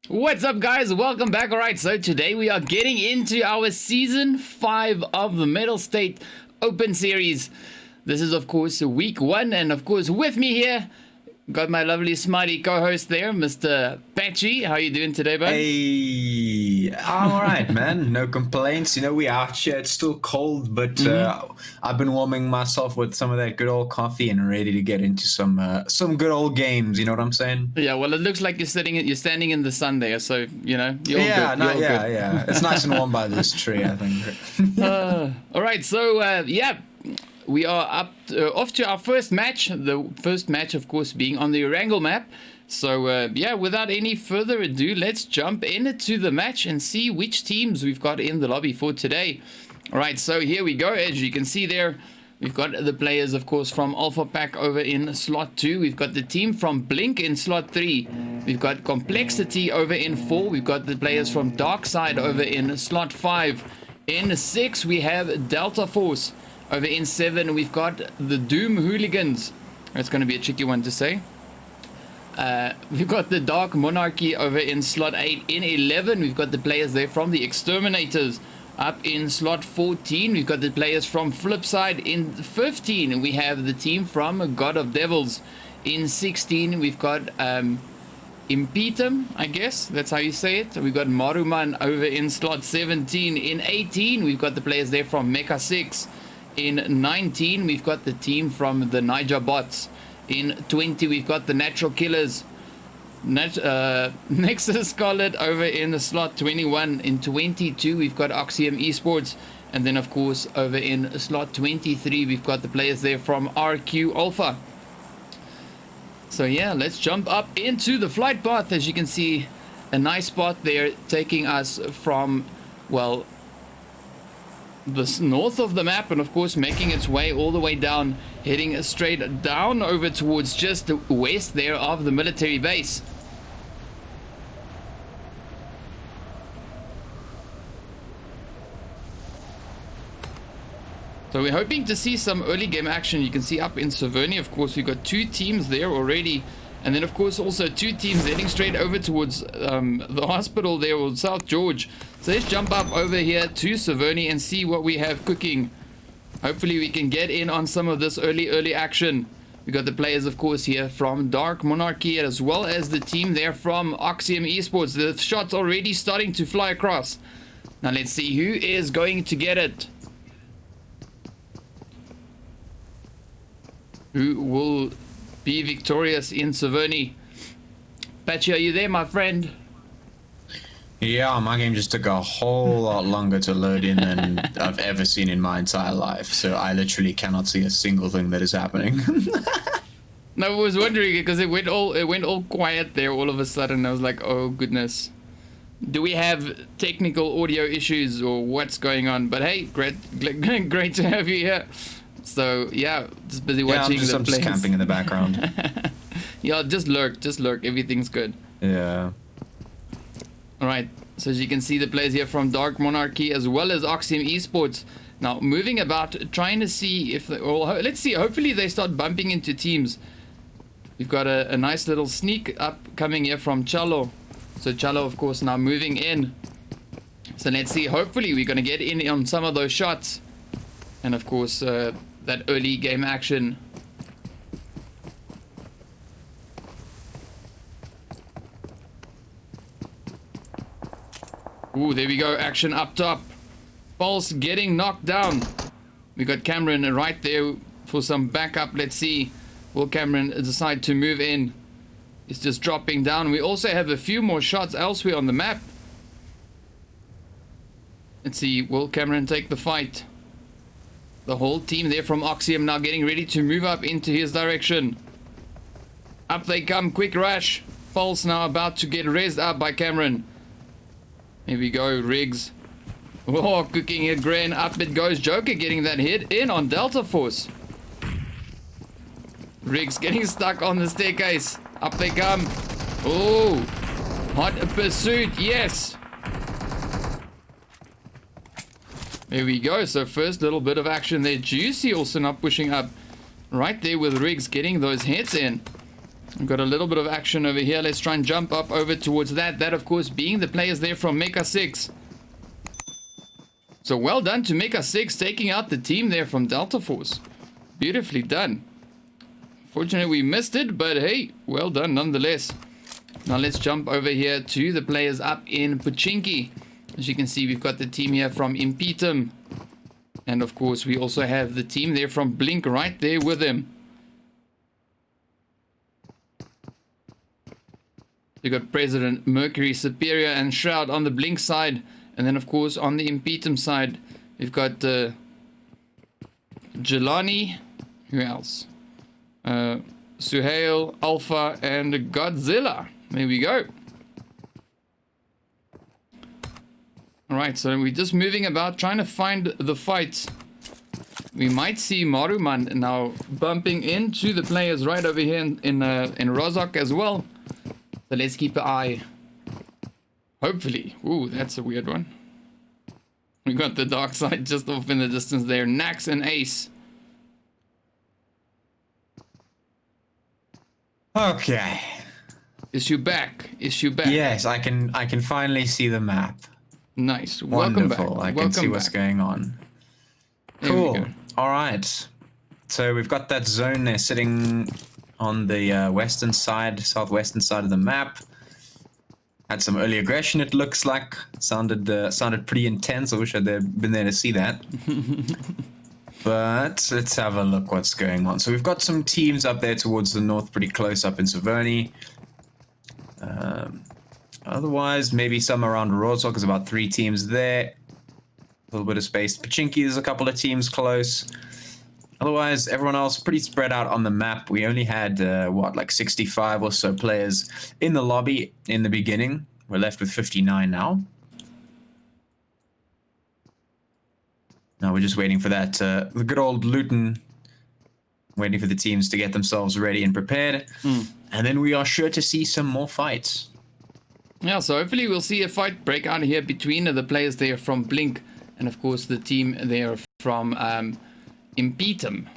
What's up, guys? Welcome back. Alright, so today we are getting into our Season 5 of the Mettlestate Open Series. This is, of course, week 1, and of course, with me here, got my lovely smarty co-host there, Mr. Patchy. How you doing today, bud? Hey, I'm alright, man. No complaints. You know, we out here. It's still cold, but I've been warming myself with some of that good old coffee and ready to get into some good old games. You know what I'm saying? Yeah. Well, it looks like you're standing in the sun there, so you know you're good. Yeah. It's nice and warm by this tree, I think. All right. So yeah. We are off to our first match. The first match, of course, being on the Erangel map. So, yeah, without any further ado, let's jump into the match and see which teams we've got in the lobby for today. All right, so here we go. As you can see there, we've got the players, of course, from Alpha Pack over in slot 2. We've got the team from Blink in slot 3. We've got Complexity over in 4. We've got the players from DarkSide over in slot 5. In 6, we have DeltaForce. Over in 7, we've got the DoomHooligans. That's going to be a tricky one to say. We've got the DarkMonarchy over in slot 8. In 11, we've got the players there from the Exterminators. Up in slot 14, we've got the players from Flipside. In 15, we have the team from God of Devils. In 16, we've got Impetum, I guess that's how you say it. We've got Maaruman over in slot 17. In 18, we've got the players there from Mecha Six. In 19, we've got the team from the Naija bots. In 20, we've got the Natural Killers. Nexus Scarlet over in the slot 21. In 22, we've got Oxium Esports. And then, of course, over in slot 23, we've got the players there from RQ Alpha. So yeah, let's jump up into the flight path. As you can see, a nice spot there taking us from, well, the north of the map, and of course making its way all the way down, heading straight down over towards just the west there of the military base. So we're hoping to see some early game action. You can see up in Severny, of course, we've got 2 teams there already. And then, of course, also 2 teams heading straight over towards the hospital there, or South George. So let's jump up over here to Severny and see what we have cooking. Hopefully we can get in on some of this early action. We got the players, of course, here from DarkMonarchy, as well as the team there from Oxium Esports. The shots already starting to fly across. Now let's see who is going to get it. Who will be victorious in Severny? Patchy, are you there, my friend? Yeah, my game just took a whole lot longer to load in than I've ever seen in my entire life. So I literally cannot see a single thing that is happening. No, I was wondering because it went all quiet there all of a sudden. I was like, oh goodness, do we have technical audio issues or what's going on? But hey, great to have you here. So yeah, just busy watching I'm just camping in the background. Yeah, just lurk. Everything's good. Yeah. All right. So as you can see, the players here from DarkMonarchy as well as Oxium Esports now moving about, trying to see if they, well, let's see. Hopefully they start bumping into teams. We've got a nice little sneak up coming here from Chalo. So Chalo, of course, now moving in. So let's see. Hopefully we're going to get in on some of those shots, and of course that early game action. Ooh, there we go. Action up top. Pulse getting knocked down. We got Cameron right there for some backup. Let's see. Will Cameron decide to move in? It's just dropping down. We also have a few more shots elsewhere on the map. Let's see. Will Cameron take the fight? The whole team there from Oxium now getting ready to move up into his direction. Up they come. Quick rush. Pulse now about to get rezzed up by Cameron. Here we go, Riggs. Oh, cooking it, Gren. Up it goes. Joker getting that hit in on DeltaForce. Riggs getting stuck on the staircase. Up they come. Oh, hot pursuit. Yes. There we go. So first little bit of action there. Juicy also not pushing up. Right there with Riggs getting those hits in. We've got a little bit of action over here. Let's try and jump up over towards that. That, of course, being the players there from Mecha Six. So well done to Mecha Six, taking out the team there from DeltaForce. Beautifully done. Fortunately, we missed it, but hey, well done nonetheless. Now let's jump over here to the players up in Pochinki. As you can see, we've got the team here from Impetum. And of course, we also have the team there from Blink right there with him. We got President, Mercury, Superior, and Shroud on the Blink side. And then, of course, on the Impetum side, we've got Jelani. Who else? Suhail, Alpha, and Godzilla. There we go. Alright, so we're just moving about, trying to find the fights. We might see Maaruman now bumping into the players right over here in Rozhok as well. So let's keep an eye. Hopefully. Ooh, that's a weird one. We got the DarkSide just off in the distance there. Nax and Ace. Okay. Is you back? Is you back? Yes, I can finally see the map. Nice. Wonderful. Welcome back. I can see what's going on. Cool. All right. So we've got that zone there sitting on the western side, southwestern side of the map. Had some early aggression, it looks like. Sounded pretty intense. I wish I'd been there to see that. But let's have a look what's going on. So we've got some teams up there towards the north, pretty close up in Severny. Otherwise, maybe some around Rostock. There's about 3 teams there. A little bit of space. Pachinki, there's a couple of teams close. Otherwise, everyone else pretty spread out on the map. We only had, like 65 or so players in the lobby in the beginning. We're left with 59 now. Now we're just waiting for that, the good old Luton, waiting for the teams to get themselves ready and prepared. And then we are sure to see some more fights. Yeah, so hopefully we'll see a fight break out here between the players there from Blink and, of course, the team there from Impetum.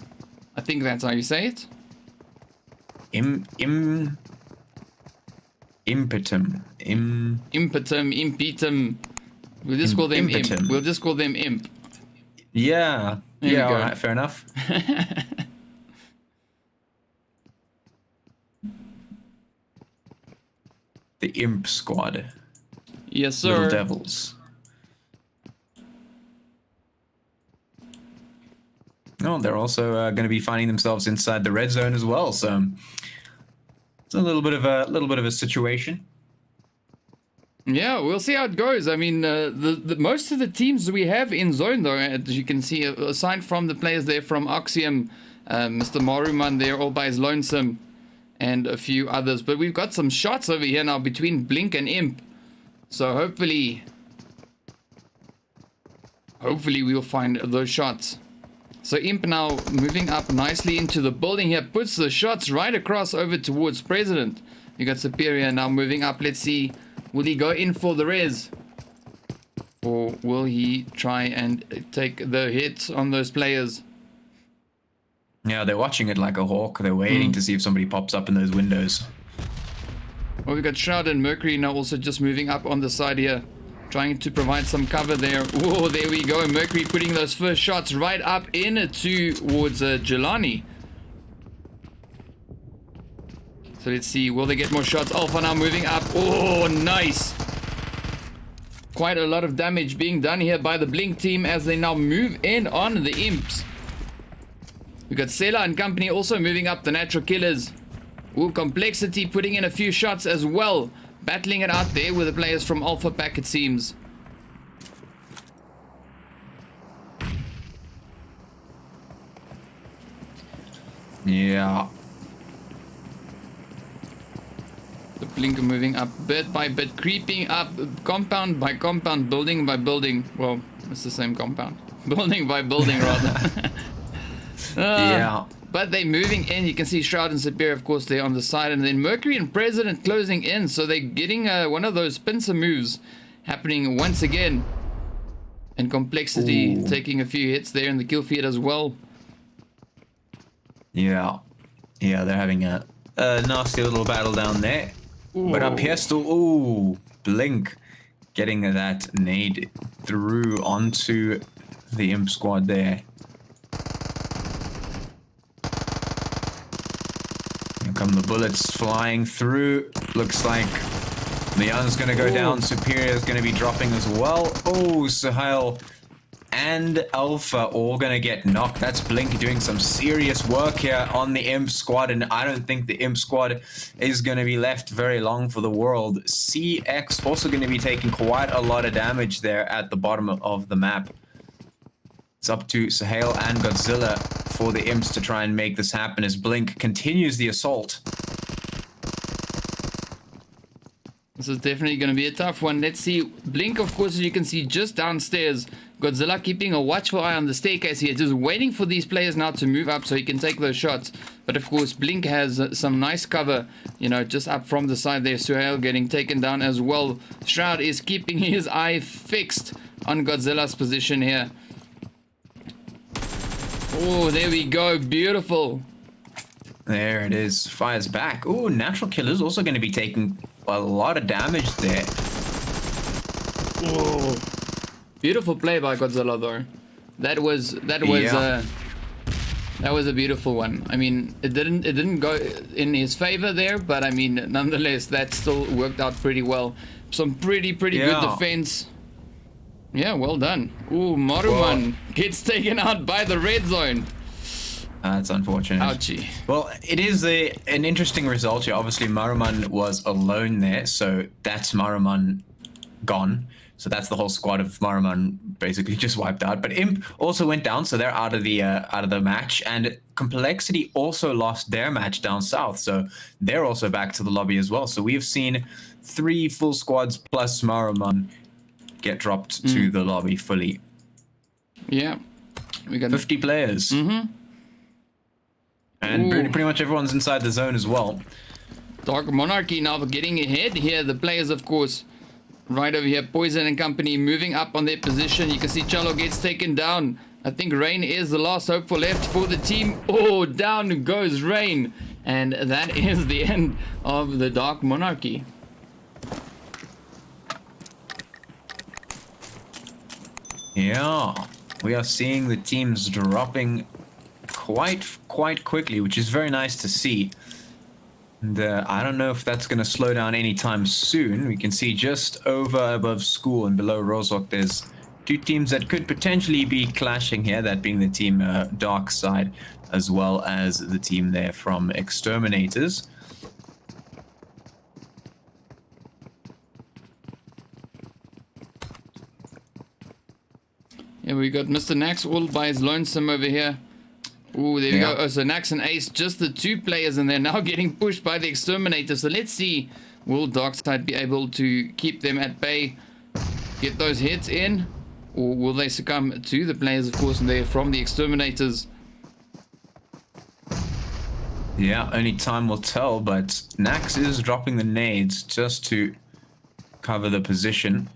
I think that's how you say it. Impetum. Impetum. We'll just call them Impetum. Imp. We'll just call them Imp. Yeah. There yeah, you go. alright, fair enough. The Imp Squad. Yes, sir. Little devils. Oh, they're also going to be finding themselves inside the red zone as well. So it's a little bit of a situation. Yeah, we'll see how it goes. I mean, the most of the teams we have in zone, though, as you can see, aside from the players there from Oxium, Mr. Maaruman there all by his lonesome, and a few others. But we've got some shots over here now between Blink and Imp. So hopefully we'll find those shots. So Imp now moving up nicely into the building here, puts the shots right across over towards President. You got Superior now moving up. Let's see, will he go in for the res? Or will he try and take the hits on those players? Yeah, they're watching it like a hawk. They're waiting to see if somebody pops up in those windows. Well, we've got Shroud and Mercury now also just moving up on the side here, trying to provide some cover there. Whoa, there we go. Mercury putting those first shots right up in towards Jelani. So let's see, will they get more shots? Alpha now moving up. Oh, nice. Quite a lot of damage being done here by the Blink team as they now move in on the Imps. We got Sela and company also moving up the Natural Killers. Ooh, Complexity putting in a few shots as well. Battling it out there with the players from Alpha Pack, it seems. Yeah. The Blink are moving up bit by bit, creeping up compound by compound, building by building. Well, it's the same compound. Building by building, rather. Yeah. But they're moving in. You can see Shroud and Superior, of course, they're on the side. And then Mercury and President closing in. So they're getting one of those pincer moves happening once again. And Complexity taking a few hits there in the kill feed as well. Yeah. Yeah, they're having a nasty little battle down there. Ooh. But up here still, Blink getting that nade through onto the Imp Squad there. Here come the bullets flying through. Looks like the Young's gonna go down. Superior's gonna be dropping as well. Oh, Suhail and Alpha all gonna get knocked. That's Blink doing some serious work here on the Imp Squad, and I don't think the Imp Squad is gonna be left very long for the world. CX also gonna be taking quite a lot of damage there at the bottom of the map. It's up to Suhail and Godzilla for the Imps to try and make this happen as Blink continues the assault. This is definitely going to be a tough one. Let's see. Blink, of course, as you can see, just downstairs. Godzilla keeping a watchful eye on the staircase here, just waiting for these players now to move up so he can take those shots. But of course, Blink has some nice cover, you know, just up from the side there. Suhail getting taken down as well. Shroud is keeping his eye fixed on Godzilla's position here. Oh, there we go. Beautiful. There it is. Fires back. Oh, Natural Killers also going to be taking a lot of damage there. Oh, beautiful play by Godzilla though. That was a beautiful one. I mean, it didn't go in his favor there, but I mean, nonetheless, that still worked out pretty well. some pretty good defense. Yeah, well done. Ooh, Maaruman gets taken out by the red zone. That's unfortunate. Ouchie. Well, it is an interesting result here. Obviously, Maaruman was alone there, so that's Maaruman gone. So that's the whole squad of Maaruman basically just wiped out. But Imp also went down, so they're out of the match. And Complexity also lost their match down south, so they're also back to the lobby as well. So we've seen 3 full squads plus Maaruman get dropped to the lobby fully. Yeah, we got 50 players. And pretty much everyone's inside the zone as well. Dark Monarchy now getting ahead here. The players, of course, right over here. Poison and company moving up on their position. You can see Chalo gets taken down. I think Rain is the last hope for left for the team. Oh, down goes Rain. And that is the end of the Dark Monarchy. Yeah, we are seeing the teams dropping quite quickly, which is very nice to see. And I don't know if that's going to slow down anytime soon. We can see just over above School and below Rozhok, there's 2 teams that could potentially be clashing here, that being the team DarkSide as well as the team there from Exterminators. Yeah, we got Mr. Nax all by his lonesome over here. Ooh, there we go. Oh, so Nax and Ace, just the 2 players, and they're now getting pushed by the Exterminators. So let's see, will DarkSide be able to keep them at bay, get those hits in, or will they succumb to the players, of course, and they're from the Exterminators? Yeah, only time will tell, but Nax is dropping the nades just to cover the position.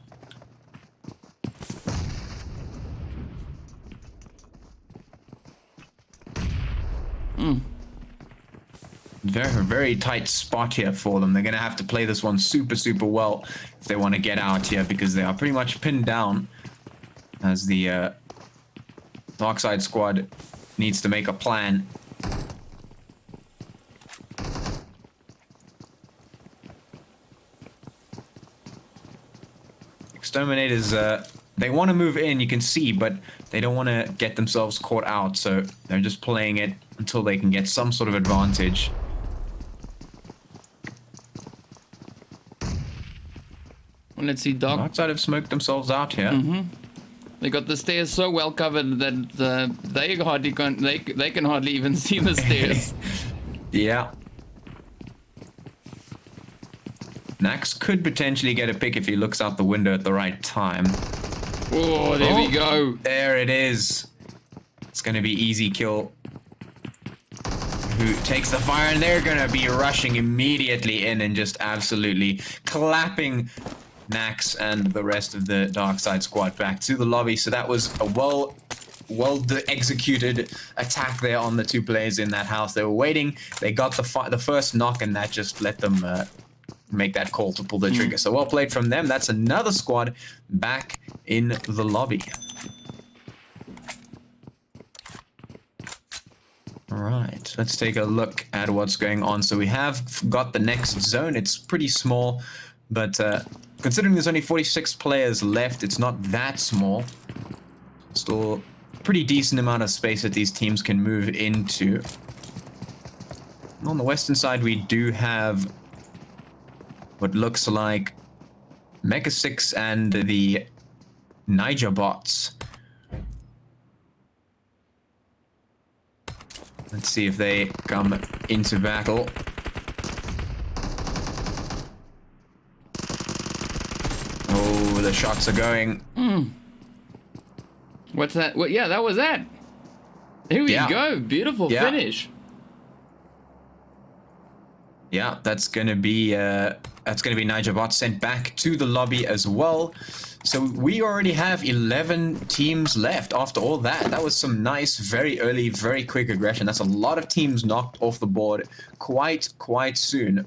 Very tight spot here for them. They're going to have to play this one super well if they want to get out here, because they are pretty much pinned down as the DarkSide squad needs to make a plan. Exterminators, they want to move in, you can see, but they don't want to get themselves caught out, so they're just playing it until they can get some sort of advantage. Well, let's see, DarkSide have smoked themselves out here. They got the stairs so well covered that they can hardly even see the stairs. Yeah. Nax could potentially get a pick if he looks out the window at the right time. Oh, there we go. There it is. It's going to be easy kill. Who takes the fire, and they're going to be rushing immediately in and just absolutely clapping Nax and the rest of the DarkSide squad back to the lobby. So that was a well executed attack there on the 2 players in that house. They were waiting. They got the first knock, and that just let them make that call to pull the trigger. So well played from them. That's another squad back in the lobby. All right, let's take a look at what's going on. So we have got the next zone. It's pretty small, but considering there's only 46 players left, it's not that small. Still a pretty decent amount of space that these teams can move into. On the western side, we do have what looks like Mecha Six and the Naija bots. Let's see if they come into battle. Oh, the shots are going. What's that? Well, yeah, that was that. Here we go. Beautiful finish. Yeah, that's gonna be Naija bot sent back to the lobby as well. So we already have 11 teams left after all that. That was some nice, very early, very quick aggression. That's a lot of teams knocked off the board quite soon.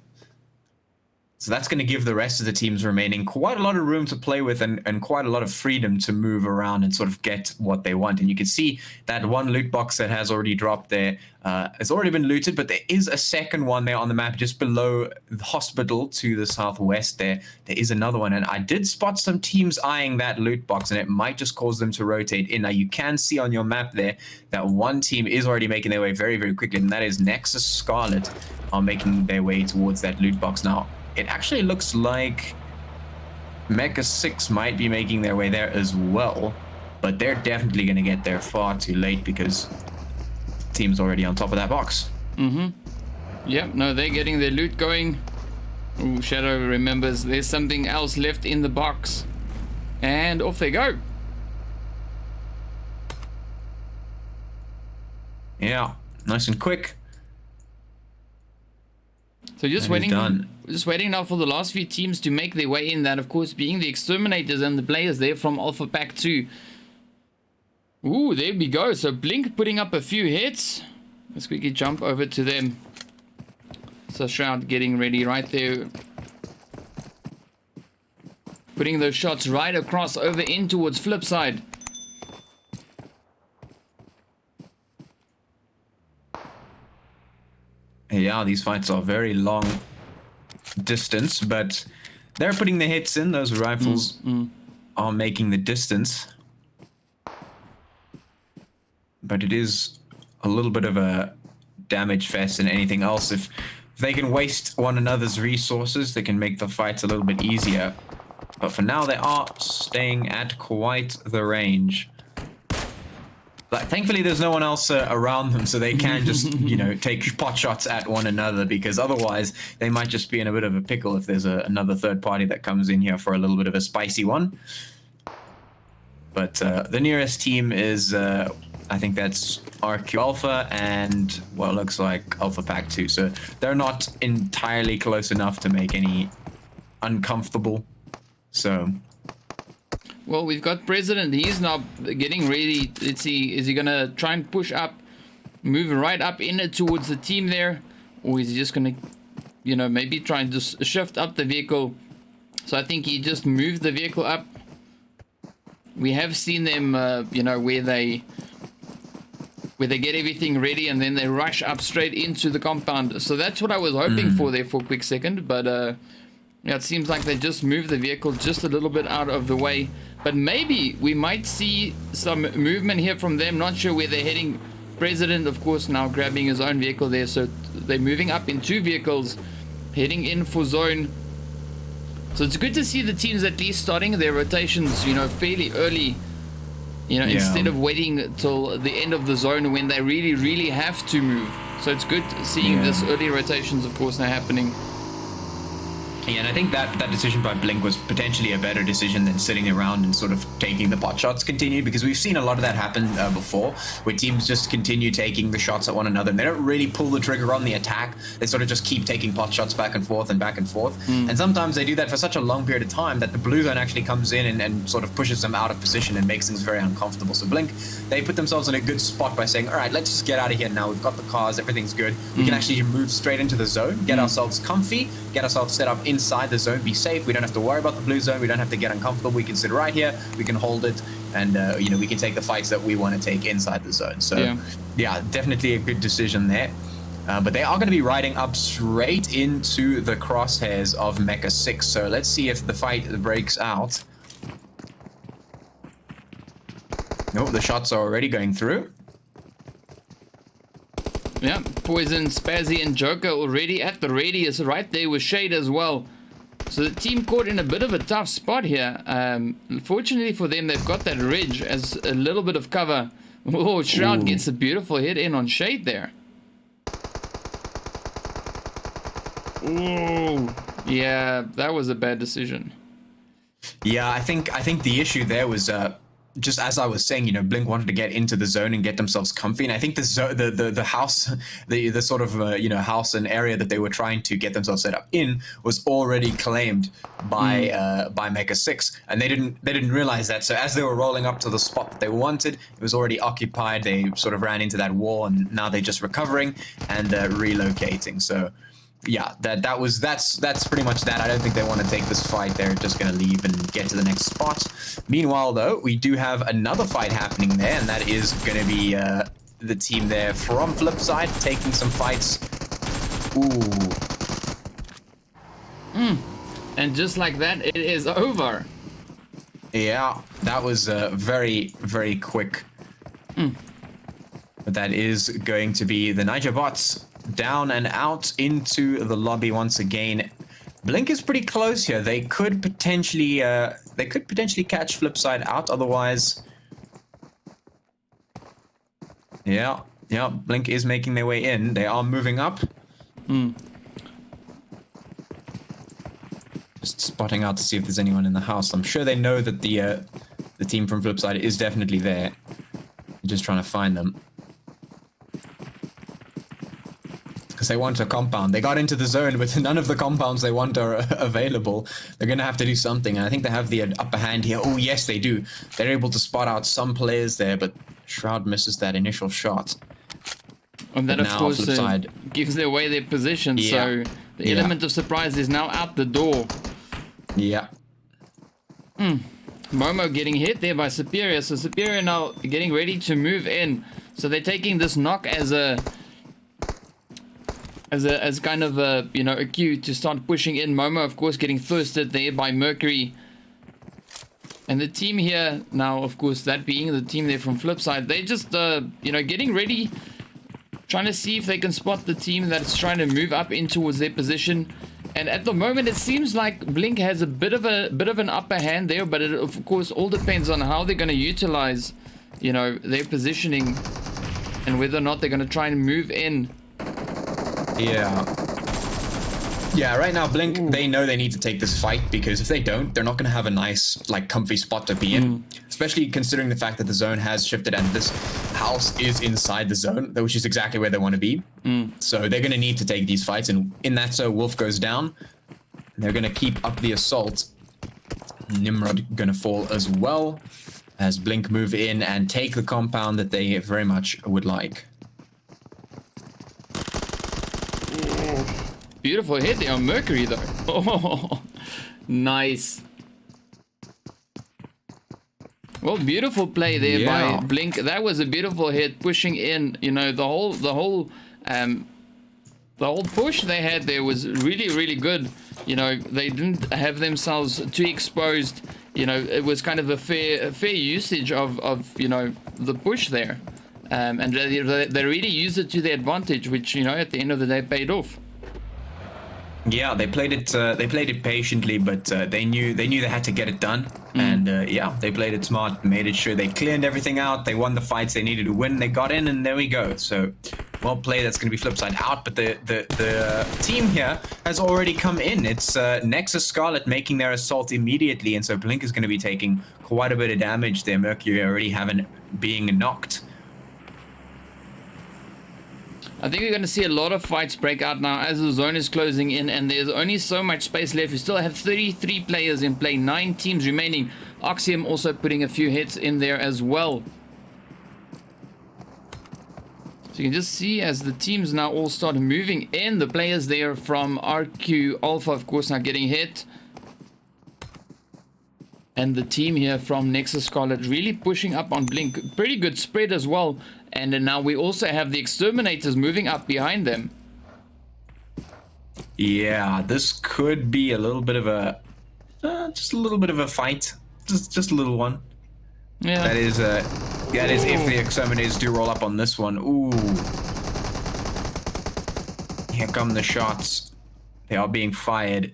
So that's going to give the rest of the teams remaining quite a lot of room to play with and quite a lot of freedom to move around and sort of get what they want. And you can see that one loot box that has already dropped there. It's already been looted, but there is a second one there on the map just below the hospital to the southwest there. There is another one, and I did spot some teams eyeing that loot box, and it might just cause them to rotate in. Now, you can see on your map there that one team is already making their way very, very quickly, and that is Nexus Scarlet are making their way towards that loot box now. It actually looks like Mecha Six might be making their way there as well, but they're definitely going to get there far too late because the team's already on top of that box. Yep, no, they're getting their loot going. Ooh, Shadow remembers there's something else left in the box. And off they go. Yeah, nice and quick. So just waiting now for the last few teams to make their way in, that of course being the Exterminators and the players there from Alpha Pack 2. Ooh, there we go. So Blink putting up a few hits. Let's quickly jump over to them. So Shroud getting ready right there. Putting those shots right across over in towards Flipside. Yeah, these fights are very long distance, but they're putting the hits in. Those rifles are making the distance. But it is a little bit of a damage fest than anything else. If they can waste one another's resources, they can make the fights a little bit easier. But for now, they are staying at quite the range. But thankfully, there's no one else around them, so they can just, you know, take pot shots at one another, because otherwise they might just be in a bit of a pickle if there's another third party that comes in here for a little bit of a spicy one. But the nearest team is, I think that's RQ Alpha and what looks like Alpha Pack 2. So they're not entirely close enough to make any uncomfortable. So... Well, we've got President. He's now getting ready. Let's see. Is he going to try and push up, move right up in it towards the team there? Or is he just going to, you know, maybe try and just shift up the vehicle? So I think he just moved the vehicle up. We have seen them, you know, where they get everything ready and then they rush up straight into the compound. So that's what I was hoping for there for a quick second. But yeah, it seems like they just moved the vehicle just a little bit out of the way. But maybe we might see some movement here from them. Not sure where they're heading. President, of course, now grabbing his own vehicle there. So they're moving up in two vehicles, heading in for zone. So it's good to see the teams at least starting their rotations, you know, fairly early. You know, instead of waiting till the end of the zone when they really, really have to move. So it's good seeing this early rotations, of course, now happening. Yeah, and I think that decision by Blink was potentially a better decision than sitting around and sort of taking the pot shots continue, because we've seen a lot of that happen before, where teams just continue taking the shots at one another and they don't really pull the trigger on the attack. They sort of just keep taking pot shots back and forth and back and forth. And sometimes they do that for such a long period of time that the blue zone actually comes in and sort of pushes them out of position and makes things very uncomfortable. So Blink, they put themselves in a good spot by saying, all right, let's just get out of here now. We've got the cars, everything's good. We can actually move straight into the zone, get ourselves comfy, get ourselves set up inside the zone, be safe. We don't have to worry about the blue zone. We don't have to get uncomfortable. We can sit right here. We can hold it, and you know, we can take the fights that we want to take inside the zone. So yeah, definitely a good decision there. But they are going to be riding up straight into the crosshairs of Mecha 6. So let's see if the fight breaks out. Nope, the shots are already going through. Yeah, Poison, Spazzy, and Joker already at the radius right there with Shade as well. So the team caught in a bit of a tough spot here. Fortunately for them, they've got that ridge as a little bit of cover. Oh, Shroud gets a beautiful hit in on Shade there. Ooh, yeah, that was a bad decision. Yeah, I think the issue there was just as I was saying, you know, Blink wanted to get into the zone and get themselves comfy, and I think the house, the sort of you know, house and area that they were trying to get themselves set up in was already claimed by Mecha 6, and they didn't realize that. So as they were rolling up to the spot that they wanted, it was already occupied. They sort of ran into that wall, and now they're just recovering and relocating. So yeah, that's pretty much that. I don't think they want to take this fight. They're just going to leave and get to the next spot. Meanwhile, though, we do have another fight happening there, and that is going to be the team there from Flipside taking some fights. Ooh. And just like that, it is over. Yeah, that was very, very quick. But that is going to be the Naija bots down and out into the lobby once again. Blink is pretty close here. They could potentially catch Flipside out. Otherwise, yeah, Blink is making their way in. They are moving up. Just spotting out to see if there's anyone in the house. I'm sure they know that the team from Flipside is definitely there. They're just trying to find them. Because they want a compound. They got into the zone, but none of the compounds they want are available. They're going to have to do something. And I think they have the upper hand here. Oh, yes, they do. They're able to spot out some players there, but Shroud misses that initial shot. And that, of course, gives away their position. Yeah. So the element of surprise is now out the door. Yeah. Momo getting hit there by Superior. So Superior now getting ready to move in. So they're taking this knock as kind of a, you know, a cue to start pushing in. Momo, of course, getting thirsted there by Mercury. And the team here now, of course, that being the team there from Flipside, they just, you know, getting ready, trying to see if they can spot the team that's trying to move up in towards their position. And at the moment, it seems like Blink has a bit of an upper hand there, but it, of course, all depends on how they're going to utilize, you know, their positioning and whether or not they're going to try and move in. Yeah, right now, Blink, they know they need to take this fight, because if they don't, they're not going to have a nice, like, comfy spot to be in. Especially considering the fact that the zone has shifted and this house is inside the zone, which is exactly where they want to be. So they're going to need to take these fights, and in that so Wolf goes down. They're going to keep up the assault. Nimrod going to fall as well, as Blink move in and take the compound that they very much would like. Beautiful hit there on Mercury, though. Oh, nice. Well, beautiful play there by Blink. That was a beautiful hit, pushing in. You know, the whole push they had there was really, really good. You know, they didn't have themselves too exposed. You know, it was kind of a fair usage of you know, the push there, and they really used it to their advantage, which, you know, at the end of the day paid off. Yeah, they played it patiently, but they knew they had to get it done, and yeah, they played it smart, made it sure they cleared everything out. They won the fights they needed to win. They got in, and there we go. So, well played. That's going to be Flipside out, but the team here has already come in. It's Nexus Scarlet making their assault immediately, and so Blink is going to be taking quite a bit of damage there. Mercury already being knocked. I think we're going to see a lot of fights break out now as the zone is closing in, and there's only so much space left. We still have 33 players in play, 9 teams remaining. Oxium also putting a few hits in there as well. So you can just see as the teams now all start moving in, the players there from RQ Alpha, of course, now getting hit. And the team here from Nexus Scarlet really pushing up on Blink. Pretty good spread as well. And then now we also have the Exterminators moving up behind them. Yeah, this could be a little bit of a... just a little bit of a fight. Just a little one. Yeah. That is if the Exterminators do roll up on this one. Ooh. Here come the shots. They are being fired.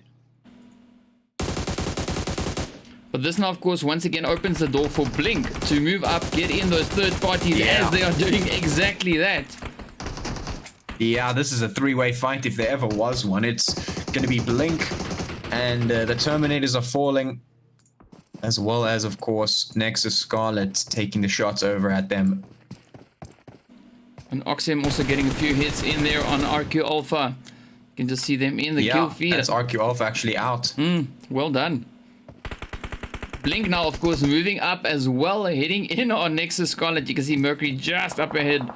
But this now, of course, once again opens the door for Blink to move up, get in those third parties, as they are doing exactly that. Yeah, this is a three-way fight if there ever was one. It's going to be Blink, and the Terminators are falling, as well as, of course, Nexus Scarlet taking the shots over at them. And Oxium also getting a few hits in there on RQ Alpha. You can just see them in the kill feed. That's RQ Alpha actually out. Well done. Blink now, of course, moving up as well, hitting in on Nexus Scarlet. You can see Mercury just up ahead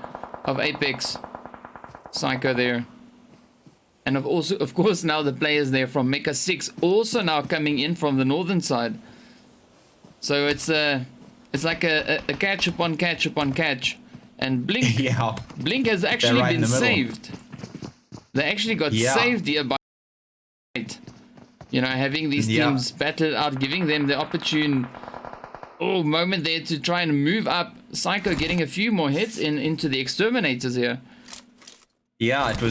of Apex Psycho there. And of course, now the players there from Mecha Six also now coming in from the northern side. So it's like a catch upon catch upon catch. And Blink, Yeah. Blink has actually right been saved. They actually got saved here by, you know, having these teams battle it out, giving them the opportune moment there to try and move up. Psycho getting a few more hits into the Exterminators here. Yeah, it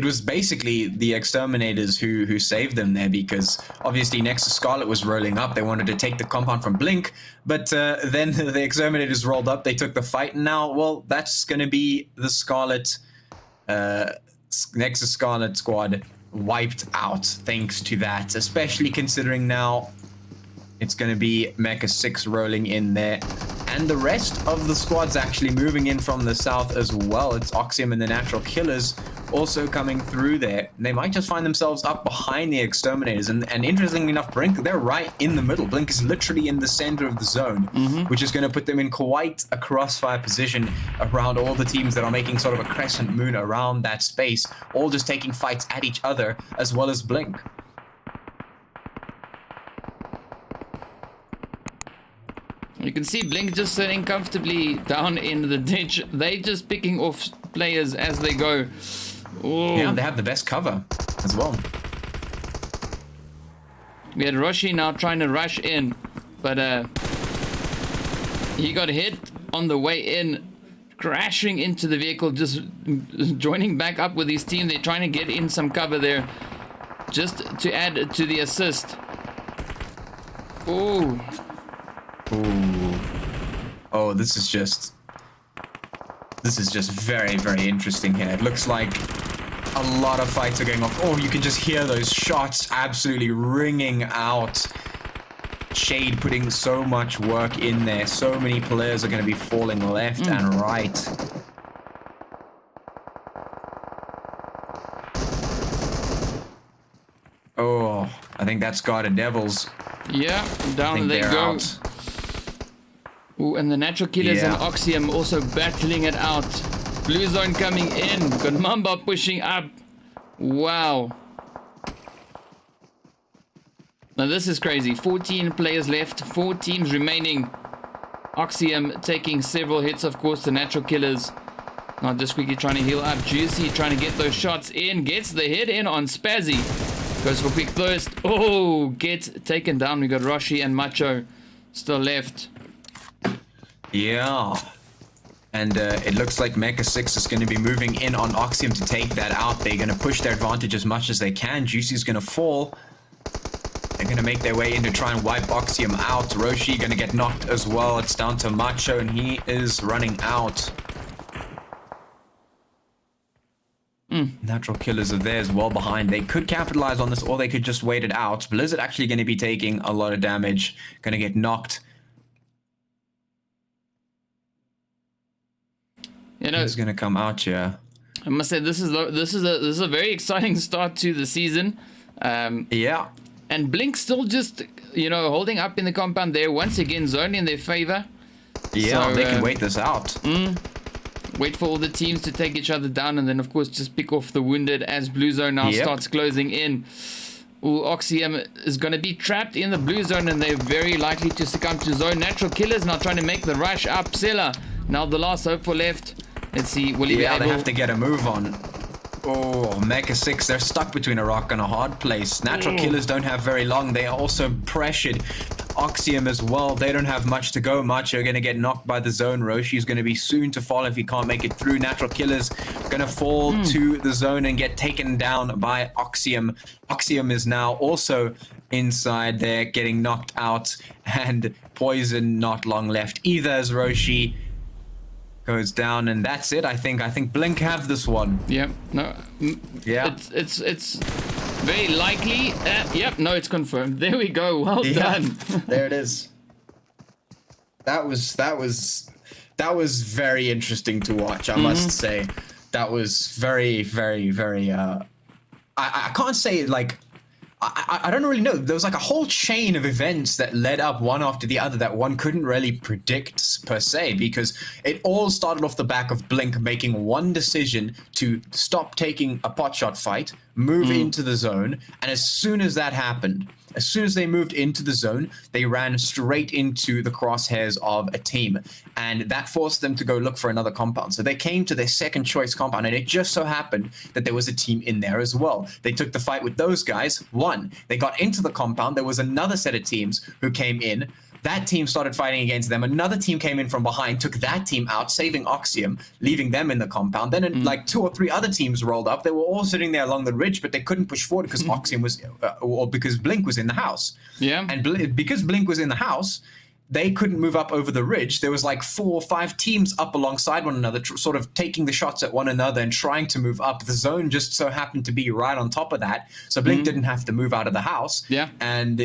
was basically the Exterminators who saved them there, because obviously Nexus Scarlet was rolling up. They wanted to take the compound from Blink, but then the Exterminators rolled up. They took the fight, and now, well, that's going to be the Scarlet, Nexus Scarlet squad wiped out thanks to that, especially considering now it's going to be Mecha Six rolling in there. And the rest of the squad's actually moving in from the south as well. It's Oxium and the Natural Killers also coming through there. They might just find themselves up behind the Exterminators. And interestingly enough, Blink, they're right in the middle. Blink is literally in the center of the zone, which is going to put them in quite a crossfire position around all the teams that are making sort of a crescent moon around that space, all just taking fights at each other, as well as Blink. You can see Blink just sitting comfortably down in the ditch. They just picking off players as they go. Ooh. Yeah, they have the best cover as well. We had Roshi now trying to rush in, but he got hit on the way in, crashing into the vehicle, just joining back up with his team. They're trying to get in some cover there, just to add to the assist. Ooh. Ooh. Oh, this is just very, very interesting here. It looks like a lot of fights are going off. Oh, you can just hear those shots absolutely ringing out. Shade putting so much work in there. So many players are going to be falling left and right. Oh, I think that's Guarded Devils. Yeah, down they go. Out. Ooh, and the Natural Killers and Oxium also battling it out. Blue zone coming in. Got Mamba pushing up. Wow. Now this is crazy. 14 players left. 4 teams remaining. Oxium taking several hits, of course. The Natural Killers now just quickly trying to heal up. Juicy trying to get those shots in. Gets the hit in on Spazzy. Goes for quick thirst. Oh, gets taken down. We got Roshi and Macho still left. Yeah, and it looks like Mecha Six is going to be moving in on Oxium to take that out. They're going to push their advantage as much as they can. Juicy's going to fall. They're going to make their way in to try and wipe Oxium out. Roshi going to get knocked as well. It's down to Macho, and he is running out. Natural Killers are there as well behind. They could capitalize on this, or they could just wait it out. Blizzard actually going to be taking a lot of damage. Going to get knocked. You know, he's gonna come out here. I must say this is a very exciting start to the season. Yeah. And Blink still just, you know, holding up in the compound there. Once again, zone in their favor. Yeah, so, they can wait this out. Wait for all the teams to take each other down, and then of course just pick off the wounded as blue zone now starts closing in. Ooh, Oxium is going to be trapped in the blue zone, and they're very likely to succumb to zone. Natural Killers now trying to make the rush up. Sela, now the last hope for left. Let's see, will he be able... they have to get a move on. Oh, Mecha Six, they're stuck between a rock and a hard place. Natural Killers don't have very long. They are also pressured. Oxium as well, they don't have much to go. Macho going to get knocked by the zone. Roshi's going to be soon to fall if he can't make it through. Natural Killers going to fall to the zone and get taken down by Oxium. Oxium is now also inside there, getting knocked out. And Poison not long left either as Roshi goes down, and that's it. I think Blink have this one. Yep. No. Yeah. It's very likely. Yep. No, it's confirmed. There we go. Well done. There it is. That was very interesting to watch. I must say, that was very, very, very. I can't say like. I don't really know. There was like a whole chain of events that led up one after the other that one couldn't really predict per se, because it all started off the back of Blink making one decision to stop taking a potshot fight, move into the zone, and as soon as that happened, as soon as they moved into the zone, they ran straight into the crosshairs of a team, and that forced them to go look for another compound. So they came to their second choice compound, and it just so happened that there was a team in there as well. They took the fight with those guys, won. They got into the compound. There was another set of teams who came in. That team started fighting against them. Another team came in from behind, took that team out, saving Oxium, leaving them in the compound. Then like 2 or 3 other teams rolled up. They were all sitting there along the ridge, but they couldn't push forward because Oxium was, or because Blink was in the house. Yeah. And because Blink was in the house, they couldn't move up over the ridge. There was like 4 or 5 teams up alongside one another, sort of taking the shots at one another and trying to move up. The zone just so happened to be right on top of that, so Blink didn't have to move out of the house. Yeah. And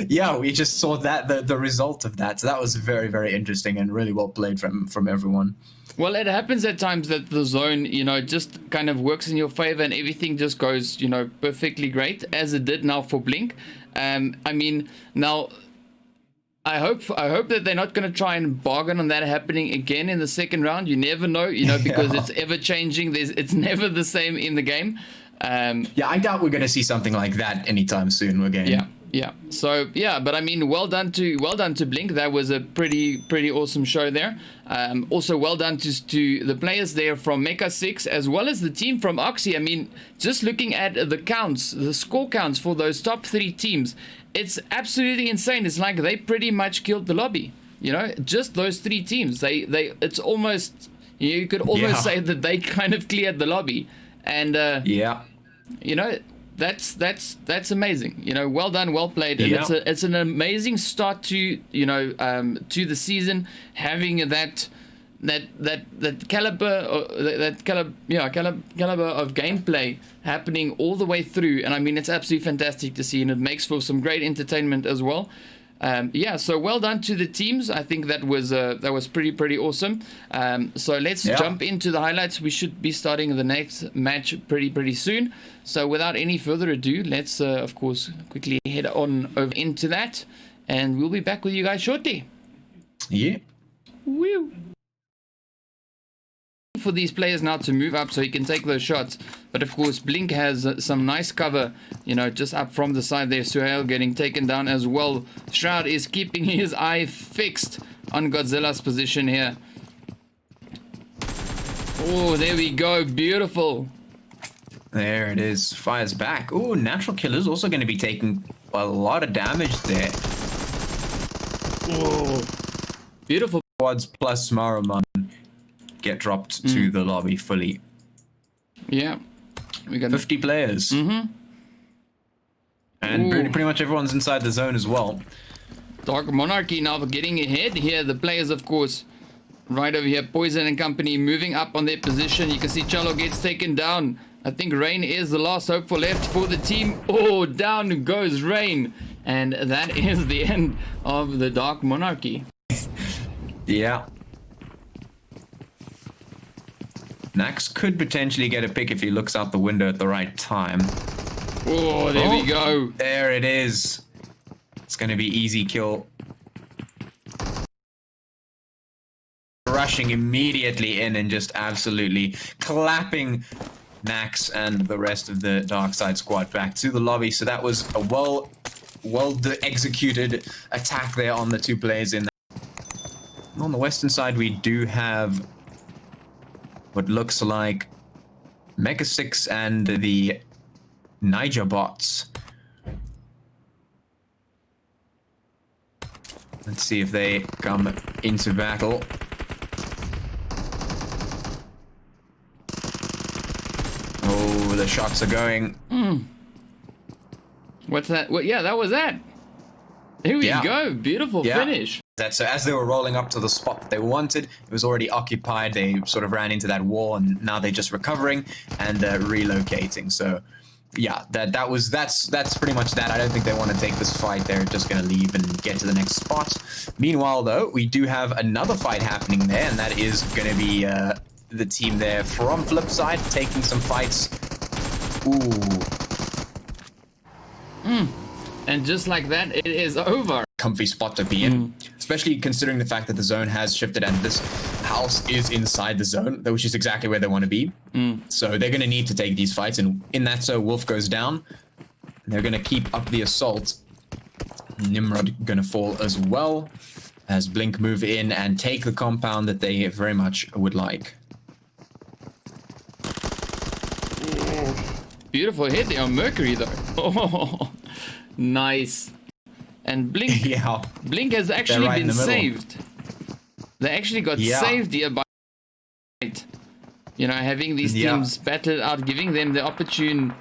yeah, we just saw that the result of that. So that was very, very interesting and really well played from everyone. Well, it happens at times that the zone, you know, just kind of works in your favor and everything just goes, you know, perfectly great, as it did now for Blink. I mean, now I hope that they're not going to try and bargain on that happening again in the second round. You never know, you know, because it's ever changing. It's never the same in the game. Yeah, I doubt we're going to see something like that anytime soon again. Yeah. So yeah, but I mean, well done to Blink. That was a pretty awesome show there. Also, well done to the players there from Mecha Six, as well as the team from Oxy. I mean, just looking at the counts, the score counts for those top 3 teams, it's absolutely insane. It's like they pretty much killed the lobby. You know, just those 3 teams. It's almost, you could almost say that they kind of cleared the lobby. And yeah, you know, that's amazing. You know, well done, well played. And it's an amazing start to, you know, to the season, having that caliber of gameplay happening all the way through. And I mean, it's absolutely fantastic to see, and it makes for some great entertainment as well. Yeah, so well done to the teams. I think that was pretty awesome. So let's jump into the highlights. We should be starting the next match pretty soon. So without any further ado, let's of course quickly head on over into that, and we'll be back with you guys shortly. Yeah. Woo. For these players now to move up so he can take those shots, but of course Blink has some nice cover, you know, just up from the side there. Suhail getting taken down as well. Shroud is keeping his eye fixed on Godzilla's position here. Oh, there we go, beautiful. There it is, fires back. Oh, Natural Killer's also going to be taking a lot of damage there. Oh, beautiful. Quads plus Maaruman get dropped to the lobby fully. Yeah, we got 50 players. And pretty much everyone's inside the zone as well. Dark Monarchy now getting ahead here. The players, of course, right over here. Poison and company moving up on their position. You can see Chalo gets taken down. I think Rain is the last hope for left for the team. Oh, down goes Rain. And that is the end of the Dark Monarchy. Yeah. Nax could potentially get a pick if he looks out the window at the right time. Oh, there we go. There it is. It's going to be easy kill. Rushing immediately in and just absolutely clapping Nax and the rest of the DarkSide squad back to the lobby. So that was a well executed attack there on the 2 players in there. On the western side, we do have what looks like Mecha Six and the Naija bots. Let's see if they come into battle. Oh, the shots are going. What's that? Well, yeah, that was that. Here we go. Beautiful finish. So as they were rolling up to the spot that they wanted, it was already occupied. They sort of ran into that wall, and now they're just recovering and relocating. So yeah, that's pretty much that. I don't think they want to take this fight. They're just going to leave and get to the next spot. Meanwhile, though, we do have another fight happening there, and that is going to be the team there from Flipside taking some fights. Ooh. And just like that, it is over. Comfy spot to be in, especially considering the fact that the zone has shifted and this house is inside the zone, which is exactly where they want to be. So they're going to need to take these fights, and in that, so Wolf goes down. They're going to keep up the assault. Nimrod going to fall as well as Blink move in and take the compound that they very much would like. Beautiful hit there on Mercury though. Oh, nice. And Blink, Yeah, Blink has actually right been saved. They actually got saved here by, you know, having these teams battle out, giving them the opportune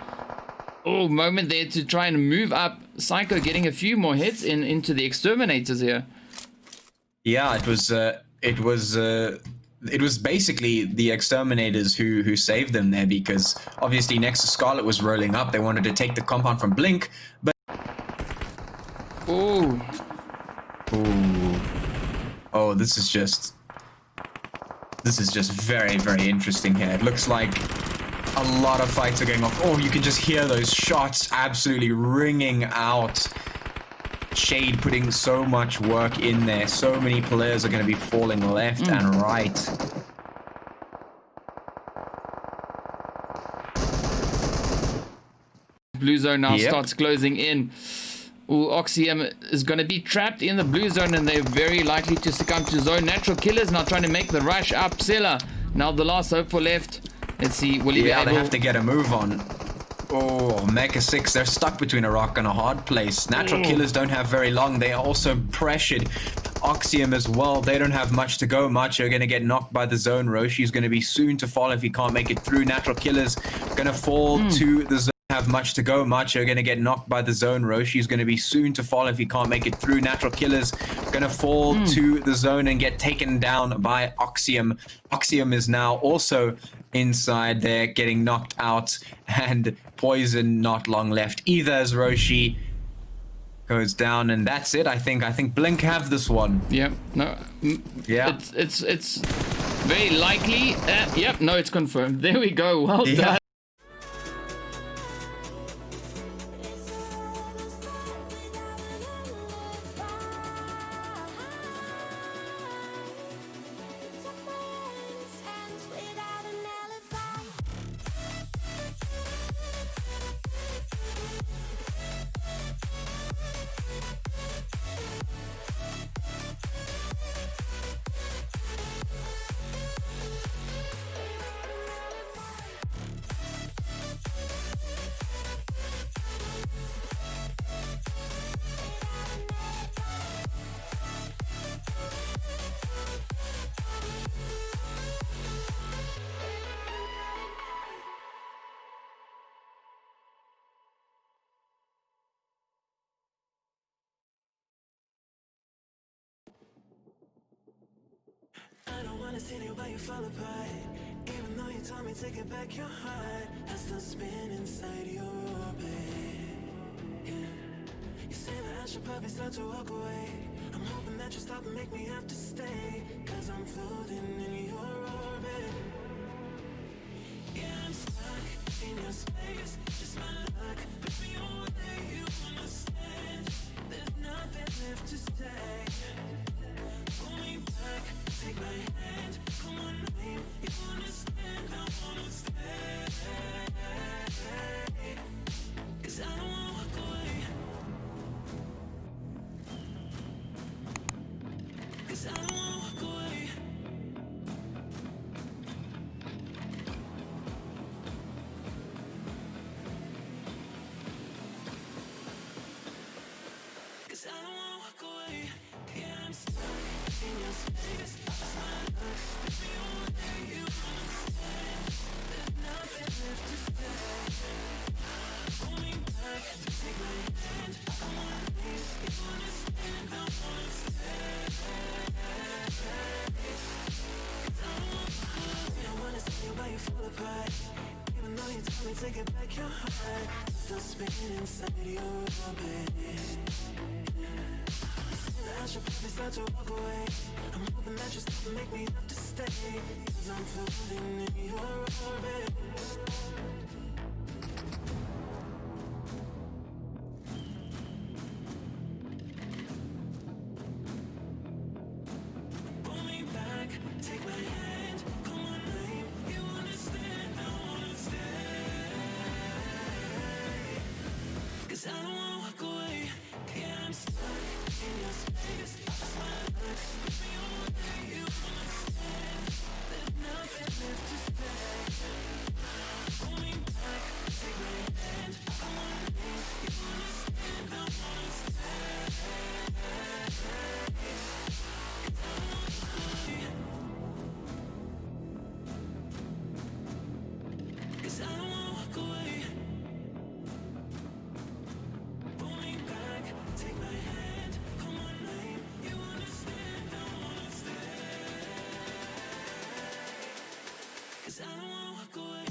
moment there to try and move up. Psycho getting a few more hits into the Exterminators here. Yeah, it was basically the Exterminators who saved them there, because obviously Nexus Scarlet was rolling up. They wanted to take the compound from Blink, but oh, this is just very, very interesting here. It looks like a lot of fights are going off. Oh, you can just hear those shots absolutely ringing out. Shade putting so much work in there. So many players are going to be falling left and right. Blue zone now starts closing in. Ooh, Oxium is going to be trapped in the blue zone, and they're very likely to succumb to zone. Natural Killers now trying to make the rush up. Silla, now the last hope for left. Let's see, will he be able... they have to get a move on. Oh, Mecha Six, they're stuck between a rock and a hard place. Natural Killers don't have very long. They are also pressured. Oxium as well, they don't have much to go. Macho are going to get knocked by the zone. Roshi's going to be soon to fall if he can't make it through. Natural Killers going to fall to the zone. Have much to go. Macho going to get knocked by the zone. Roshi's going to be soon to fall if he can't make it through. Natural Killers going to fall to the zone and get taken down by Oxium. Oxium is now also inside there, getting knocked out, and Poison not long left either as Roshi goes down, and that's it. I think Blink have this one. Yep. No. Yeah. It's very likely. Yep. No, it's confirmed. There we go. Well done. I don't wanna see you while you fall apart. Even though you told me to get back your heart, I still spin inside your orbit. Yeah. You say that I should probably start to walk away. I'm hoping that you stop and make me have to stay, 'cause I'm floating in your orbit. Yeah, I'm stuck in your space, just my luck. Put me away, you understand. There's nothing left to say. Pull me back, take my hand, call my name. You understand, I wanna stay. 'Cause I don't wanna walk away. 'Cause I don't wanna walk away. 'Cause I don't wanna walk away. Yeah, I'm stuck in your space. Just my luck. Put me away, you understand. There's nothing left to say. Pull me back, take my hand. Come on, please, you understand. I wanna stay. 'Cause I don't wanna walk away. I wanna see you while you fall apart. Even though you told me to get back your heart, still spinning inside your orbit. I should probably start to walk away. I'm hoping that you stop and make me have to stay, 'cause I'm floating in your orbit. 'Cause I don't wanna walk away.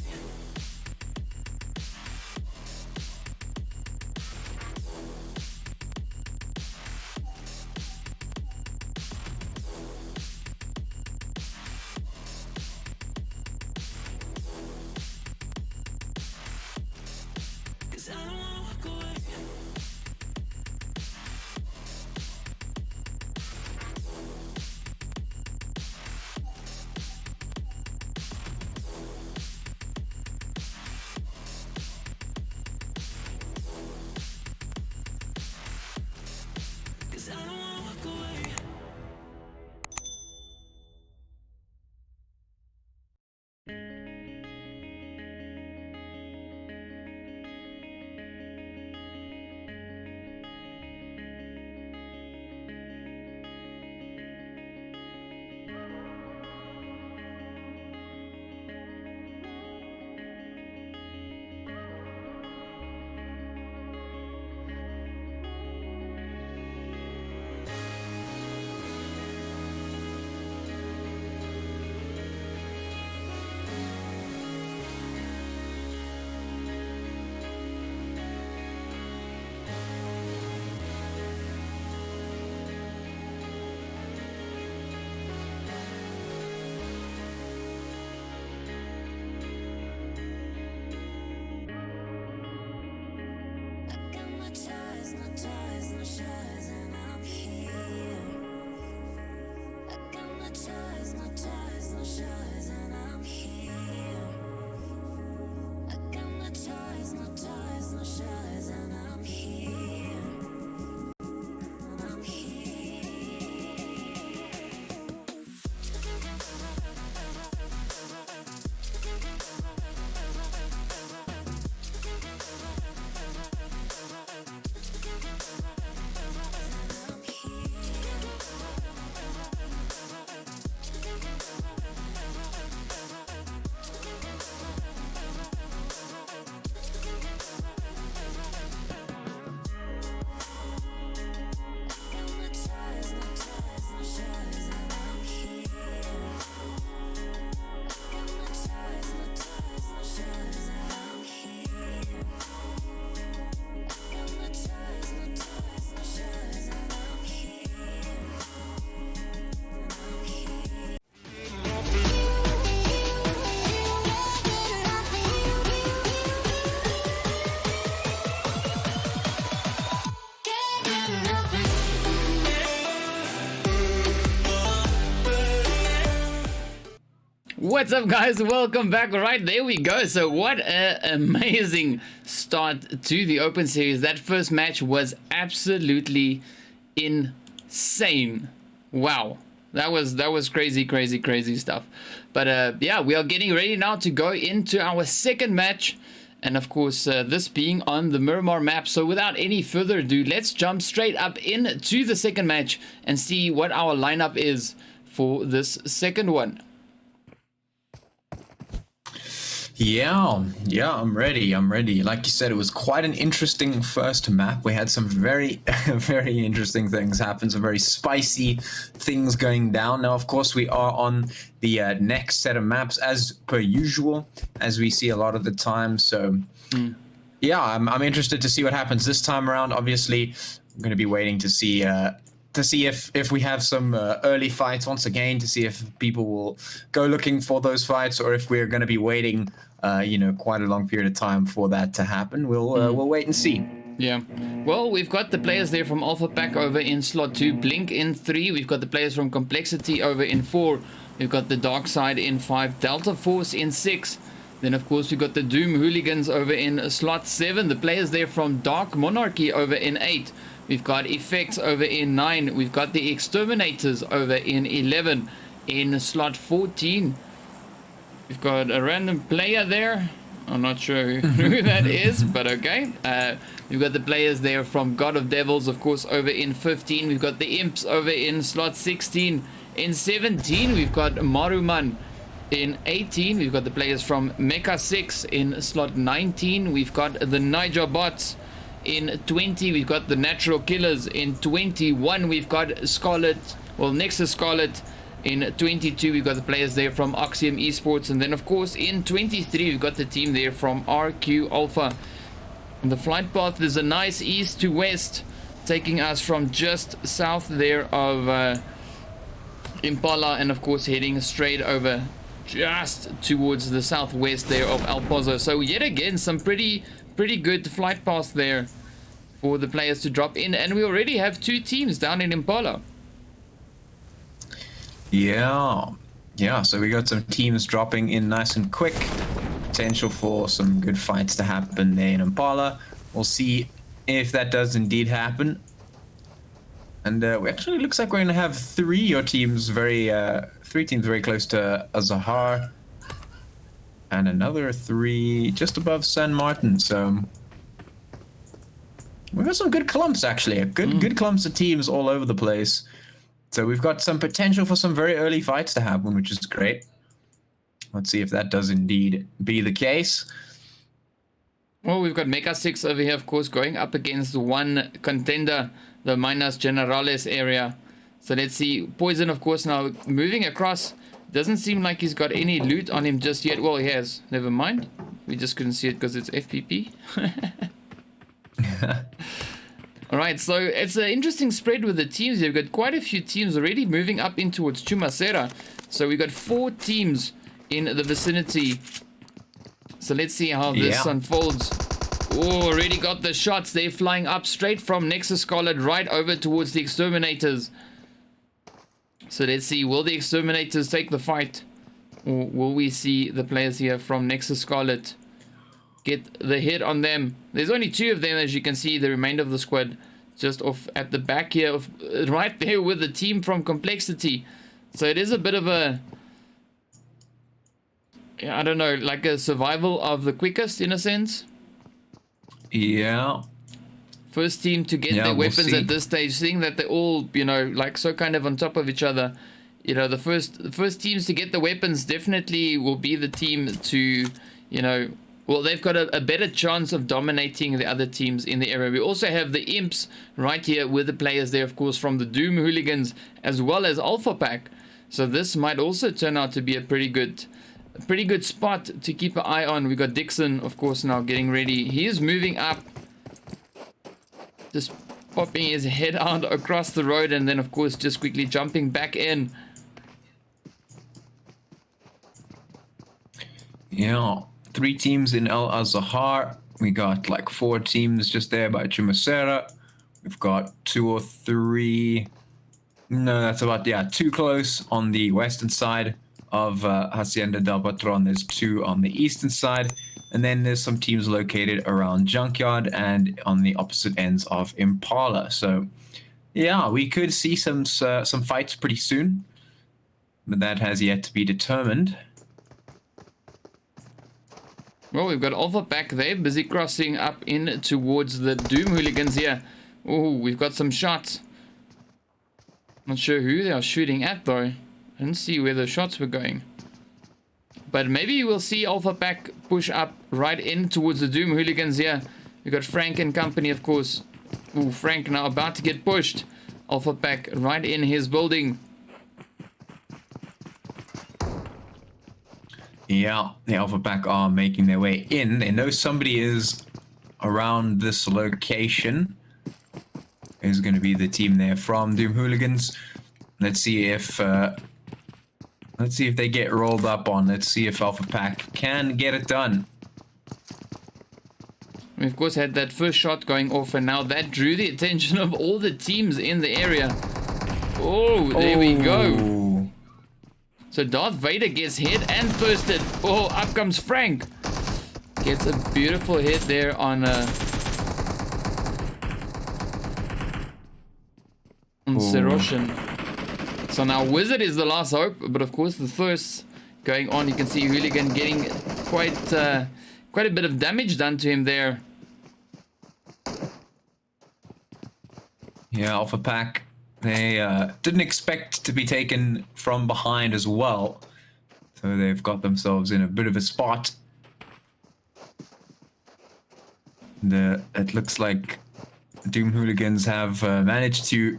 Cause I don't wanna walk away. Cause I don't wanna walk away. What's up, guys? Welcome back. Right, there we go. So what an amazing start to the Open Series. That first match was absolutely insane. Wow, that was crazy stuff. But yeah, we are getting ready now to go into our second match, and of course this being on the Miramar map. So without any further ado, let's jump straight up into the second match and see what our lineup is for this second one. Yeah, I'm ready. Like you said, it was quite an interesting first map. We had some very, very interesting things happen, some very spicy things going down. Now, of course, we are on the next set of maps as per usual, as we see a lot of the time. So, yeah, I'm interested to see what happens this time around. Obviously, I'm going to be waiting to see if we have some early fights once again, to see if people will go looking for those fights, or if we're going to be waiting, quite a long period of time for that to happen. We'll wait and see. Yeah. Well, we've got the players there from Alpha Pack over in slot 2, Blink in 3. We've got the players from Complexity over in 4. We've got the DarkSide in 5, DeltaForce in 6. Then, of course, we've got the DoomHooligans over in slot 7. The players there from DarkMonarchy over in 8. We've got Effects over in 9. We've got the Exterminators over in 11. In slot 14, we've got a random player there. I'm not sure who that is, but okay. We've got the players there from God of Devils, of course, over in 15. We've got the Imps over in slot 16. In 17, we've got Maaruman. In 18, we've got the players from Mecha Six. In slot 19, we've got the Naija bots. In 20, we've got the Natural Killers. In 21, we've got Scarlet, well, Nexus Scarlet. In 22, we've got the players there from Oxium Esports. And then, of course, in 23, we've got the team there from RQ Alpha. And the flight path is a nice east to west, taking us from just south there of Impala, and of course heading straight over just towards the southwest there of El Pozo. So yet again, some pretty good flight paths there for the players to drop in, and we already have 2 teams down in Impala. Yeah, so we got some teams dropping in nice and quick. Potential for some good fights to happen there in Impala. We'll see if that does indeed happen. And we actually looks like we're going to have 3 teams very close to Azahar, and another 3 just above San Martin. So we've got some good clumps, actually, good clumps of teams all over the place. So we've got some potential for some very early fights to happen, which is great. Let's see if that does indeed be the case. Well, we've got Mecha Six over here, of course, going up against one contender, the Minas Generales area. So let's see. Poison, of course, now moving across. Doesn't seem like he's got any loot on him just yet. Well, he has. Never mind. We just couldn't see it because it's FPP. Alright, so it's an interesting spread with the teams. You've got quite a few teams already moving up in towards Chumacera. So we've got 4 teams in the vicinity. So let's see how this unfolds. Oh, already got the shots. They're flying up straight from Nexus Scarlet right over towards the Exterminators. So let's see, will the Exterminators take the fight? Or will we see the players here from Nexus Scarlet get the hit on them? There's only 2 of them, as you can see. The remainder of the squad just off at the back here, right there with the team from Complexity. So it is a bit of a, I don't know, like a survival of the quickest in a sense. Yeah. First team to get their weapons at this stage, seeing that they're all, you know, like so kind of on top of each other. You know, the first teams to get the weapons definitely will be the team to, you know, well, they've got a better chance of dominating the other teams in the area. We also have the Imps right here with the players there, of course, from the DoomHooligans as well as Alpha Pack. So this might also turn out to be a pretty good spot to keep an eye on. We got Dixon, of course, now getting ready. He is moving up, just popping his head out across the road, and then, of course, just quickly jumping back in. Yeah. 3 teams in El Azahar. We got like 4 teams just there by Chumacera. We've got 2 or 3. No, that's about, 2 close on the western side of Hacienda del Patron. There's 2 on the eastern side. And then there's some teams located around Junkyard and on the opposite ends of Impala. So, yeah, we could see some fights pretty soon. But that has yet to be determined. Well, we've got Alpha back there, busy crossing up in towards the DoomHooligans here. Oh, we've got some shots. Not sure who they are shooting at, though. I didn't see where the shots were going. But maybe we'll see Alpha Pack push up right in towards the DoomHooligans here. We've got Frank and company, of course. Ooh, Frank now about to get pushed. Alpha Pack right in his building. Yeah, the Alpha Pack are making their way in. They know somebody is around this location. Is going to be the team there from DoomHooligans. Let's see if they get rolled up on. Let's see if Alpha Pack can get it done. We of course had that first shot going off, and now that drew the attention of all the teams in the area. Oh, there we go. So Darth Vader gets hit and bursted. Oh, up comes Frank. Gets a beautiful hit there on Seroshin. So now Wizard is the last hope, but of course the first going on. You can see Hooligan getting quite a bit of damage done to him there. Yeah, Alpha Pack. They didn't expect to be taken from behind as well. So they've got themselves in a bit of a spot. It looks like DoomHooligans have managed to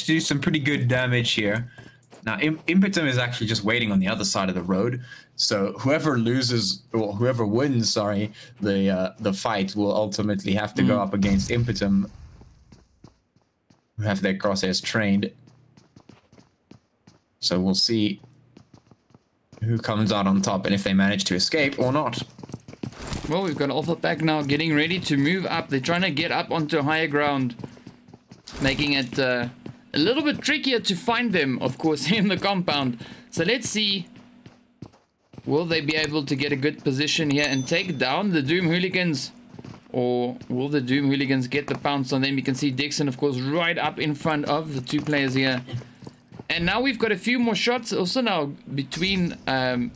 do some pretty good damage here. Now, Impetum is actually just waiting on the other side of the road. So whoever loses, or whoever wins, sorry, the fight will ultimately have to go up against Impetum, who have their crosshairs trained. So we'll see who comes out on top and if they manage to escape or not. Well, we've got Alpha Pack now getting ready to move up. They're trying to get up onto higher ground, making it a little bit trickier to find them, of course, in the compound. So let's see, will they be able to get a good position here and take down the DoomHooligans? Or will the DoomHooligans get the pounce on them? You can see Dixon, of course, right up in front of the two players here. And now we've got a few more shots also now between the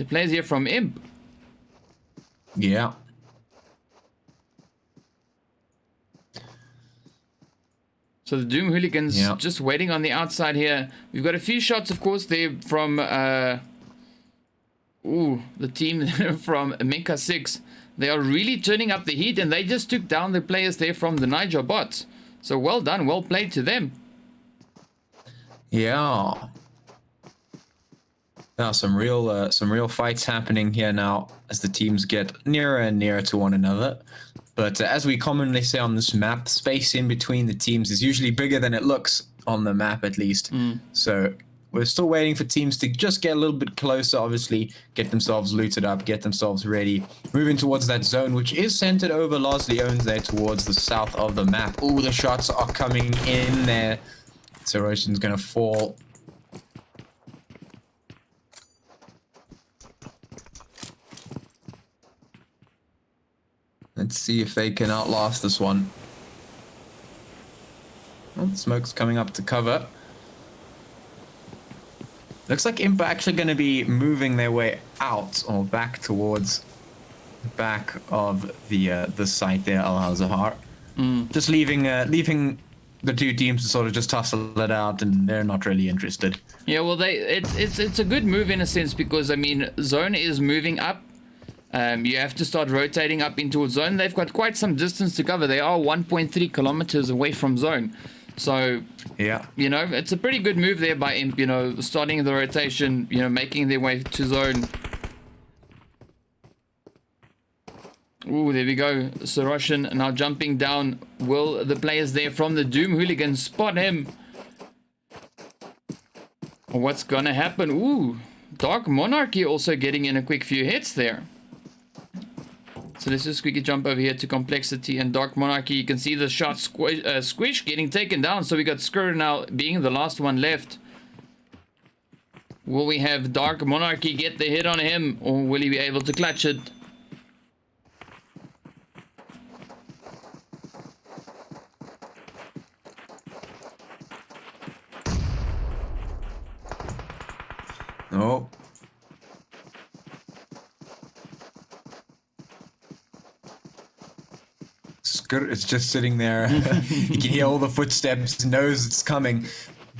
players here from Imp. Yeah. So the DoomHooligans just waiting on the outside here. We've got a few shots, of course, there from the team from Mecha Six. They are really turning up the heat, and they just took down the players there from the Naija bots. So well done, well played to them. Yeah. Now some real fights happening here now as the teams get nearer and nearer to one another. But as we commonly say on this map, space in between the teams is usually bigger than it looks on the map, at least. So we're still waiting for teams to just get a little bit closer, obviously, get themselves looted up, get themselves ready, moving towards that zone, which is centered over Los Leones there towards the south of the map. Ooh, the shots are coming in there. So Roshan's gonna fall. Let's see if they can outlast this one. Oh, the smoke's coming up to cover. Looks like Imp are actually going to be moving their way out or back towards the back of the site there, Al-Hazahar. Just leaving the two teams to sort of just tussle it out, and they're not really interested. Yeah, well, it's a good move in a sense, because I mean, zone is moving up. You have to start rotating up into a zone. They've got quite some distance to cover. They are 1.3 kilometers away from zone. So, yeah, you know, it's a pretty good move there by Imp, you know, starting the rotation, you know, making their way to zone. Ooh, there we go. Soroshin now jumping down. Will the players there from the DoomHooligans spot him? What's gonna happen? Ooh, DarkMonarchy also getting in a quick few hits there. So let's just quickly jump over here to Complexity and DarkMonarchy. You can see the shot Squish getting taken down. So we got Skur now being the last one left. Will we have DarkMonarchy get the hit on him, or will he be able to clutch it? No. It's just sitting there. You can hear all the footsteps, knows it's coming.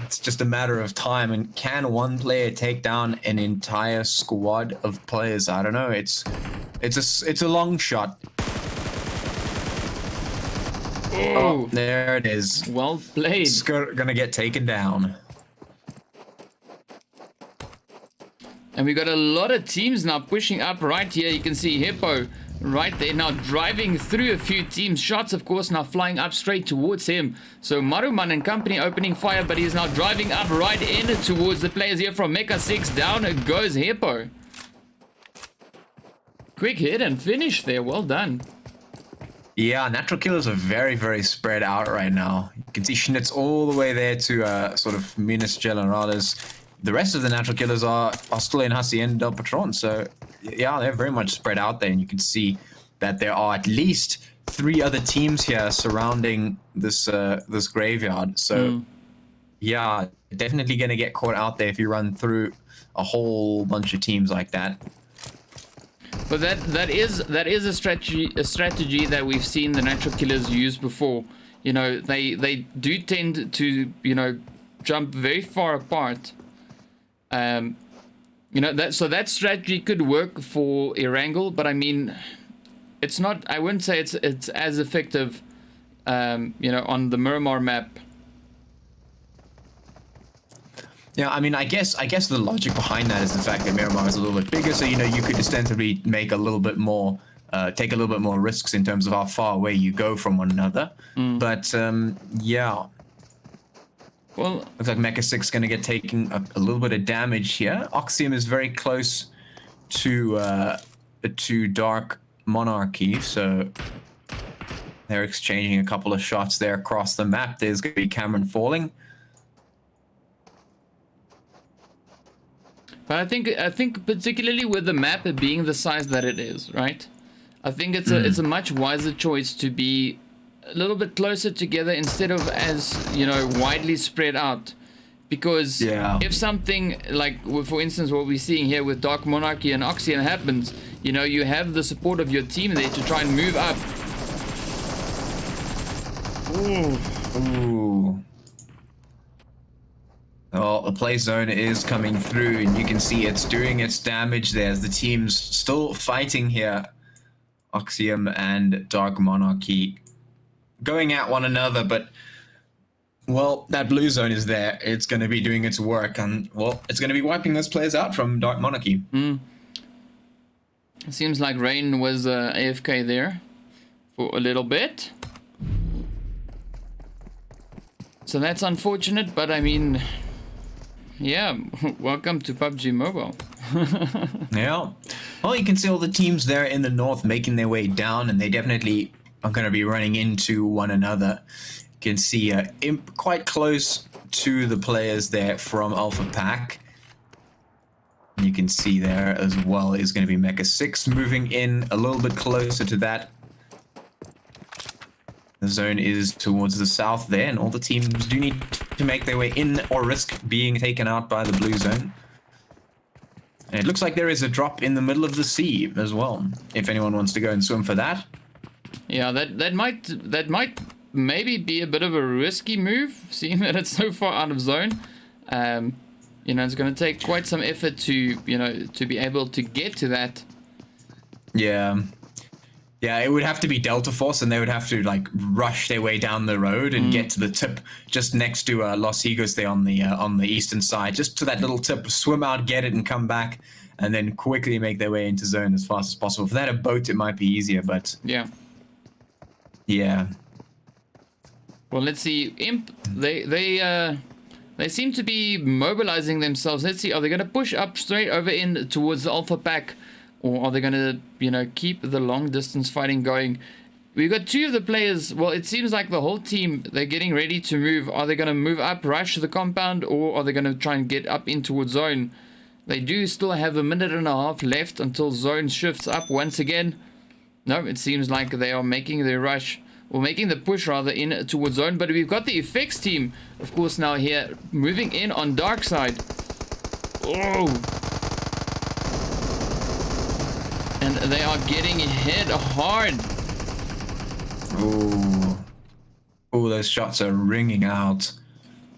It's just a matter of time. And can one player take down an entire squad of players? I don't know. It's a long shot. Oh, there it is. Well played. It's gonna get taken down. And we got a lot of teams now pushing up right here. You can see Hippo right there now driving through a few teams. Shots, of course, now flying up straight towards him. So Maaruman and company opening fire, but he's now driving up right in towards the players here from Mecha Six. Down goes Hippo. Quick hit and finish there. Well done. Yeah, natural killers are very, very spread out right now. You can see Schnitz all the way there to sort of Minas Generales. The rest of the natural killers are still in Hacienda del Patron, so yeah, they're very much spread out there, and you can see that there are at least 3 other teams here surrounding this this graveyard. So yeah, definitely gonna get caught out there if you run through a whole bunch of teams like that. But that is a strategy that we've seen the natural killers use before. You know, they do tend to, you know, jump very far apart. You know, that strategy could work for Erangel, but I mean, it's not. I wouldn't say it's as effective, you know, on the Miramar map. Yeah, I mean, I guess the logic behind that is the fact that Miramar is a little bit bigger, so you know you could ostensibly make a little bit more, take a little bit more risks in terms of how far away you go from one another. But yeah, Well, looks like Mecha Six going to get taking a little bit of damage here. Oxium is very close to Dark Monarchy, so they're exchanging a couple of shots there across the map. There's going to be Cameron falling. but I think particularly with the map being the size that it is, right? I think it's a much wiser choice to be a little bit closer together instead of as, you know, widely spread out. Because if something like, for instance, what we're seeing here with Dark Monarchy and Oxium happens, you know, you have the support of your team there to try and move up. Ooh. Well, the play zone is coming through, and you can see it's doing its damage there as the team's still fighting here. Oxium and Dark Monarchy going at one another, but, well, that blue zone is there. It's going to be doing its work, and, well, it's going to be wiping those players out from Dark Monarchy. Seems like Rain was AFK there for a little bit. So that's unfortunate, but I mean, yeah, welcome to PUBG Mobile. Yeah. Well, you can see all the teams there in the north making their way down, and they definitely are going to be running into one another. You can see Imp quite close to the players there from Alpha Pack. You can see there as well is going to be Mecha Six moving in a little bit closer to that. The zone is towards the south there, and all the teams do need to make their way in or risk being taken out by the blue zone. And it looks like there is a drop in the middle of the sea as well, if anyone wants to go and swim for that. Yeah, that might maybe be a bit of a risky move, seeing that it's so far out of zone. You know, it's going to take quite some effort to, you know, to be able to get to that. Yeah. Yeah, it would have to be DeltaForce, and they would have to, like, rush their way down the road and get to the tip just next to Los Higos there on the eastern side, just to that little tip, swim out, get it, and come back, and then quickly make their way into zone as fast as possible. If they had a boat, it might be easier, but... Yeah. Yeah. Well, let's see. Imp, they seem to be mobilizing themselves. Let's see, are they going to push up straight over in towards the Alpha Pack? Or are they going to, you know, keep the long distance fighting going? We've got two of the players. Well, it seems like the whole team, they're getting ready to move. Are they going to move up, rush the compound, or are they going to try and get up in towards zone? They do still have a minute and a half left until zone shifts up once again. No, it seems like they are making the rush, or making the push rather, in towards zone. But we've got the effects team, of course, now here, moving in on DarkSide. Oh! And they are getting hit hard. Ooh. Ooh, those shots are ringing out.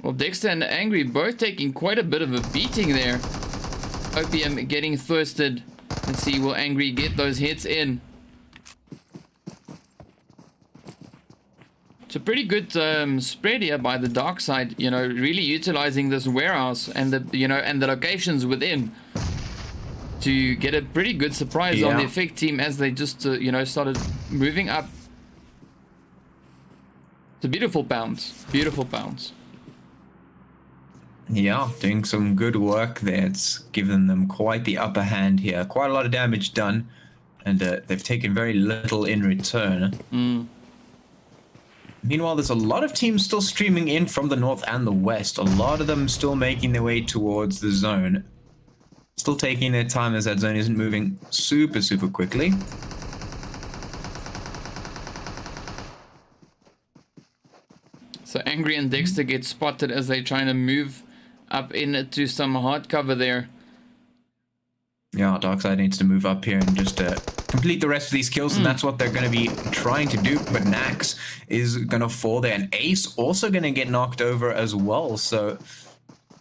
Well, Dexter and Angry both taking quite a bit of a beating there. Opium getting thirsted. Let's see, will Angry get those hits in? It's a pretty good spread here by the DarkSide, you know, really utilizing this warehouse and the, you know, and the locations within to get a pretty good surprise on the effect team as they just, you know, started moving up. It's a beautiful bounce. Beautiful bounce. Yeah, doing some good work there. It's given them quite the upper hand here. Quite a lot of damage done, and they've taken very little in return. Meanwhile, there's a lot of teams still streaming in from the north and the west. A lot of them still making their way towards the zone. Still taking their time as that zone isn't moving super quickly. So Angry and Dexter get spotted as they're trying to move up into some hard cover there. Yeah, DarkSide needs to move up here and just complete the rest of these kills, and that's what they're going to be trying to do. But Nax is going to fall there, and Ace also going to get knocked over as well. So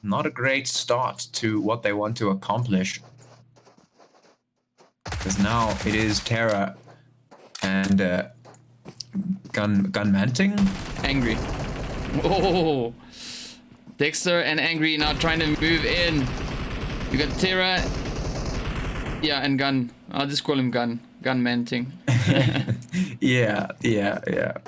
not a great start to what they want to accomplish. Because now it is Terra and Gunmanting. Angry. Oh, Dexter and Angry now trying to move in. You got Terra. Yeah, and Gun. I'll just call him Gun. Gunman thing. Yeah. There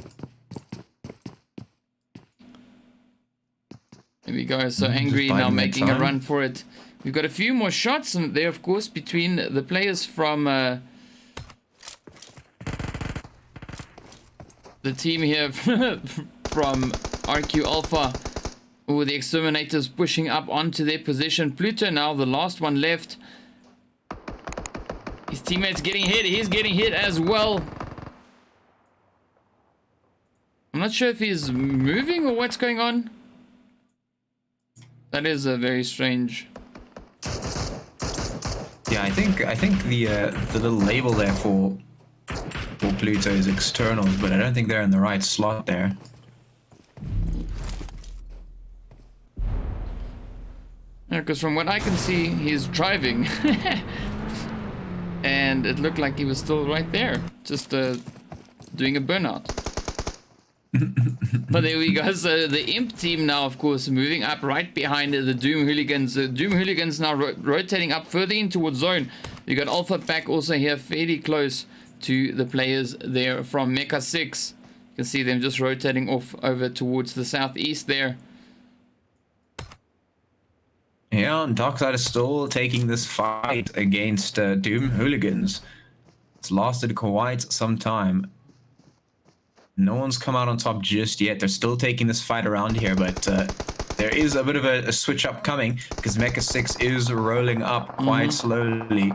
we go. So Angry now making a run for it. We've got a few more shots there, of course, between the players from the team here from RQ Alpha. Oh, the Exterminators pushing up onto their position. Pluto now the last one left. His teammate's getting hit. He's getting hit as well. I'm not sure if he's moving or what's going on. That is a very strange. Yeah, I think the little label there for Pluto is externals, but I don't think they're in the right slot there. Yeah, because from what I can see, he's driving. And it looked like he was still right there, just doing a burnout. But there we go. So the Imp team now, of course, moving up right behind the DoomHooligans. The DoomHooligans now rotating up further in towards zone. You got Alpha Pack also here fairly close to the players there from Mecha 6. You can see them just rotating off over towards the southeast there. Yeah, and DarkSide is still taking this fight against DoomHooligans. It's lasted quite some time. No one's come out on top just yet. They're still taking this fight around here, but there is a bit of a switch up coming because Mecha 6 is rolling up quite slowly.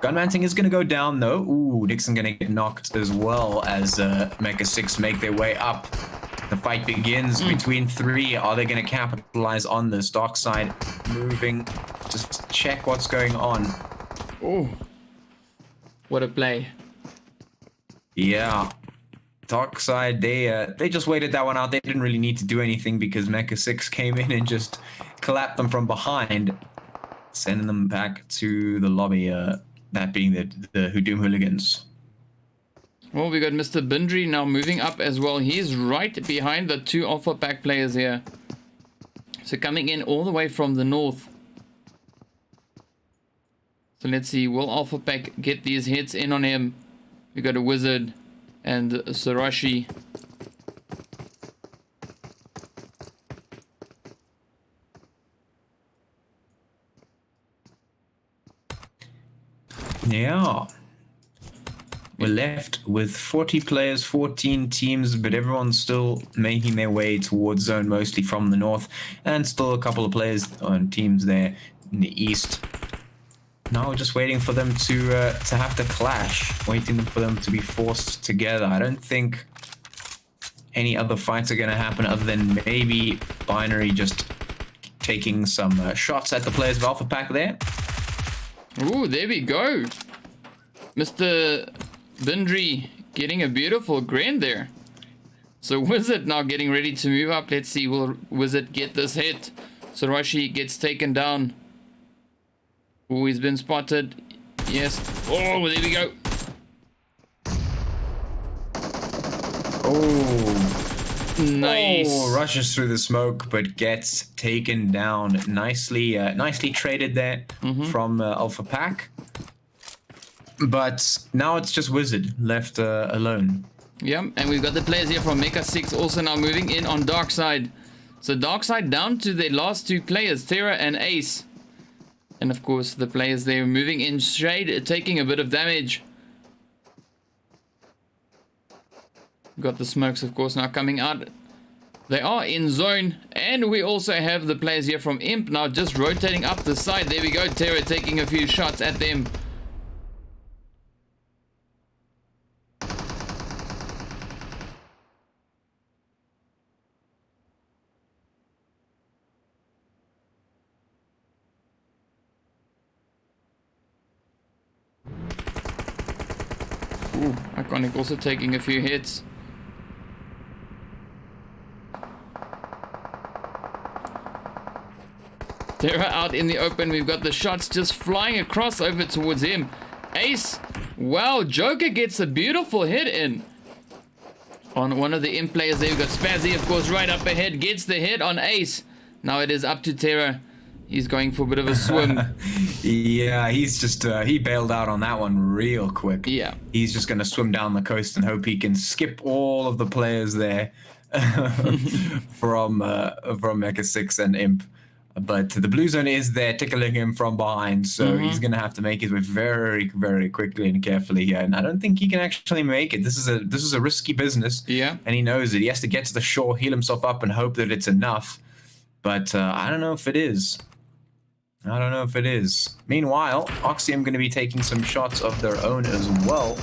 Gunmanting is going to go down though. Ooh, Dixon going to get knocked as well as Mecha 6 make their way up. The fight begins between three. Are they going to capitalize on this? DarkSide moving. Just check what's going on. Oh, what a play. Yeah. DarkSide, they just waited that one out. They didn't really need to do anything because Mecha 6 came in and just clapped them from behind, sending them back to the lobby, that being the DoomHooligans. Well, we got Mr. Bindry now moving up as well. He's right behind the two Alpha Pack players here. So coming in all the way from the north. So let's see, will Alpha Pack get these hits in on him? We got a Wizard and Sarashi. Yeah. We're left with 40 players, 14 teams, but everyone's still making their way towards zone, mostly from the north, and still a couple of players on teams there in the east. Now we're just waiting for them to have to clash, waiting for them to be forced together. I don't think any other fights are going to happen other than maybe Binary just taking some shots at the players of Alpha Pack there. Ooh, there we go. Mr. Bindry getting a beautiful grin there. So Wizard now getting ready to move up. Let's see, will Wizard get this hit? Sarashi gets taken down. Oh, he's been spotted. Yes. Oh, there we go. Oh. Nice. Oh, rushes through the smoke, but gets taken down. Nicely traded there from Alpha Pack. But now it's just Wizard left alone. Yeah, and we've got the players here from Mecha 6 also now moving in on DarkSide. So DarkSide down to their last two players, Terra and Ace. And of course the players there moving in shade, taking a bit of damage. Got the smokes of course now coming out. They are in zone. And we also have the players here from Imp now just rotating up the side. There we go, Terra taking a few shots at them. Ooh, Iconic also taking a few hits. Terra out in the open. We've got the shots just flying across over towards him. Ace. Wow, Joker gets a beautiful hit in on one of the Imp players there. We've got Spazzy, of course, right up ahead. Gets the hit on Ace. Now it is up to Terra. He's going for a bit of a swim. Yeah, he's just he bailed out on that one real quick. Yeah. He's just gonna swim down the coast and hope he can skip all of the players there from Mecha Six and Imp. But the blue zone is there tickling him from behind, so he's gonna have to make his way very, very quickly and carefully here. And I don't think he can actually make it. This is a risky business. Yeah. And he knows it. He has to get to the shore, heal himself up, and hope that it's enough. But I don't know if it is. Meanwhile, Oxium going to be taking some shots of their own as well.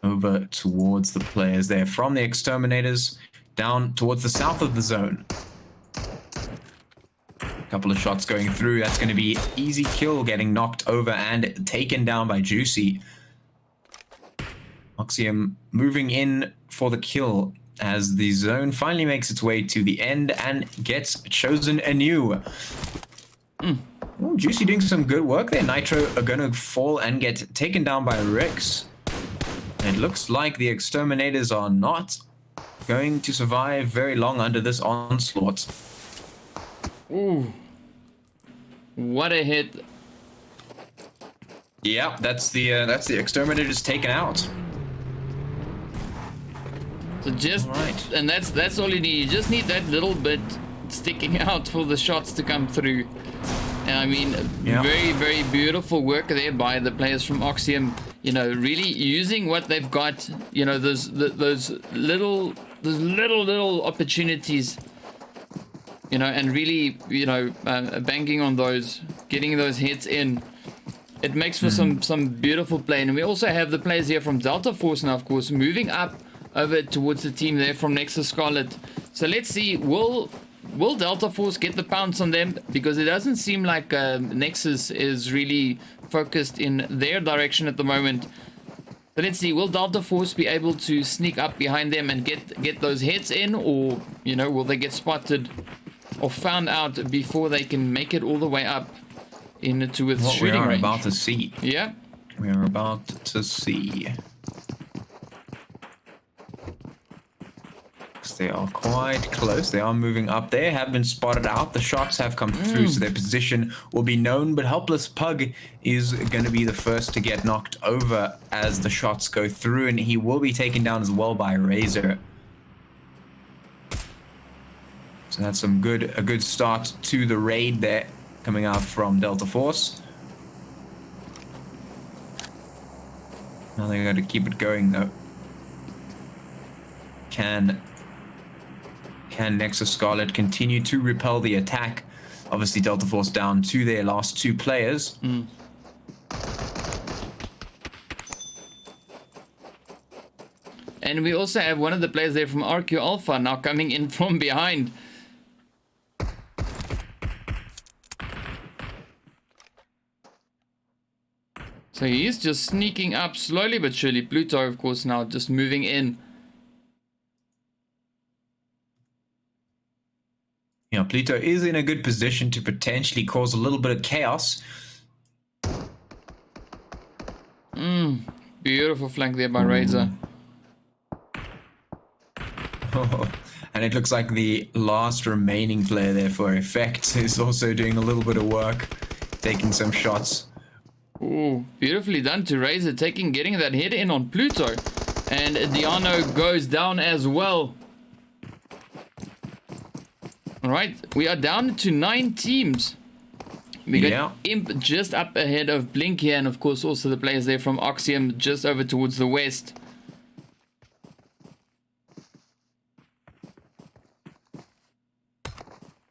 Over towards the players there from the Exterminators down towards the south of the zone. Couple of shots going through. That's going to be easy kill, getting knocked over and taken down by Juicy. Oxium moving in for the kill as the zone finally makes its way to the end and gets chosen anew. Oh, Juicy doing some good work there. Nitro are going to fall and get taken down by Rex. It looks like the Exterminators are not going to survive very long under this onslaught. Ooh. What a hit. Yeah, that's the Exterminators taken out. So just Alright. and that's all you need. You just need that little bit sticking out for the shots to come through. And I mean, very, very beautiful work there by the players from Oxium. You know, really using what they've got. You know, those little opportunities. You know, and really, you know, banking on those, getting those hits in. It makes for some beautiful play. And we also have the players here from DeltaForce now, of course, moving up over towards the team there from Nexus Scarlet. So let's see, will DeltaForce get the pounce on them? Because it doesn't seem like Nexus is really focused in their direction at the moment. So let's see, will DeltaForce be able to sneak up behind them and get those hits in? Or, you know, will they get spotted or found out before they can make it all the way up into its shooting range? We are about to see. Yeah. We are about to see. They are quite close. They are moving up there. Have been spotted out. The shots have come through, so their position will be known. But Helpless Pug is going to be the first to get knocked over as the shots go through, and he will be taken down as well by Razor. So that's a good start to the raid there, coming out from DeltaForce. Now they got to keep it going though. Can Nexus Scarlet continue to repel the attack? Obviously, DeltaForce down to their last two players. And we also have one of the players there from RQ Alpha now coming in from behind. So he is just sneaking up slowly but surely. Pluto, of course, now just moving in. You know, Pluto is in a good position to potentially cause a little bit of chaos. Beautiful flank there by Razor. And it looks like the last remaining player there for Effect is also doing a little bit of work, taking some shots. Ooh, beautifully done to Razor, getting that hit in on Pluto. And Diano goes down as well. Alright, we are down to 9 teams. We got Imp just up ahead of Blink here, and of course also the players there from Oxium just over towards the west.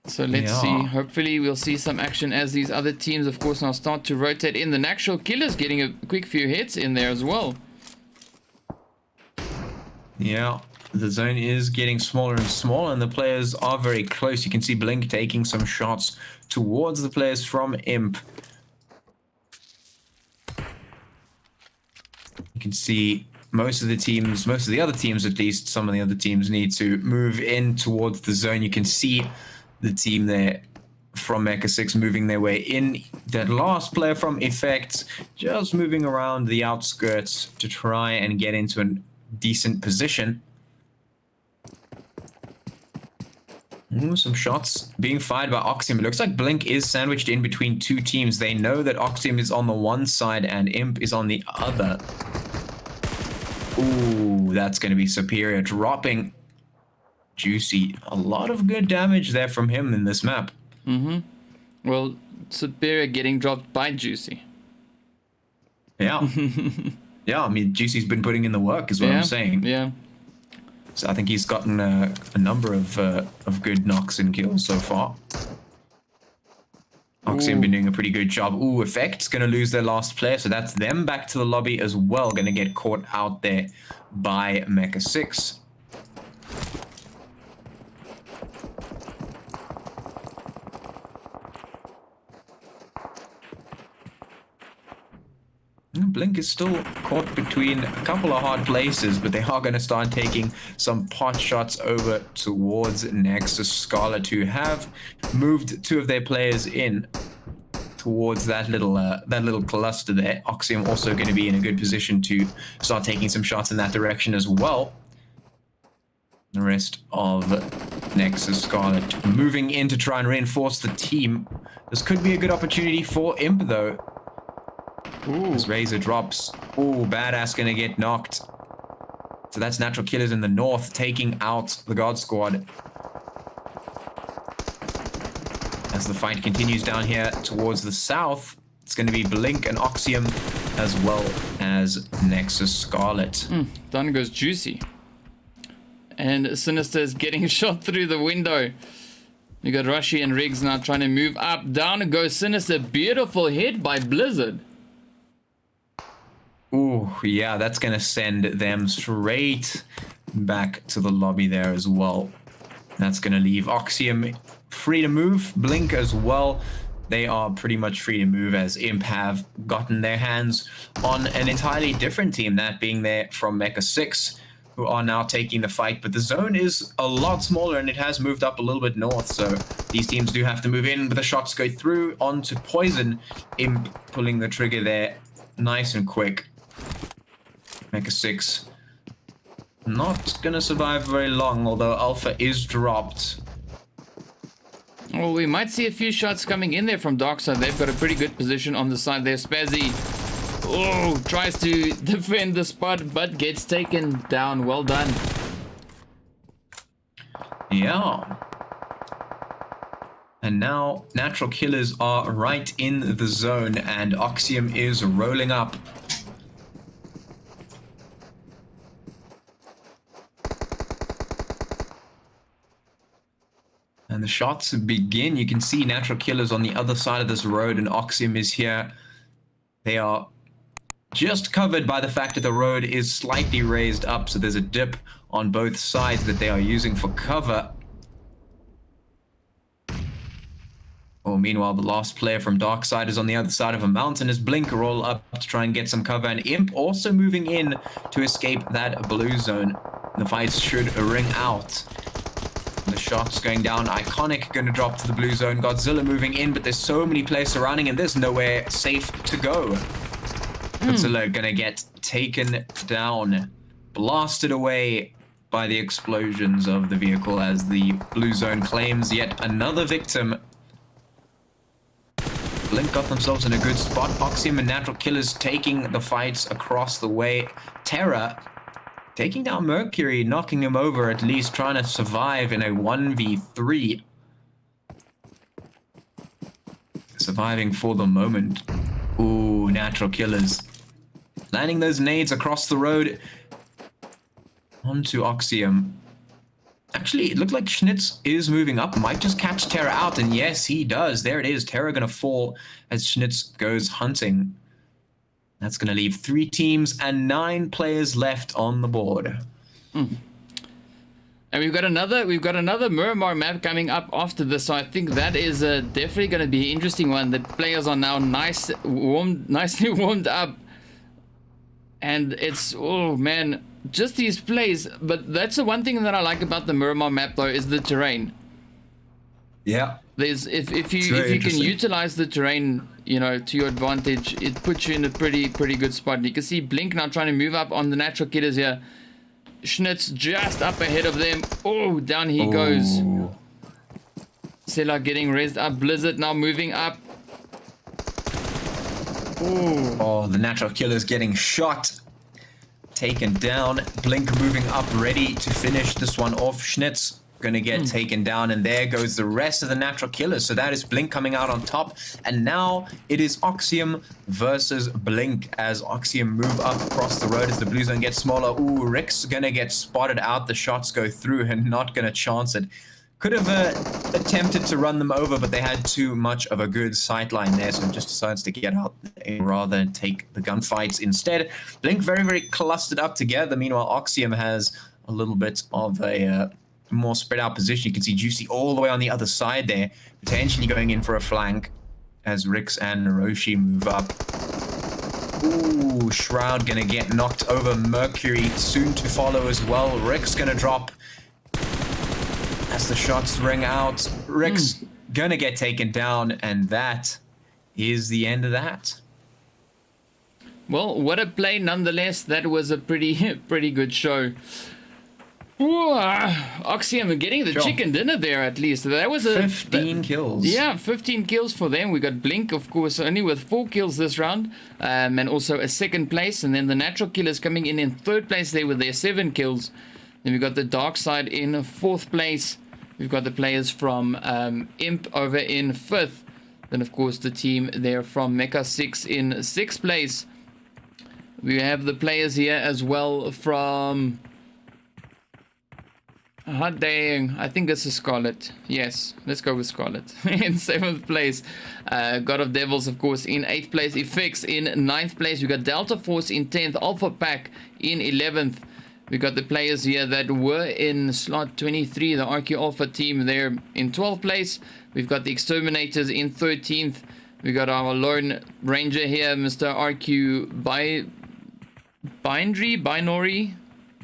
So let's see. Hopefully we'll see some action as these other teams, of course, now start to rotate in. The Natural Killers getting a quick few hits in there as well. Yeah, the zone is getting smaller and smaller, and the players are very close. You can see Blink taking some shots towards the players from Imp. You can see most of the other teams at least, some of the other teams need to move in towards the zone. You can see the team there from Mecha Six moving their way in. That last player from Effect just moving around the outskirts to try and get into a decent position. Ooh, some shots being fired by Oxium. It looks like Blink is sandwiched in between two teams. They know that Oxium is on the one side and Imp is on the other. Ooh, that's going to be superior. Dropping Juicy. A lot of good damage there from him in this map. Well, superior getting dropped by Juicy. Yeah. Yeah, I mean, Juicy's been putting in the work is what I'm saying. Yeah. So I think he's gotten a number of good knocks and kills so far. Oxium been doing a pretty good job. Ooh, Effect's going to lose their last player, so that's them back to the lobby as well. Going to get caught out there by Mecha Six. Blink is still caught between a couple of hard places, but they are going to start taking some pot shots over towards Nexus Scarlet, who have moved two of their players in towards that little cluster there. Oxium also going to be in a good position to start taking some shots in that direction as well. The rest of Nexus Scarlet moving in to try and reinforce the team. This could be a good opportunity for Imp, though. Ooh. As Razor drops. Ooh, Badass gonna get knocked. So that's Natural Killers in the north taking out the God Squad. As the fight continues down here towards the south, it's gonna be Blink and Oxium as well as Nexus Scarlet. Down goes Juicy. And Sinister is getting shot through the window. We got Rushy and Riggs now trying to move up. Down goes Sinister. Beautiful hit by Blizzard. Ooh, yeah, that's going to send them straight back to the lobby there as well. That's going to leave Oxium free to move. Blink as well. They are pretty much free to move as Imp have gotten their hands on an entirely different team, that being there from Mecha Six, who are now taking the fight. But the zone is a lot smaller and it has moved up a little bit north, so these teams do have to move in, but the shots go through onto Poison. Imp pulling the trigger there nice and quick. Mecha Six not gonna survive very long, although Alpha is dropped. Well, we might see a few shots coming in there from DarkSide. They've got a pretty good position on the side there. Spazzy, oh, tries to defend the spot, but gets taken down. Well done. Yeah. And now Natural Killers are right in the zone, and Oxium is rolling up. And the shots begin. You can see Natural Killers on the other side of this road, and Oxium is here. They are just covered by the fact that the road is slightly raised up, so there's a dip on both sides that they are using for cover. Oh, meanwhile, the last player from DarkSide is on the other side of a mountain as Blink roll up to try and get some cover, and Imp also moving in to escape that blue zone. The fights should ring out. The shots going down. Iconic going to drop to the blue zone. Godzilla moving in, but there's so many players surrounding and there's nowhere safe to go. Godzilla going to get taken down, blasted away by the explosions of the vehicle as the blue zone claims yet another victim. Blink got themselves in a good spot. Oxium and Natural Killers taking the fights across the way. Terra taking down Mercury, knocking him over, at least trying to survive in a 1v3. Surviving for the moment. Ooh, Natural Killers. Landing those nades across the road onto Oxium. Actually, it looked like Schnitz is moving up. Might just catch Terra out, and yes, he does. There it is. Terra gonna fall as Schnitz goes hunting. That's going to leave 3 teams and 9 players left on the board. And we've got another Miramar map coming up after this, so I think that is definitely going to be an interesting one. The players are now nicely warmed up, and it's, oh man, just these plays. But that's the one thing that I like about the Miramar map, though, is the terrain. Yeah. There's if you can utilize the terrain, you know, to your advantage, it puts you in a pretty good spot. You can see Blink now trying to move up on the Natural Killers here. Schnitz just up ahead of them. Oh, down he goes. Sela getting raised up. Blizzard now moving up. Ooh. Oh, the natural killer's getting shot. Taken down. Blink moving up, ready to finish this one off. Schnitz gonna get taken down, and there goes the rest of the natural killers. So that is Blink coming out on top, and now it is Oxium versus Blink as Oxium move up across the road as the blue zone gets smaller. Ooh, Rick's gonna get spotted out. The shots go through and not gonna chance it. Could have attempted to run them over, but they had too much of a good sight line there, so just decides to get out rather than take the gunfights instead. Blink very, very clustered up together. Meanwhile, Oxium has a little bit of a more spread out position. You can see Juicy all the way on the other side there, potentially going in for a flank as Rix and Naroshi move up. Ooh, Shroud gonna get knocked over. Mercury soon to follow as well. Rix gonna drop as the shots ring out. Rix gonna get taken down, and that is the end of that. Well, what a play nonetheless. That was a pretty good show. Ooh, Oxium getting the chicken dinner there at least. That was a 15 kills. Yeah, 15 kills for them. We got Blink, of course, only with 4 kills this round, and also a second place. And then the natural killers coming in third place there with their 7 kills. Then we got the DarkSide in 4th place. We've got the players from Imp over in 5th. Then, of course, the team there from Mecha Six in 6th place. We have the players here as well from... Hot dang, I think this is Scarlet. Yes, let's go with Scarlet. In 7th place. God of Devils, of course, in 8th place. Effects in 9th place. We got DeltaForce in 10th. Alpha Pack in 11th. We got the players here that were in slot 23. The RQ Alpha team there in 12th place. We've got the Exterminators in 13th. We got our Lone Ranger here, Mr. RQ Binary.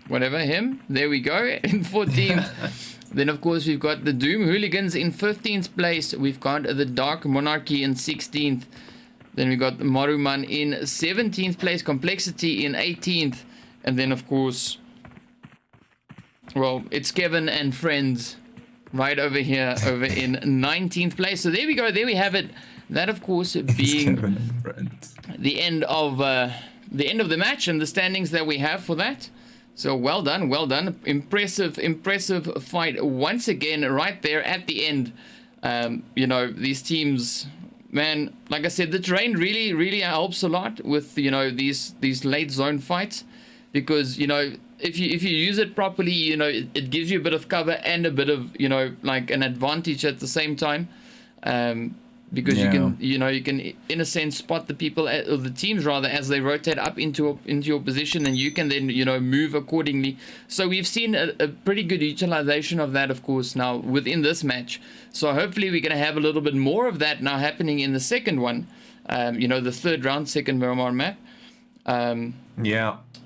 Whatever, him. There we go. In 14th. Then, of course, we've got the DoomHooligans in 15th place. We've got the Dark Monarchy in 16th. Then we got the Maaruman in 17th place. Complexity in 18th. And then, of course, well, it's Kevin and friends right over here, over in 19th place. So there we go. There we have it. That, of course, being the end of the match and the standings that we have for that. So well done, well done. Impressive fight once again right there at the end. You know, these teams, man, like I said, the terrain really helps a lot with, you know, these late zone fights, because, you know, if you use it properly, you know, it gives you a bit of cover and a bit of, you know, like an advantage at the same time. Because you can, you know, you can in a sense spot the people or the teams rather as they rotate up into your position, and you can then, you know, move accordingly. So we've seen a pretty good utilization of that, of course, now within this match. So hopefully we're going to have a little bit more of that now happening in the second one. You know, the third round, second Miramar map.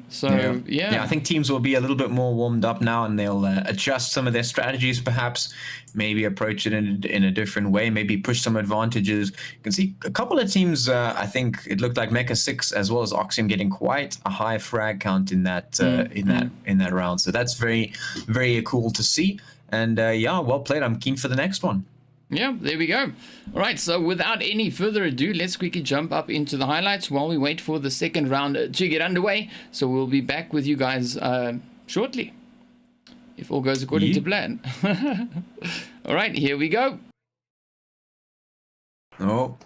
So yeah, I think teams will be a little bit more warmed up now, and they'll adjust some of their strategies, perhaps maybe approach it in a different way, maybe push some advantages. You can see a couple of teams, I think it looked like Mecha Six as well as Oxium getting quite a high frag count in that in that round. So that's very, very cool to see. And yeah, well played. I'm keen for the next one. Yeah, there we go. All right, so without any further ado, let's quickly jump up into the highlights while we wait for the second round to get underway. So we'll be back with you guys shortly, if all goes according to plan. All right, here we go. Oh.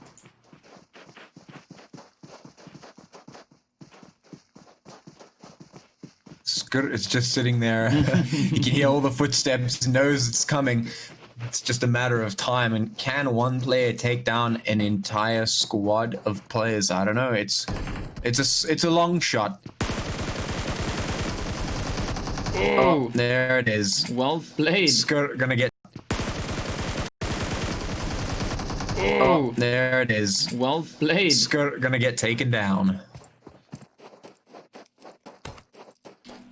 It's just sitting there. You can hear all the footsteps, knows it's coming. It's just a matter of time. And can one player take down an entire squad of players? I don't know. It's a long shot. Oh, there it is. Well played. Gonna get. Oh, there it is. Well played. Gonna get taken down.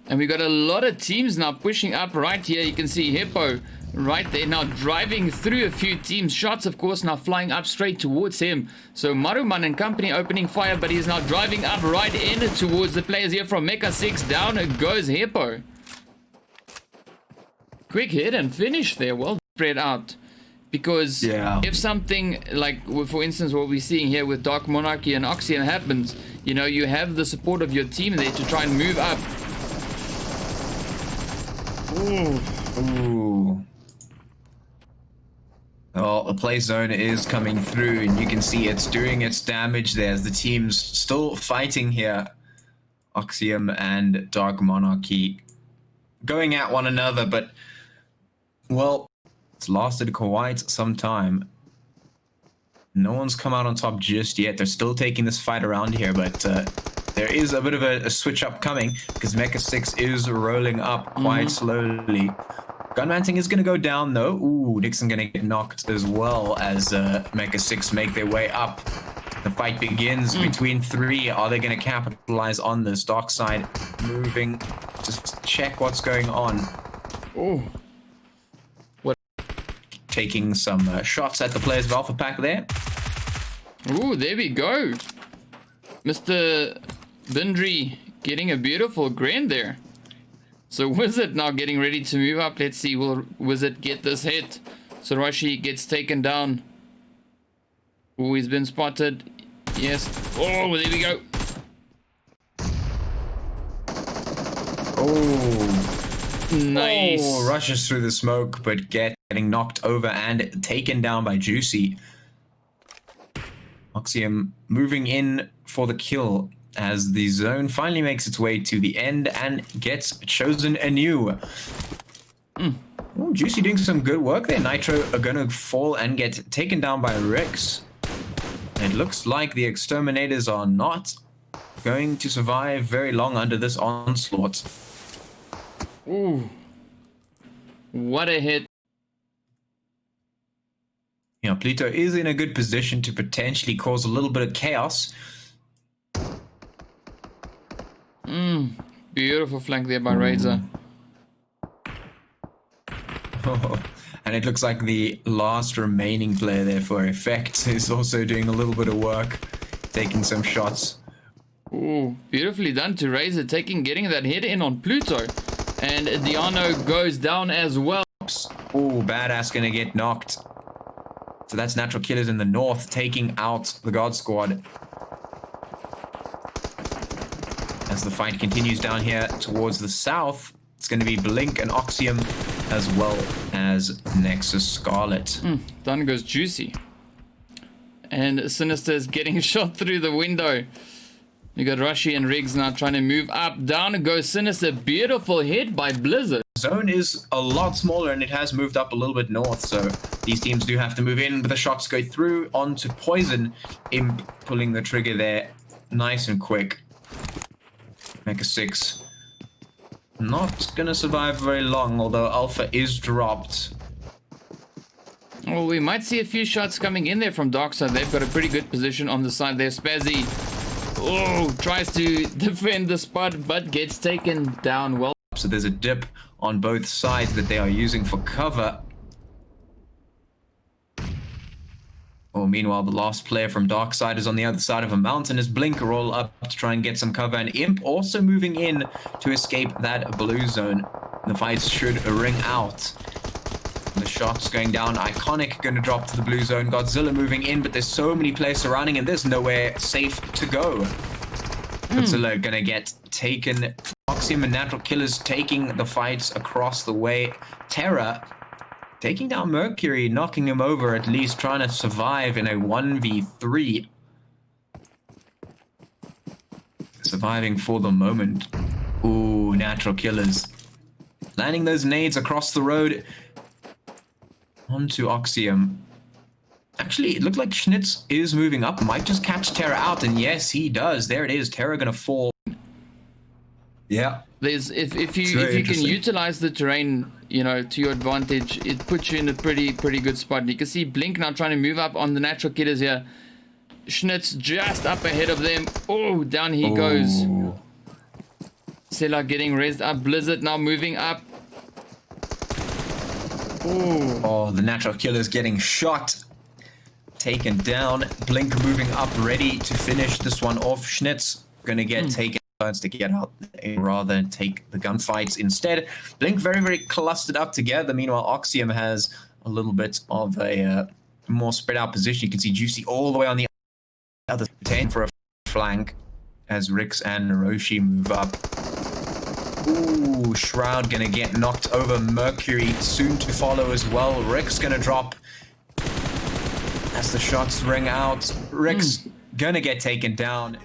And we got a lot of teams now pushing up right here. You can see Hippo right there now driving through a few teams. Shots, of course, now flying up straight towards him. So Maaruman and company opening fire, but he's now driving up right in towards the players here from Mecha Six. Down goes Hippo. Quick hit and finish there. Well spread out Because Yeah. if something like, for instance, what we're seeing here with Dark Monarchy and Oxium happens, you know, you have the support of your team there to try and move up. Ooh. Well, the play zone is coming through, and you can see it's doing its damage there as the team's still fighting here. Oxium and Dark Monarchy going at one another, but, well, it's lasted quite some time. No one's come out on top just yet. They're still taking this fight around here, but there is a bit of a switch up coming because Mecha 6 is rolling up quite slowly. Gunmanting is going to go down, though. Ooh, Nixon going to get knocked as well as Mecha 6 make their way up. The fight begins between three. Are they going to capitalize on this? DarkSide moving. Just check what's going on. Oh. What? Taking some shots at the players of Alpha Pack there. Ooh, there we go. Mr. Bindry getting a beautiful grand there. So Wizard now getting ready to move up. Let's see, will Wizard get this hit? So Rashi gets taken down. Ooh, he's been spotted. Yes. Oh, there we go. Oh. Nice. Oh, rushes through the smoke, but getting knocked over and taken down by Juicy. Oxium moving in for the kill as the zone finally makes its way to the end and gets chosen anew. Oh, Juicy doing some good work there. Nitro are going to fall and get taken down by Rex. It looks like the Exterminators are not going to survive very long under this onslaught. Ooh. What a hit. Yeah, Pluto is in a good position to potentially cause a little bit of chaos. Beautiful flank there by Razor. And it looks like the last remaining player there for Effect is also doing a little bit of work, taking some shots. Ooh, beautifully done to Razor, getting that hit in on Pluto. And Diano goes down as well. Ooh, Badass gonna get knocked. So that's Natural Killers in the north taking out the God Squad. As the fight continues down here towards the south, it's going to be Blink and Oxium as well as Nexus Scarlet. Down goes Juicy. And Sinister is getting shot through the window. You got Rashi and Riggs now trying to move up. Down goes Sinister. Beautiful hit by Blizzard. Zone is a lot smaller and it has moved up a little bit north, so these teams do have to move in, but the shots go through onto Poison. Imp pulling the trigger there nice and quick. Mecha 6 not gonna survive very long, although Alpha is dropped. Well, we might see a few shots coming in there from DarkSide. They've got a pretty good position on the side there. Spazzy, oh, tries to defend the spot, but gets taken down well. So there's a dip on both sides that they are using for cover. Oh, meanwhile, the last player from DarkSide is on the other side of a mountain as Blink roll up to try and get some cover, and Imp also moving in to escape that blue zone. The fights should ring out. The shots going down. Iconic going to drop to the blue zone. Godzilla moving in, but there's so many players surrounding and there's nowhere safe to go. Godzilla going to get taken. Oxium and Natural Killers taking the fights across the way. Terra taking down Mercury, knocking him over at least, trying to survive in a 1v3. Surviving for the moment. Ooh, Natural Killers. Landing those nades across the road. Onto Oxium. Actually, it looked like Schnitz is moving up. Might just catch Terra out, and yes, he does. There it is. Terra gonna fall. Yeah. There's if you can utilize the terrain, you know, to your advantage, it puts you in a pretty good spot. You can see Blink now trying to move up on the Natural Killers here. Schnitz just up ahead of them. Oh, down he goes. Sela getting raised up. Blizzard now moving up. Ooh. Oh, the Natural Killers getting shot. Taken down. Blink moving up, ready to finish this one off. Schnitz gonna get taken to get out rather than take the gunfights instead. Blink very clustered up together. Meanwhile, Oxium has a little bit of a more spread out position. You can see Juicy all the way on the other 10 for a flank as Rix and Naroshi move up. Ooh, Shroud gonna get knocked over. Mercury soon to follow as well. Rix gonna drop as the shots ring out. Rix gonna get taken down.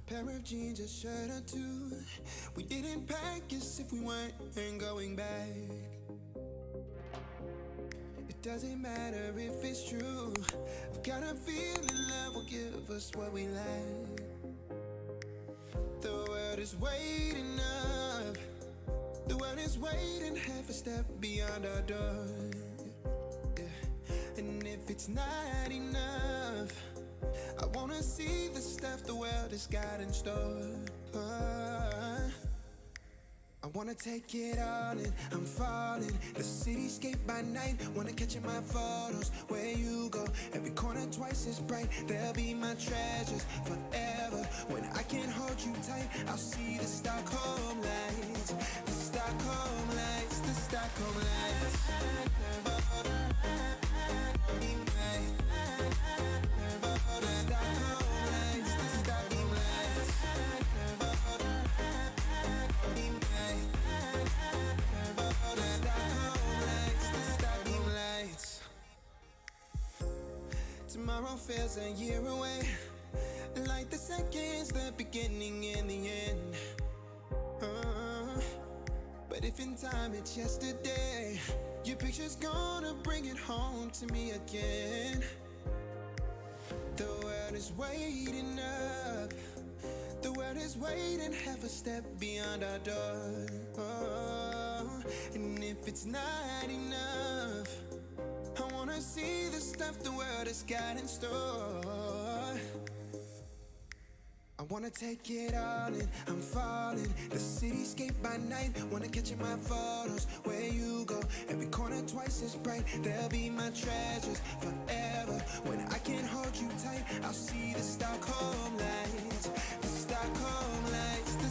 Pair of jeans, a shirt or two. We didn't pack as if we weren't going back. It doesn't matter if it's true. I've got a feeling love will give us what we lack. The world is waiting up. The world is waiting half a step beyond our door. Yeah. And if it's not enough, I wanna see the stuff the world has got in store. I wanna take it all in, I'm falling. The cityscape by night, wanna catch in my photos. Where you go, every corner twice as bright. They'll be my treasures forever. When I can't hold you tight, I'll see the Stockholm lights. The Stockholm lights, the Stockholm lights. Tomorrow feels a year away, like the seconds, the beginning and the end. But if in time it's yesterday, your picture's gonna bring it home to me again. The world is waiting up. The world is waiting half a step beyond our door. And if it's not enough, I wanna see the stuff the world has got in store. I wanna take it all in, I'm falling. The cityscape by night, wanna catch in my photos. Where you go, every corner twice as bright. They'll be my treasures forever. When I can't hold you tight, I'll see the Stockholm lights. The Stockholm lights, the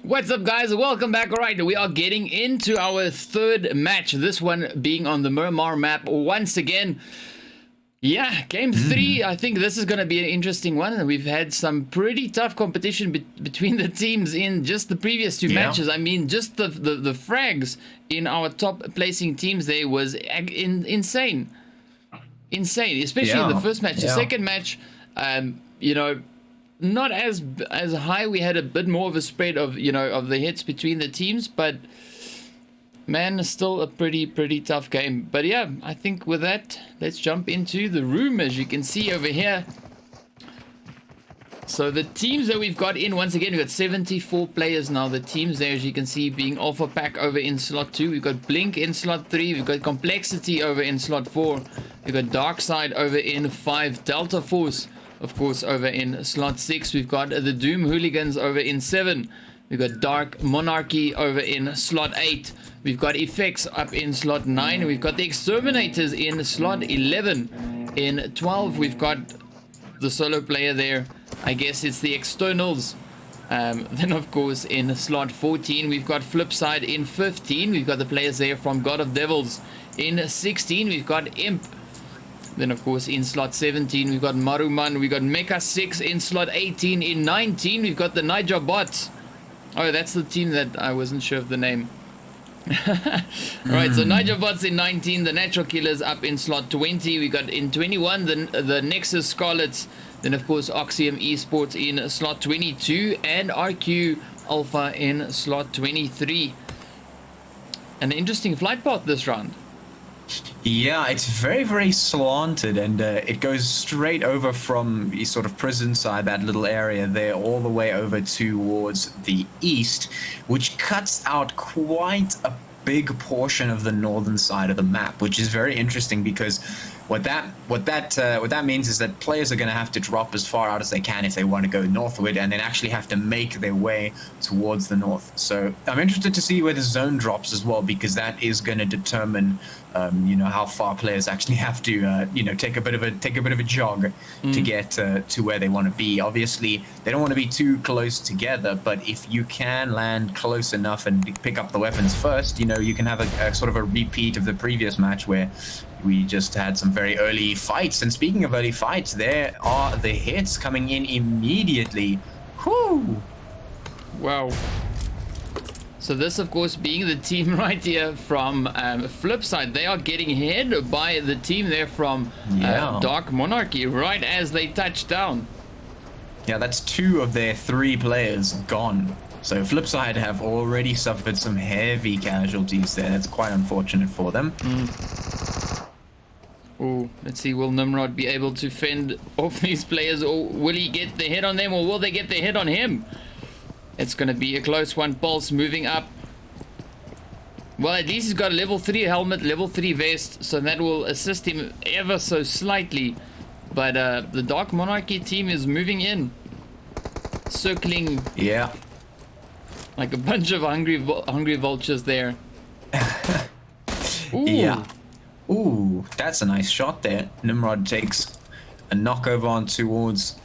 What's up, guys? Welcome back. All right, we are getting into our third match, this one being on the Maaruman map once again. Yeah, game 3. I think this is going to be an interesting one. We've had some pretty tough competition between the teams in just the previous 2 matches. I mean, just the frags in our top placing teams there was insane, especially in the first match. The second match, you know, not as high. We had a bit more of a spread of, you know, of the hits between the teams, but man, still a pretty tough game. But yeah, I think with that, let's jump into the room, as you can see over here. So the teams that we've got in, once again, we've got 74 players now. The teams there, as you can see, being Alpha Pack over in slot 2. We've got Blink in slot 3. We've got Complexity over in slot 4. We've got DarkSide over in 5. DeltaForce, of course, over in slot 6. We've got the DoomHooligans over in 7. We've got DarkMonarchy over in slot 8. We've got Effects up in slot 9. We've got the Exterminators in slot 11. In 12, we've got the solo player there. I guess it's the Externals. Then, of course, in slot 14, we've got Flipside. In 15, we've got the players there from God of Devils. In 16, we've got Imp. Then, of course, in slot 17, we've got Maaruman. We've got Mecha 6 in slot 18. In 19, we've got the Naija bots. Oh, that's the team that I wasn't sure of the name. Alright, so Naija bots in 19. The Natural Killers up in slot 20. We got in 21 the Nexus Scarlets. Then, of course, Oxium Esports in slot 22. And RQ Alpha in slot 23. An interesting flight path this round. Yeah, it's very slanted, and it goes straight over from the sort of prison side, that little area there, all the way over towards the east, which cuts out quite a big portion of the northern side of the map, which is very interesting because what that means is that players are going to have to drop as far out as they can if they want to go northward, and then actually have to make their way towards the north. So I'm interested to see where the zone drops as well, because that is going to determine you know, how far players actually have to you know, take a bit of a jog to get to where they want to be. Obviously, they don't want to be too close together, but if you can land close enough and pick up the weapons first, you know, you can have a sort of a repeat of the previous match where we just had some very early fights. And speaking of early fights, there are the hits coming in immediately. Whew! Wow. So this, of course, being the team right here from Flipside. They are getting hit by the team there from DarkMonarchy right as they touch down. Yeah, that's 2 of their 3 players gone. So Flipside have already suffered some heavy casualties there. That's quite unfortunate for them. Oh, let's see, will Nimrod be able to fend off these players, or will he get the hit on them, or will they get the hit on him? It's going to be a close one. Pulse moving up. Well, at least he's got a level 3 helmet, level 3 vest, so that will assist him ever so slightly. But the Dark Monarchy team is moving in, circling. Yeah. Like a bunch of hungry vultures there. Ooh. Yeah. Ooh, that's a nice shot there. Nimrod takes a knockover on towards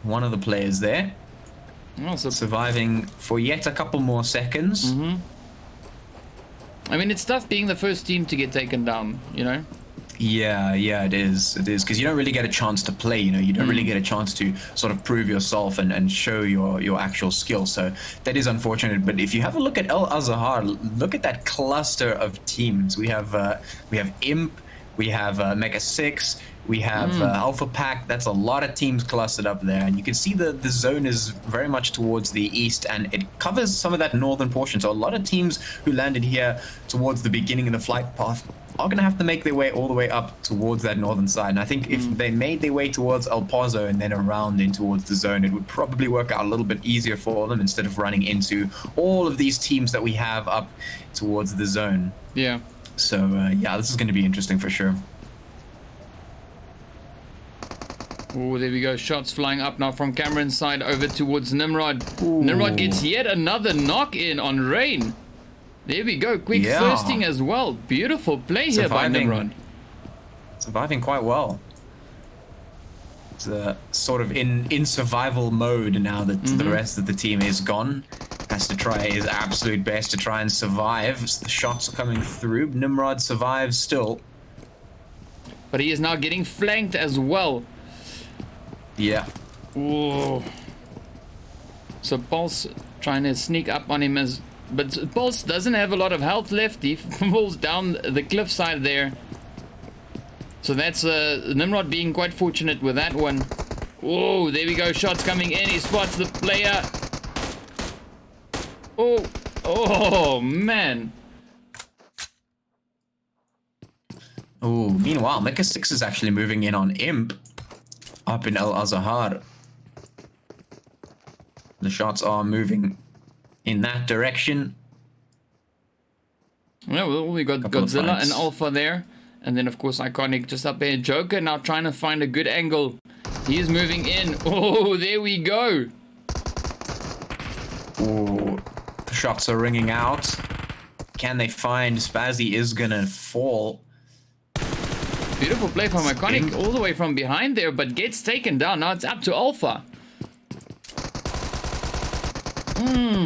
one of the players there. Also, surviving for yet a couple more seconds. I mean, it's tough being the first team to get taken down, you know? Yeah, it is. It is, because you don't really get a chance to play, you know? You don't really get a chance to sort of prove yourself and show your actual skill. So that is unfortunate. But if you have a look at El Azahar, look at that cluster of teams. We have Imp, we have Mecha Six, we have Alpha Pack. That's a lot of teams clustered up there, and you can see the zone is very much towards the east, and it covers some of that northern portion. So a lot of teams who landed here towards the beginning of the flight path are going to have to make their way all the way up towards that northern side. And I think if they made their way towards El Paso and then around in towards the zone, it would probably work out a little bit easier for them instead of running into all of these teams that we have up towards the zone. Yeah. So yeah, this is going to be interesting for sure. Oh, there we go. Shots flying up now from Cameron's side over towards Nimrod. Ooh. Nimrod gets yet another knock-in on Rain. There we go. Quick thirsting as well. Beautiful play here by Nimrod. Surviving quite well. It's sort of in survival mode now that the rest of the team is gone. Has to try his absolute best to try and survive. The shots are coming through. Nimrod survives still. But he is now getting flanked as well. Yeah. Ooh. So Pulse trying to sneak up on him but Pulse doesn't have a lot of health left. He falls down the cliffside there. So that's Nimrod being quite fortunate with that one. Oh, there we go. Shots coming in. He spots the player. Oh man. Oh, meanwhile, Mecha Six is actually moving in on Imp up in El Azahar. The shots are moving in that direction. Yeah, well, we got Godzilla and Alpha there. And then, of course, Iconic just up there. Joker now trying to find a good angle. He's moving in. Oh, there we go. Oh, the shots are ringing out. Can they find Spazzy is gonna fall. Beautiful play from Iconic all the way from behind there, but gets taken down. Now it's up to Alpha.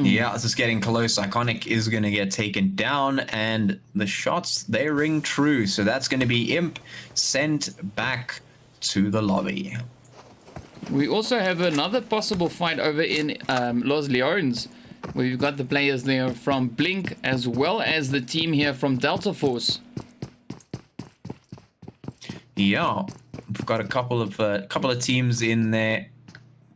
Yeah, this is getting close. Iconic is going to get taken down, and the shots, they ring true. So that's going to be Imp sent back to the lobby. We also have another possible fight over in Los Leones. We've got the players there from Blink as well as the team here from DeltaForce. Yeah, we've got a couple of teams in there.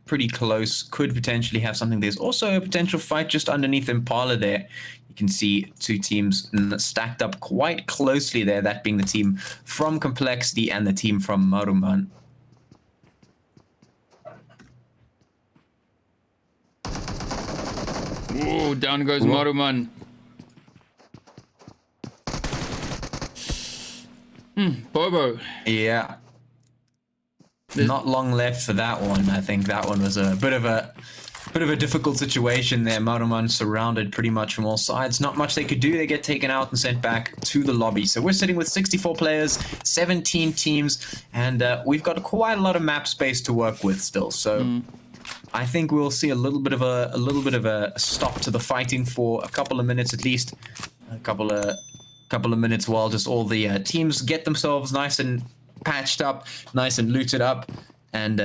Pretty close, could potentially have something. There's also a potential fight just underneath Impala there. You can see two teams stacked up quite closely there, that being the team from Complexity and the team from Maaruman. Whoa, down goes Maaruman. Bobo. Yeah. Not long left for that one. I think that one was a bit of a difficult situation there. Maaruman surrounded pretty much from all sides. Not much they could do. They get taken out and sent back to the lobby. So we're sitting with 64 players, 17 teams, and we've got quite a lot of map space to work with still. So I think we'll see a little bit of a stop to the fighting for a couple of minutes at least. A couple of minutes while just all the teams get themselves nice and patched up, nice and looted up, and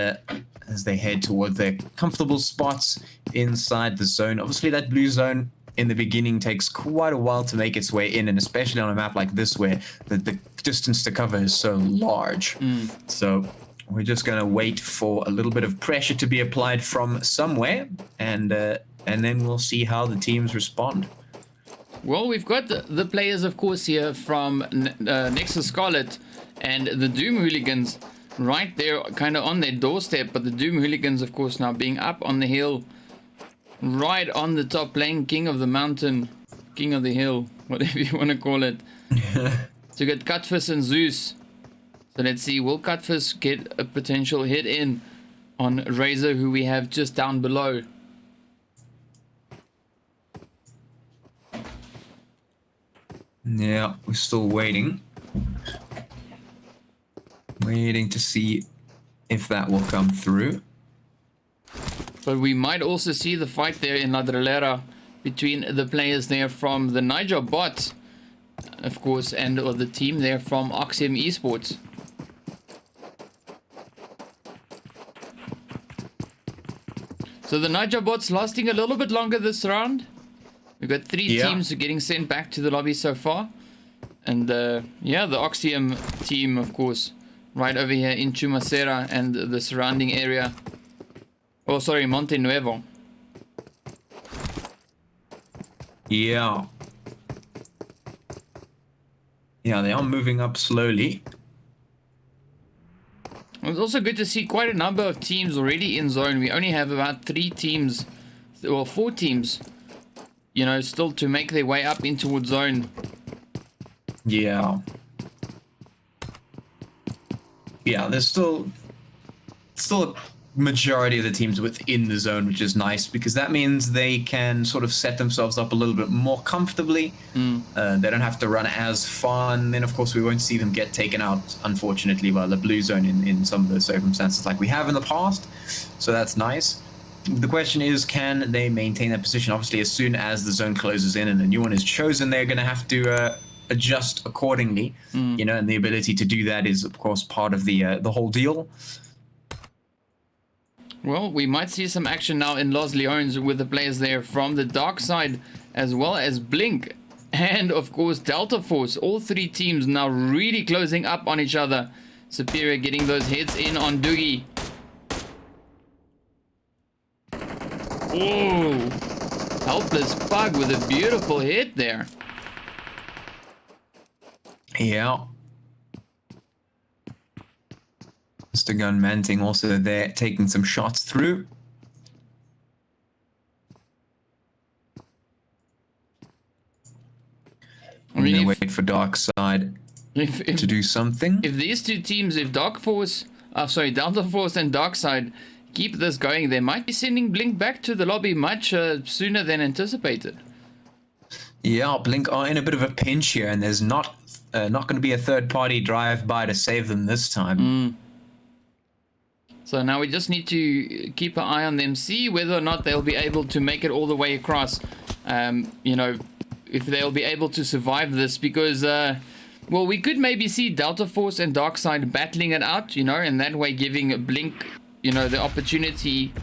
as they head toward their comfortable spots inside the zone. Obviously, that blue zone in the beginning takes quite a while to make its way in, and especially on a map like this where the distance to cover is so large. So we're just going to wait for a little bit of pressure to be applied from somewhere, and then we'll see how the teams respond. Well, we've got the players, of course, here from Nexus Scarlet and the DoomHooligans right there, kind of on their doorstep. But the DoomHooligans, of course, now being up on the hill, right on the top, playing King of the Mountain, King of the Hill, whatever you want to call it. So you got Cutfish and Zeus. So let's see, will Cutfish get a potential hit in on Razor, who we have just down below? Yeah, we're still waiting. Waiting to see if that will come through. But we might also see the fight there in La Drillera between the players there from the Naija bot, of course, and or the team there from Oxium Esports. So the Naija bot's lasting a little bit longer this round. We've got 3 teams getting sent back to the lobby so far. And yeah, the Oxium team, of course, right over here in Chumacera and the surrounding area. Oh, sorry, Monte Nuevo. Yeah. Yeah, they are moving up slowly. It's also good to see quite a number of teams already in zone. We only have about 3 teams, or 4 teams, you know, still to make their way up in towards zone. Yeah. Yeah, there's still a majority of the teams within the zone, which is nice because that means they can sort of set themselves up a little bit more comfortably. They don't have to run as far, and then of course we won't see them get taken out, unfortunately, by the blue zone in some of the circumstances like we have in the past. So that's nice. The question is, can they maintain that position? Obviously, as soon as the zone closes in and the new one is chosen, they're going to have to adjust accordingly. You know, and the ability to do that is, of course, part of the whole deal. Well, we might see some action now in Los Leones with the players there from the DarkSide, as well as Blink and, of course, DeltaForce. All 3 teams now really closing up on each other. Superior getting those hits in on Doogie. Oh, Helpless Pug with a beautiful hit there. Yeah. Mr. Gunmanting also there, taking some shots through. I mean, wait for DarkSide to do something. If these 2 teams, if DeltaForce and DarkSide keep this going, they might be sending Blink back to the lobby much sooner than anticipated. Yeah, Blink are in a bit of a pinch here, and there's not going to be a third-party drive-by to save them this time. So now we just need to keep an eye on them, see whether or not they'll be able to make it all the way across. You know, if they'll be able to survive this, because well, we could maybe see DeltaForce and DarkSide battling it out, you know, and that way giving Blink, you know, the opportunity,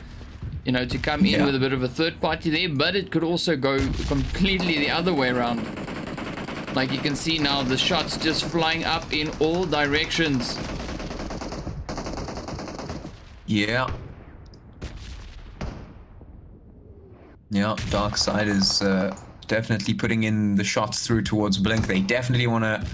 you know, to come in with a bit of a third party there. But it could also go completely the other way around. Like you can see now, the shots just flying up in all directions. Yeah. Yeah, DarkSide is definitely putting in the shots through towards Blink. They definitely want to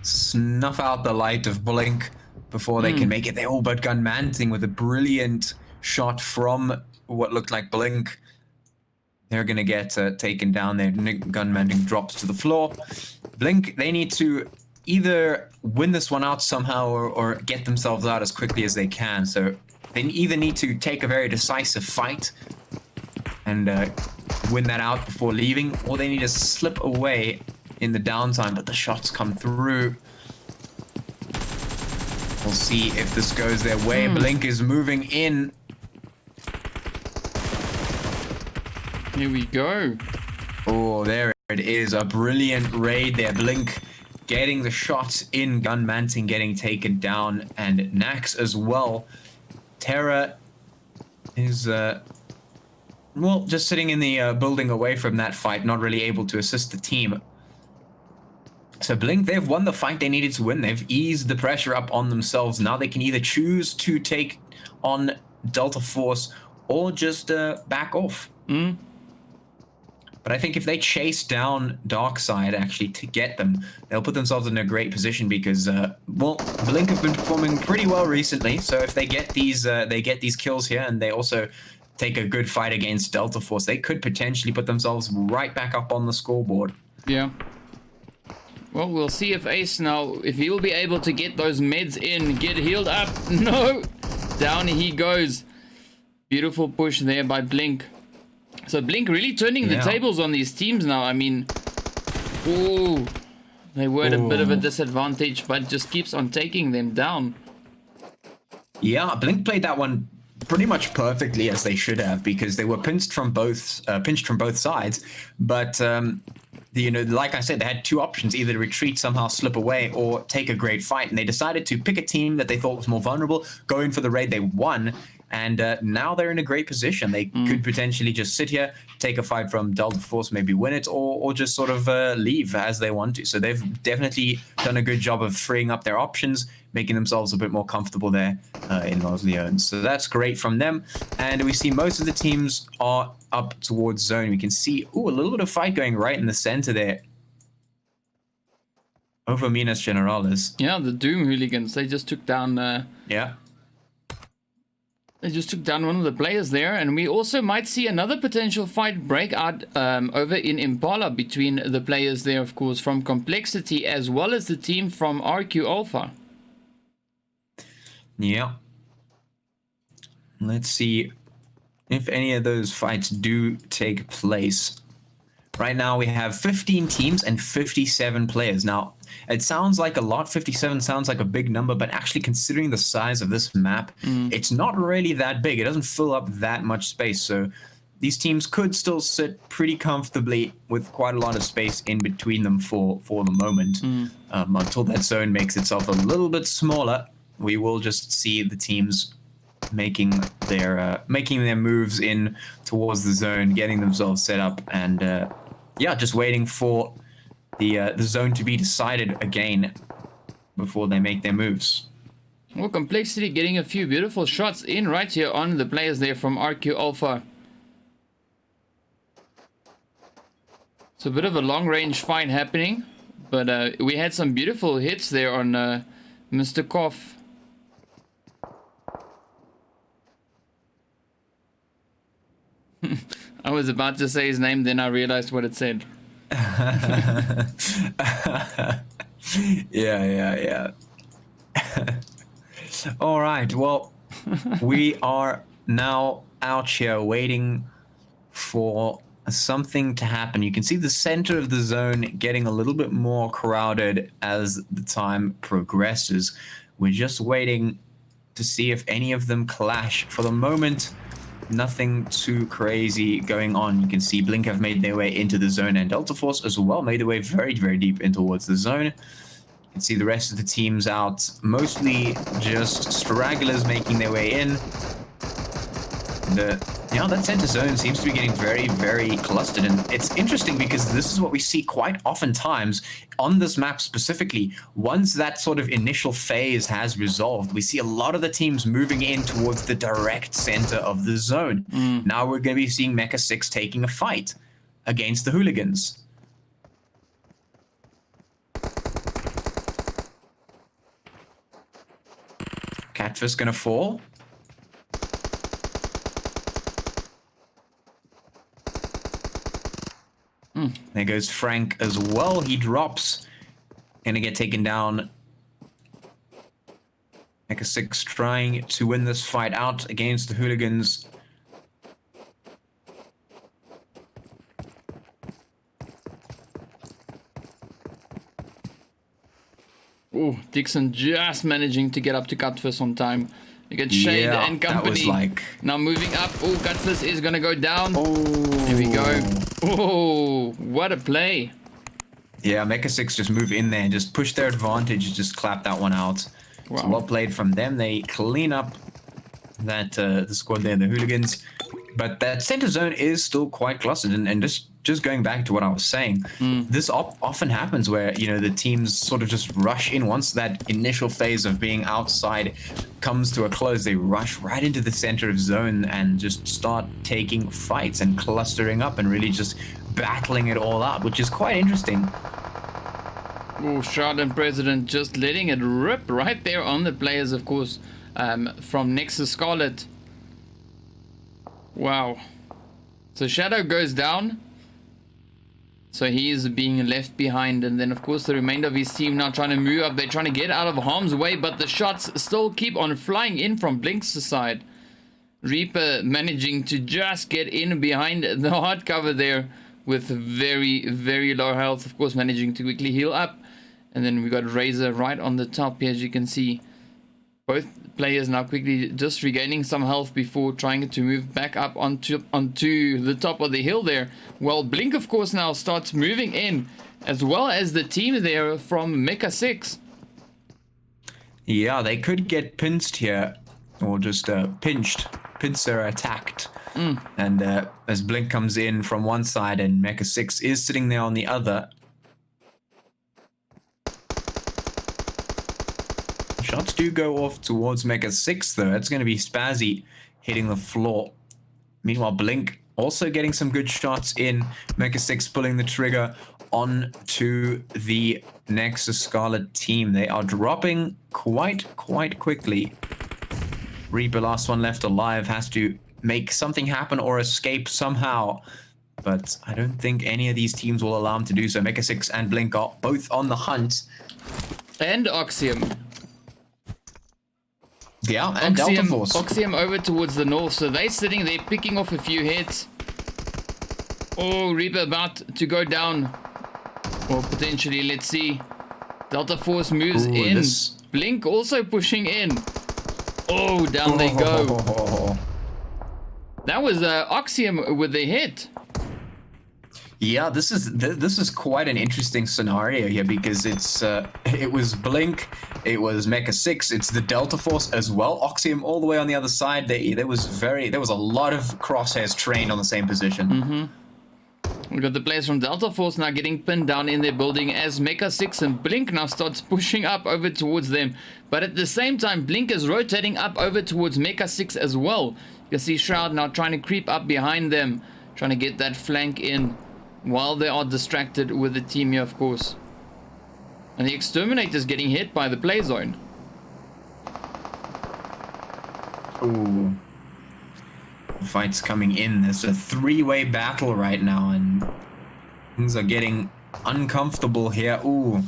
snuff out the light of Blink before they can make it. They all but Gunmanting with a brilliant shot from what looked like Blink. They're going to get taken down there. Gunmanting drops to the floor. Blink, they need to either win this one out somehow or get themselves out as quickly as they can. So they either need to take a very decisive fight and win that out before leaving, or they need to slip away in the downtime, but the shots come through. We'll see if this goes their way. Blink is moving in. Here we go. Oh, there it is. A brilliant raid there. Blink getting the shots in. Gunmanting getting taken down. And Nax as well. Terra is well, just sitting in the building away from that fight, not really able to assist the team. So Blink, they've won the fight they needed to win. They've eased the pressure up on themselves. Now they can either choose to take on DeltaForce or just back off. But I think if they chase down DarkSide actually to get them, they'll put themselves in a great position because, well, Blink have been performing pretty well recently. So if they get these kills here and they also take a good fight against DeltaForce, they could potentially put themselves right back up on the scoreboard. Yeah. Well, we'll see if Ace now, if he'll be able to get those meds in, get healed up. No! Down he goes. Beautiful push there by Blink. So Blink really turning the tables on these teams now. I mean, ooh, they were at a bit of a disadvantage, but just keeps on taking them down. Yeah, Blink played that one pretty much perfectly, as they should have, because they were pinched from both sides. But you know, like I said, they had two options: either retreat, somehow slip away, or take a great fight. And they decided to pick a team that they thought was more vulnerable, go in for the raid. They won. And now they're in a great position. They could potentially just sit here, take a fight from DeltaForce, maybe win it, or just sort of leave as they want to. So they've definitely done a good job of freeing up their options, making themselves a bit more comfortable there in Los Leones. So that's great from them. And we see most of the teams are up towards zone. We can see, a little bit of fight going right in the center there. Over Minas Generales. Yeah, the DoomHooligans, they just took down... They just took down one of the players there, and we also might see another potential fight break out over in Impala between the players there, of course, from Complexity as well as the team from RQ Alpha. Yeah. Let's see if any of those fights do take place. Right now we have 15 teams and 57 players. Now, it sounds like a lot. 57 sounds like a big number, but actually considering the size of this map, it's not really that big. It doesn't fill up that much space. So these teams could still sit pretty comfortably with quite a lot of space in between them for the moment. Until that zone makes itself a little bit smaller, we will just see the teams making their moves in towards the zone, getting themselves set up, and just waiting for the zone to be decided again before they make their moves. Well, Complexity getting a few beautiful shots in right here on the players there from RQ Alpha. It's a bit of a long-range fight happening, but we had some beautiful hits there on Mr. Koff. I was about to say his name, then I realized what it said. Yeah. All right, well, we are now out here waiting for something to happen. You can see the center of the zone getting a little bit more crowded as the time progresses. We're just waiting to see if any of them clash. For the moment, nothing too crazy going on. You can see Blink have made their way into the zone, and DeltaForce as well made their way very, very deep in towards the zone. You can see the rest of the teams out, mostly just stragglers making their way in. That center zone seems to be getting very, very clustered, and it's interesting because this is what we see quite oftentimes on this map specifically. Once that sort of initial phase has resolved, we see a lot of the teams moving in towards the direct center of the zone. Now we're going to be seeing Mecha Six taking a fight against the Hooligans. Catfish gonna fall. There goes Frank as well. He drops. Gonna get taken down. Mecha Six trying to win this fight out against the Hooligans. Oh, Dixon just managing to get up to Cutfish on time. You get Shade and company. That was like... Now moving up. Oh, Cutfish is going to go down. Here we go. Oh, what a play. Yeah, Mecha Six just move in there and just push their advantage, just clap that one out. Wow. So well played from them. They clean up that the squad there, the Hooligans. But that center zone is still quite clustered, and just going back to what I was saying, this often happens where, you know, the teams sort of just rush in once that initial phase of being outside comes to a close. They rush right into the center of zone and just start taking fights and clustering up and really just battling it all out, which is quite interesting. Oh, Shroud and President just letting it rip right there on the players, of course, from Nexus Scarlet. Wow. So Shadow goes down. So he is being left behind. And then, of course, the remainder of his team now trying to move up. They're trying to get out of harm's way, but the shots still keep on flying in from Blink's side. Reaper managing to just get in behind the hard cover there with very, very low health. Of course, managing to quickly heal up. And then we got Razor right on the top here, as you can see. Both players now quickly just regaining some health before trying to move back up onto the top of the hill there. Well, Blink, of course, now starts moving in, as well as the team there from Mecha 6. Yeah, they could get pinched here, or just pinched. Pincer attacked. And as Blink comes in from one side and Mecha 6 is sitting there on the other. Shots do go off towards Mecha 6 though. It's going to be Spazzy hitting the floor. Meanwhile, Blink also getting some good shots in. Mecha 6 pulling the trigger onto the Nexus Scarlet team. They are dropping quite quickly. Reaper, last one left alive, has to make something happen or escape somehow. But I don't think any of these teams will allow him to do so. Mecha 6 and Blink are both on the hunt. And Oxium. Yeah, and DeltaForce. Oxium over towards the north, so they're sitting there picking off a few hits. Oh, Reaper about to go down. Or potentially, let's see. DeltaForce moves in. Blink also pushing in. Oh, down they go. That was Oxium with the hit. Yeah, this is quite an interesting scenario here because it was Blink, it was Mecha 6, it's the DeltaForce as well. Oxium all the way on the other side. There was a lot of crosshairs trained on the same position. We got the players from DeltaForce now getting pinned down in their building as Mecha 6 and Blink now starts pushing up over towards them. But at the same time, Blink is rotating up over towards Mecha 6 as well. You can see Shroud now trying to creep up behind them, trying to get that flank in while they are distracted with the team here, of course. And the Exterminators getting hit by the play zone. Ooh. Fights coming in. There's a three-way battle right now, and things are getting uncomfortable here. Ooh.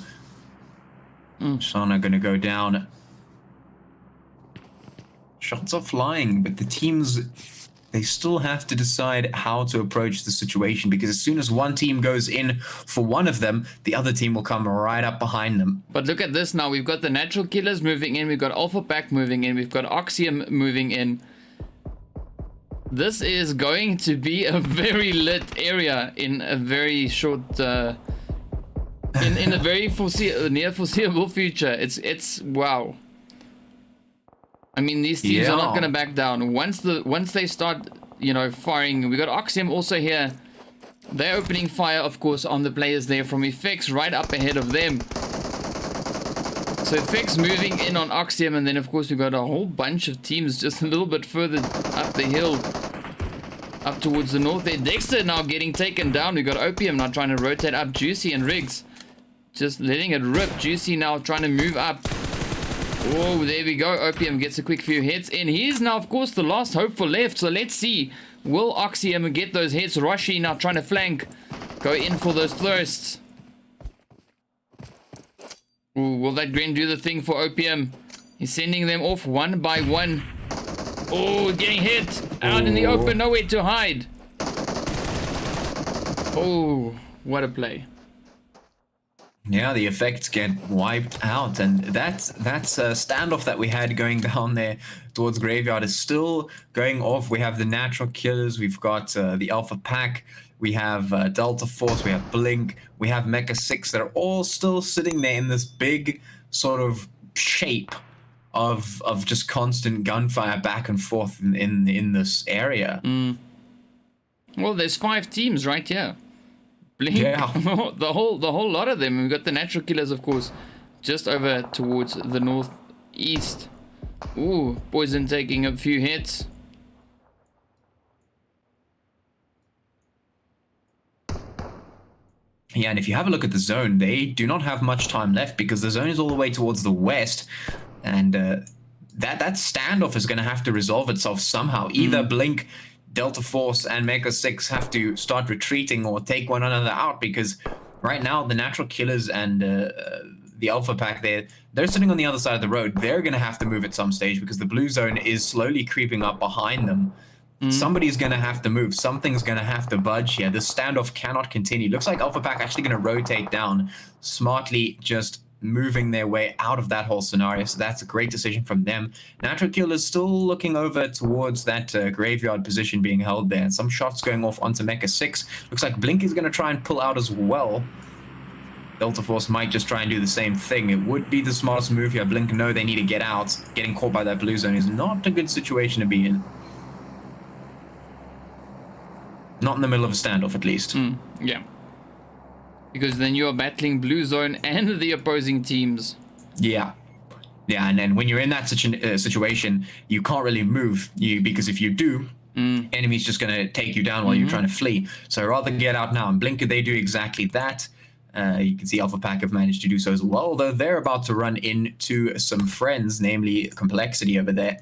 Shana gonna go down. Shots are flying, but the teams, they still have to decide how to approach the situation, because as soon as one team goes in for one of them, the other team will come right up behind them. But look at this now. We've got the Natural Killers moving in. We've got Alpha Pack moving in. We've got Oxium moving in. This is going to be a very lit area in a very short, in a very near foreseeable future. It's wow. I mean, these teams are not going to back down once they start, you know, firing. We got Oxium also here. They're opening fire, of course, on the players there from Effects right up ahead of them. So Effects moving in on Oxium, and then of course we've got a whole bunch of teams just a little bit further up the hill, up towards the north there. Dexter now getting taken down. We've got Opium now trying to rotate up. Juicy and Riggs just letting it rip. Juicy now trying to move up. Oh, there we go. Opium gets a quick few hits in. He's now, of course, the last hope for left. So let's see. Will Oxium get those hits? Roshi now trying to flank. Go in for those thirsts. Ooh, will that Gren do the thing for Opium? He's sending them off one by one. Oh, getting hit. Out in the open. Nowhere to hide. Oh, what a play. Yeah, the Effects get wiped out, and that's a standoff that we had going down there towards Graveyard is still going off. We have the Natural Killers, we've got the Alpha Pack, we have DeltaForce, we have Blink, we have Mecha 6 that are all still sitting there in this big sort of shape of just constant gunfire back and forth in this area. Well, there's 5 teams right here. Blink. Yeah. the whole lot of them. We've got the natural killers, of course, just over towards the northeast. Ooh, Poison taking a few hits. Yeah, and if you have a look at the zone, they do not have much time left because the zone is all the way towards the west, and that standoff is going to have to resolve itself somehow. Either Blink, DeltaForce, and Mecha Six have to start retreating or take one another out, because right now the natural killers and the alpha pack they're sitting on the other side of the road. They're going to have to move at some stage because the blue zone is slowly creeping up behind them. Somebody's going to have to move. Something's going to have to budge here. This standoff cannot continue. Looks like Alpha Pack actually going to rotate down, smartly just moving their way out of that whole scenario. So that's a great decision from them. Natural Killers still looking over towards that graveyard position being held there. Some shots going off onto Mecha 6. Looks like Blink is going to try and pull out as well. DeltaForce might just try and do the same thing. It would be the smartest move here. Blink know they need to get out. Getting caught by that blue zone is not a good situation to be in. Not in the middle of a standoff, at least. Yeah. Because then you're battling blue zone and the opposing teams. Yeah. Yeah, and then when you're in that situation, you can't really move. Because if you do, enemy's just going to take you down while you're trying to flee. So rather get out now. And Blink, they do exactly that. You can see Alpha Pack have managed to do so as well, although they're about to run into some friends, namely Complexity over there,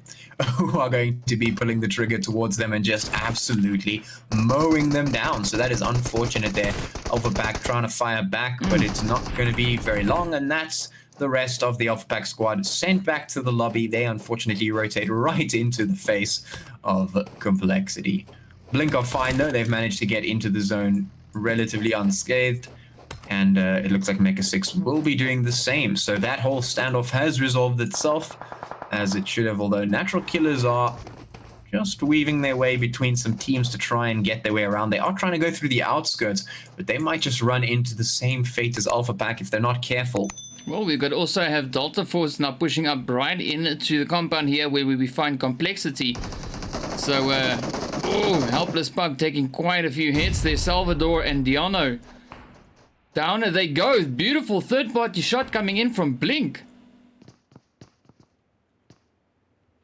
who are going to be pulling the trigger towards them and just absolutely mowing them down. So that is unfortunate there. Alpha Pack trying to fire back, but it's not going to be very long, and that's the rest of the Alpha Pack squad sent back to the lobby. They unfortunately rotate right into the face of Complexity. Blink are fine though. They've managed to get into the zone relatively unscathed. And it looks like Mecha 6 will be doing the same. So that whole standoff has resolved itself, as it should have, although natural killers are just weaving their way between some teams to try and get their way around. They are trying to go through the outskirts, but they might just run into the same fate as Alpha Pack if they're not careful. Well, we could also have DeltaForce now pushing up right into the compound here where we find Complexity. So, Helpless Pug taking quite a few hits there. Salvador and Diano. Down they go. Beautiful third-party shot coming in from Blink.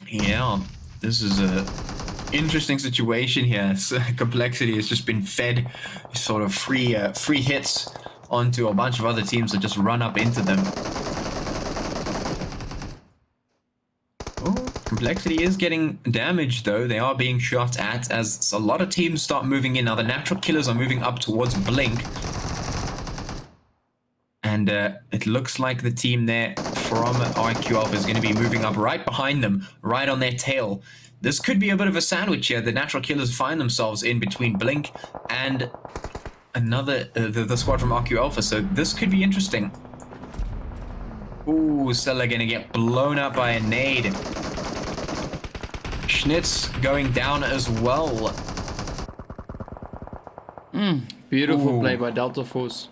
Yeah, this is a interesting situation here. So Complexity has just been fed sort of free hits onto a bunch of other teams that just run up into them. Oh, Complexity is getting damaged though. They are being shot at as a lot of teams start moving in. Now the natural killers are moving up towards Blink. And it looks like the team there from IQ Alpha is going to be moving up right behind them, right on their tail. This could be a bit of a sandwich here. The natural killers find themselves in between Blink and another, the squad from IQ Alpha. So this could be interesting. Ooh, Stella going to get blown up by a nade. Schnitz going down as well. Beautiful play by DeltaForce.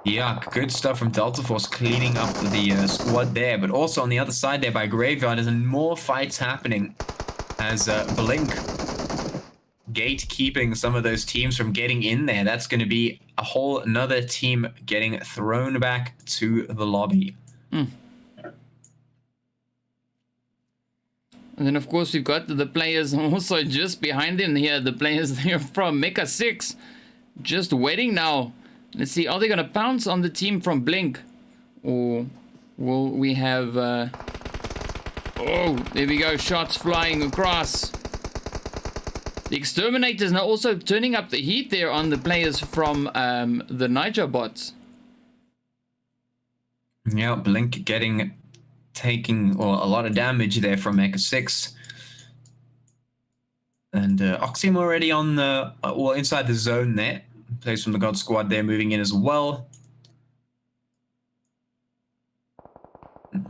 Yeah, good stuff from DeltaForce cleaning up the squad there. But also on the other side there by Graveyard, there's more fights happening as Blink gatekeeping some of those teams from getting in there. That's going to be a whole another team getting thrown back to the lobby. And then, of course, we've got the players also just behind him here. The players there from Mecha 6 just waiting now. Let's see, are they going to pounce on the team from Blink? Or will we have... Oh, there we go. Shots flying across. The Exterminators now also turning up the heat there on the players from the Naija bots. Yeah, Blink taking a lot of damage there from Mecha 6. And Oxium already on the... inside the zone there. Plays from the God Squad there moving in as well.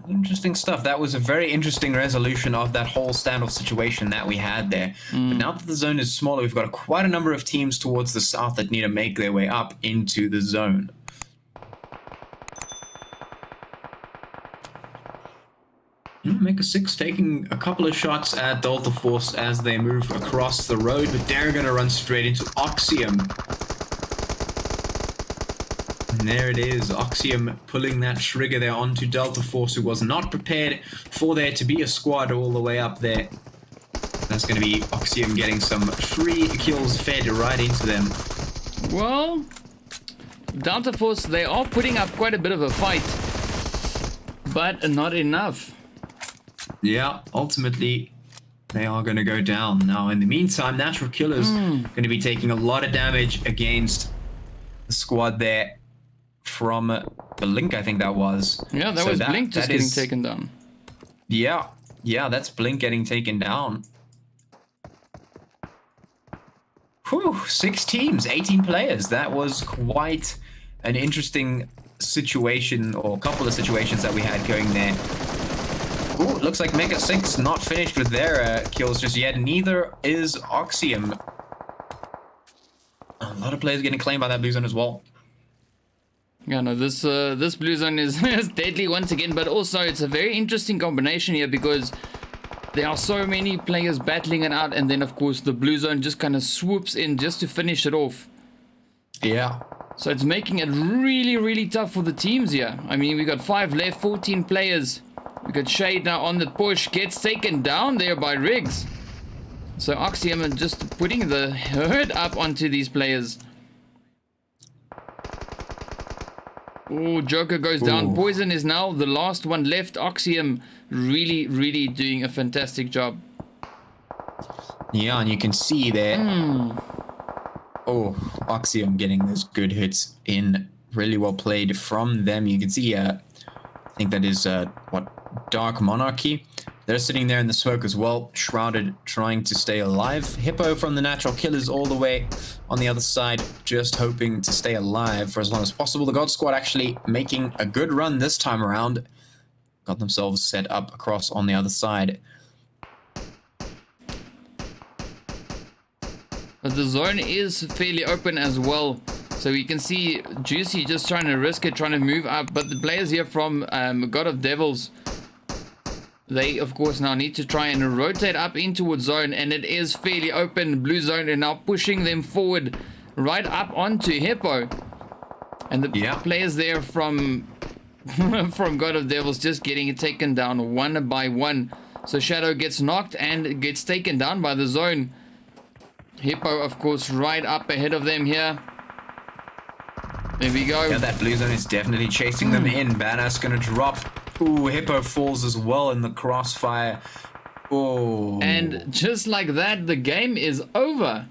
Interesting stuff. That was a very interesting resolution of that whole standoff situation that we had there. But now that the zone is smaller, we've got quite a number of teams towards the south that need to make their way up into the zone. Mecha Six taking a couple of shots at DeltaForce as they move across the road, but they're gonna run straight into Oxium. And there it is, Oxium pulling that trigger there onto DeltaForce, who was not prepared for there to be a squad all the way up there. That's going to be Oxium getting some free kills fed right into them. Well, DeltaForce, they are putting up quite a bit of a fight, but not enough. Yeah, ultimately, they are going to go down. Now, in the meantime, Natural Killers going to be taking a lot of damage against the squad there from Blink, I think that was. Yeah, that was Blink just getting taken down. Yeah, that's Blink getting taken down. Whew, 6 teams, 18 players. That was quite an interesting situation, or a couple of situations that we had going there. Ooh, looks like Mecha Six not finished with their kills just yet. Neither is Oxium. A lot of players getting claimed by that blue zone as well. Yeah, no, this blue zone is deadly once again, but also it's a very interesting combination here because there are so many players battling it out, and then of course the blue zone just kind of swoops in just to finish it off. Yeah. So it's making it really, really tough for the teams here. I mean, we got 5 left, 14 players. We got Shade now on the push, gets taken down there by Riggs. So Oxium is just putting the herd up onto these players. Oh, Joker goes down. Poison is now the last one left. Oxium really, really doing a fantastic job. Yeah, and you can see there. Oh, Oxium getting those good hits in. Really well played from them. You can see, I think that is, Dark Monarchy. They're sitting there in the smoke as well, shrouded, trying to stay alive. Hippo from the Natural Killers all the way on the other side, just hoping to stay alive for as long as possible. The God Squad actually making a good run this time around. Got themselves set up across on the other side. But the zone is fairly open as well. So we can see Juicy just trying to risk it, trying to move up. But the players here from God of Devils, they, of course, now need to try and rotate up into zone, and it is fairly open. Blue zone are now pushing them forward right up onto Hippo. And the players there from from God of Devils just getting taken down one by one. So Shadow gets knocked and gets taken down by the zone. Hippo, of course, right up ahead of them here. There we go. Yeah, that blue zone is definitely chasing them in. Badass gonna drop. Ooh, Hippo falls as well in the crossfire. Oh. And just like that, the game is over.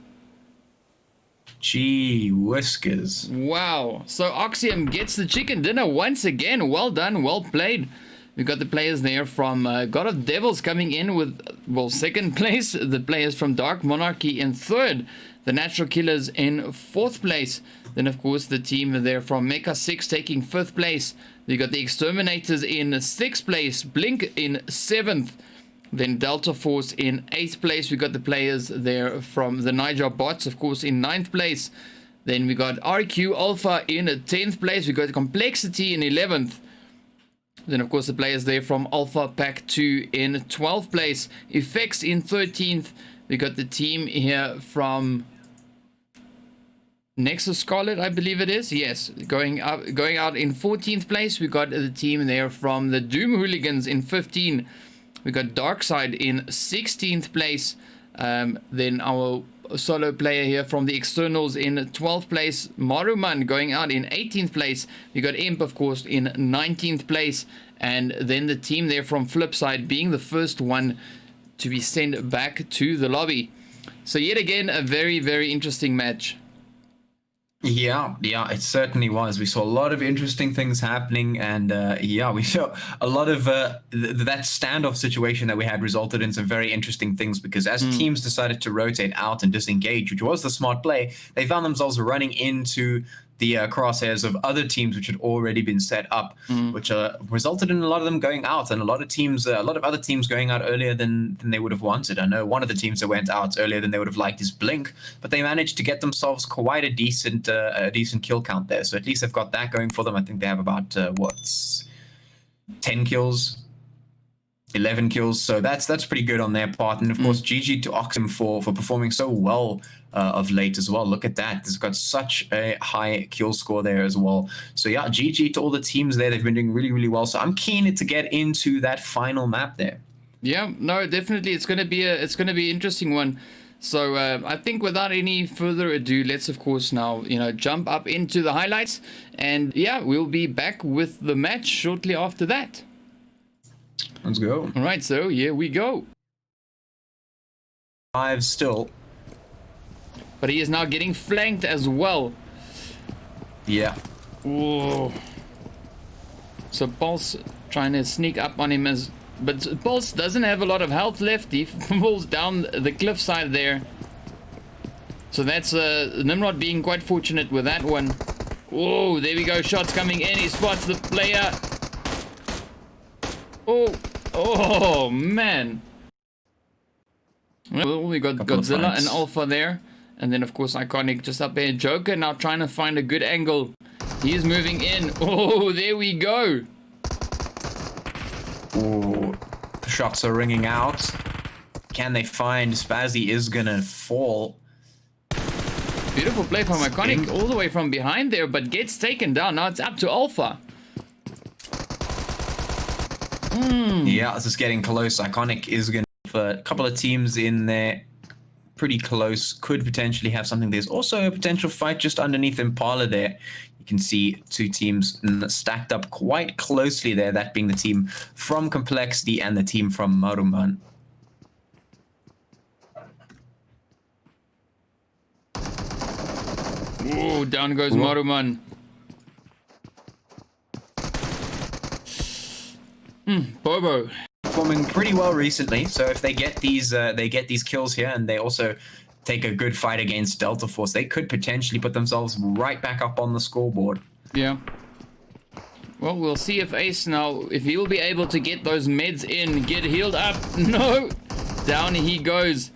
Gee whiskers. Wow. So Oxium gets the chicken dinner once again. Well done, well played. We got the players there from God of Devils coming in with, well, second place. The players from Dark Monarchy in third. The Natural Killers in 4th place. Then, of course, the team there from Mecha Six taking 5th place. We got the Exterminators in 6th place. Blink in 7th. Then DeltaForce in 8th place. We got the players there from the Naija bots, of course, in 9th place. Then we got RQ Alpha in 10th place. We got Complexity in 11th. Then, of course, the players there from Alpha Pack 2 in 12th place. Effects in 13th. We got the team here from Nexus Scarlet, I believe it is. Yes, going out in 14th place. We got the team there from the DoomHooligans in 15th. We got DarkSide in 16th place. Then our solo player here from the Externals in 12th place. Maaruman going out in 18th place. We got Imp, of course, in 19th place. And then the team there from Flipside being the first one to be sent back to the lobby. So yet again, a very, very interesting match. Yeah, it certainly was. We saw a lot of interesting things happening, and we saw a lot of that standoff situation that we had resulted in some very interesting things, because as teams decided to rotate out and disengage, which was the smart play, they found themselves running into the crosshairs of other teams which had already been set up, which resulted in a lot of them going out, and a lot of other teams going out earlier than they would have wanted. I know one of the teams that went out earlier than they would have liked is Blink, but they managed to get themselves quite a decent kill count there. So at least they've got that going for them. I think they have about 10 kills. 11 kills, so that's pretty good on their part. And of course, GG to Oxium for performing so well of late as well. Look at that. It's got such a high kill score there as well. So yeah, GG to all the teams there. They've been doing really, really well. So I'm keen to get into that final map there. Yeah, no, definitely. It's going to be an interesting one. So I think without any further ado, let's of course now, jump up into the highlights. And yeah, we'll be back with the match shortly after that. Let's go. All right, so here we go. 5 still. But he is now getting flanked as well. Yeah. Whoa. So Pulse trying to sneak up on him but Pulse doesn't have a lot of health left. He falls down the cliffside there. So that's Nimrod being quite fortunate with that one. Whoa, there we go. Shots coming in. He spots the player. Oh man. Well, we got Godzilla and Alpha there. And then, of course, Iconic just up there. Joker now trying to find a good angle. He's moving in. Oh, there we go. Oh, the shots are ringing out. Can they find Spazzy is going to fall. Beautiful play from Iconic all the way from behind there, but gets taken down. Now it's up to Alpha. Yeah, this is getting close. Iconic is going to have a couple of teams in there. Pretty close. Could potentially have something. There's also a potential fight just underneath Impala there. You can see 2 teams stacked up quite closely there. That being the team from Complexity and the team from Maaruman. Oh, down goes Maaruman. Bobo. Performing pretty well recently, so if they get these kills here, and they also take a good fight against DeltaForce, they could potentially put themselves right back up on the scoreboard. Yeah. Well, we'll see if Ace now, if he'll be able to get those meds in, get healed up. No! Down he goes.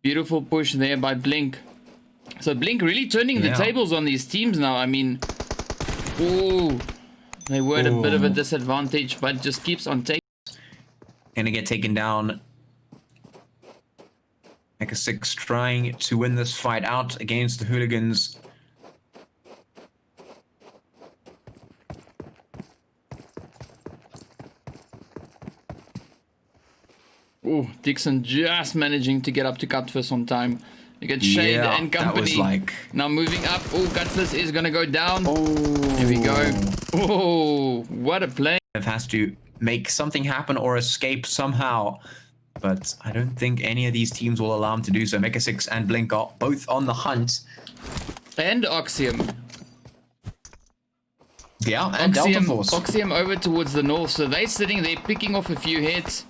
Beautiful push there by Blink. So Blink really turning the tables on these teams now. I mean, ooh, they were at a bit of a disadvantage, but just keeps on taking. Gonna get taken down. Mecha Six trying to win this fight out against the Hooligans. Oh, Dixon just managing to get up to Cutfist on time. You get Shade and company. That was like... Now moving up. Oh, Cutfist is gonna go down. Here we go. Oh, what a play. Has to make something happen or escape somehow. But I don't think any of these teams will allow him to do so. Mecha Six and Blink are both on the hunt. And Oxium. Yeah, and DeltaForce. Oxium over towards the north. So they're sitting there picking off a few hits.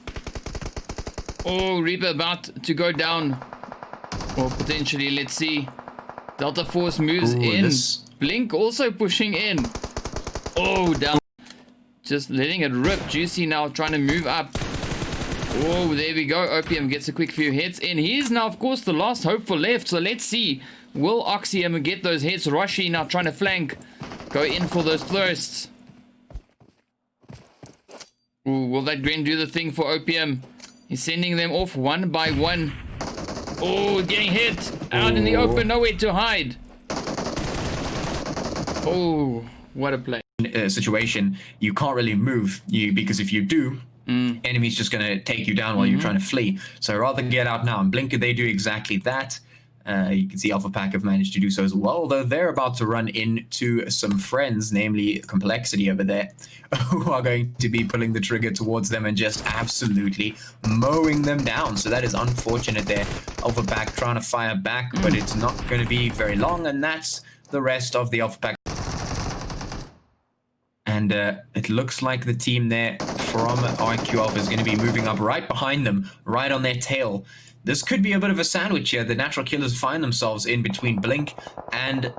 Oh, Reaper about to go down. Or potentially, let's see. DeltaForce moves in. Blink also pushing in. Oh, down. Just letting it rip. Juicy now trying to move up. Oh, there we go. Opium gets a quick few hits in. He's now, of course, the last hope for left. So let's see. Will Oxium get those hits? Roshi now trying to flank. Go in for those thirsts. Ooh, will that Gren do the thing for Opium? He's sending them off one by one. Oh, getting hit. Out in the open. Nowhere to hide. Oh, what a play. Situation, you can't really move because if you do, enemy's just going to take you down while you're trying to flee. So rather get out now. And Blink, they do exactly that. You can see Alpha Pack have managed to do so as well, although they're about to run into some friends, namely Complexity over there, who are going to be pulling the trigger towards them and just absolutely mowing them down. So that is unfortunate there. Alpha Pack trying to fire back, but it's not going to be very long, and that's the rest of the Alpha Pack. And it looks like the team there from IQ Alpha is going to be moving up right behind them, right on their tail. This could be a bit of a sandwich here. The Natural Killers find themselves in between Blink and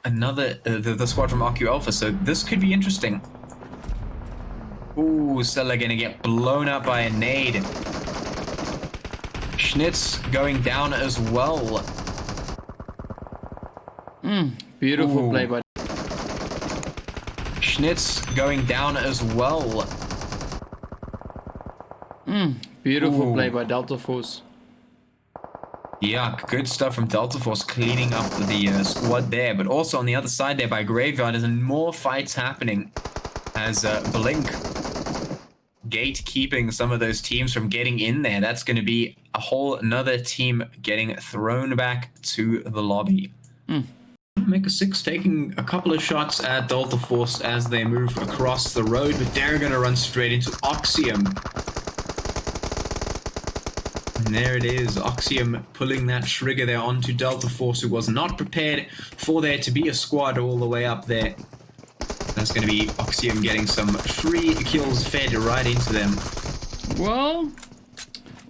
another, the squad from IQ Alpha. So this could be interesting. Ooh, Stella going to get blown up by a nade. Schnitz going down as well. Beautiful play by Schnitz going down as well. Beautiful Ooh. play by DeltaForce. Yeah, good stuff from DeltaForce cleaning up the squad there. But also on the other side there by Graveyard, there's more fights happening as Blink gatekeeping some of those teams from getting in there. That's going to be a whole another team getting thrown back to the lobby. Mecha Six taking a couple of shots at DeltaForce as they move across the road, but they're going to run straight into Oxium. And there it is, Oxium pulling that trigger there onto DeltaForce, who was not prepared for there to be a squad all the way up there. That's going to be Oxium getting some free kills fed right into them. Well,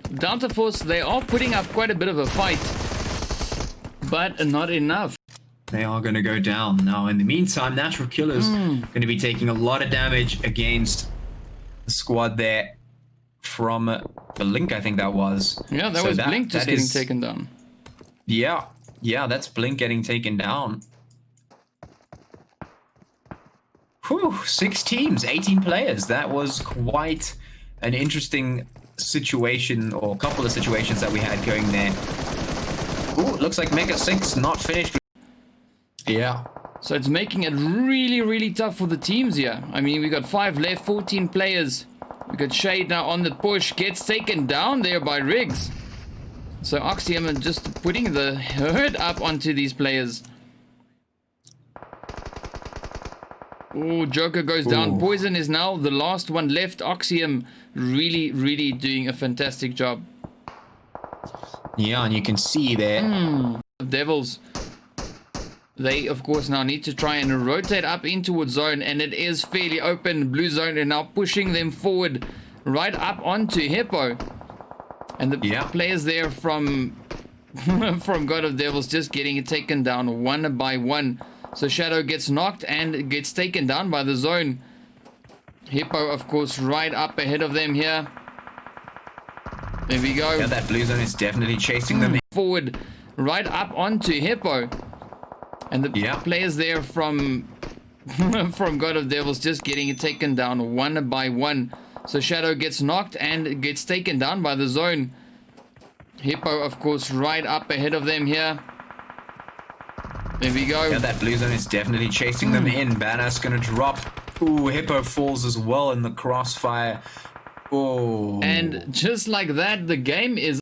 DeltaForce, they are putting up quite a bit of a fight, but not enough. They are going to go down. Now, in the meantime, Natural Killers going to be taking a lot of damage against the squad there from Blink, I think that was. Yeah, that was Blink just getting taken down. Yeah, that's Blink getting taken down. Whew, 6 teams, 18 players. That was quite an interesting situation, or a couple of situations that we had going there. Ooh, looks like Mecha Six not finished. Yeah. So it's making it really, really tough for the teams here. I mean, we got 5 left, 14 players. We got Shade now on the push, gets taken down there by Riggs. So Oxium just putting the herd up onto these players. Oh, Joker goes down. Poison is now the last one left. Oxium really, really doing a fantastic job. Yeah, and you can see there. Devils, they of course now need to try and rotate up in towards zone, and it is fairly open. Blue zone are now pushing them forward right up onto Hippo, and the players there from from God of Devils just getting it taken down one by one. So Shadow gets knocked and gets taken down by the zone. Hippo of course right up ahead of them here. There we go. Yeah, that blue zone is definitely chasing them forward right up onto Hippo, and the players there from from God of Devils just getting it taken down one by one. So Shadow gets knocked and gets taken down by the zone. Hippo of course right up ahead of them here. There we go. Yeah, that blue zone is definitely chasing them in. Badass gonna drop. Ooh, Hippo falls as well in the crossfire. Oh. And just like that, the game is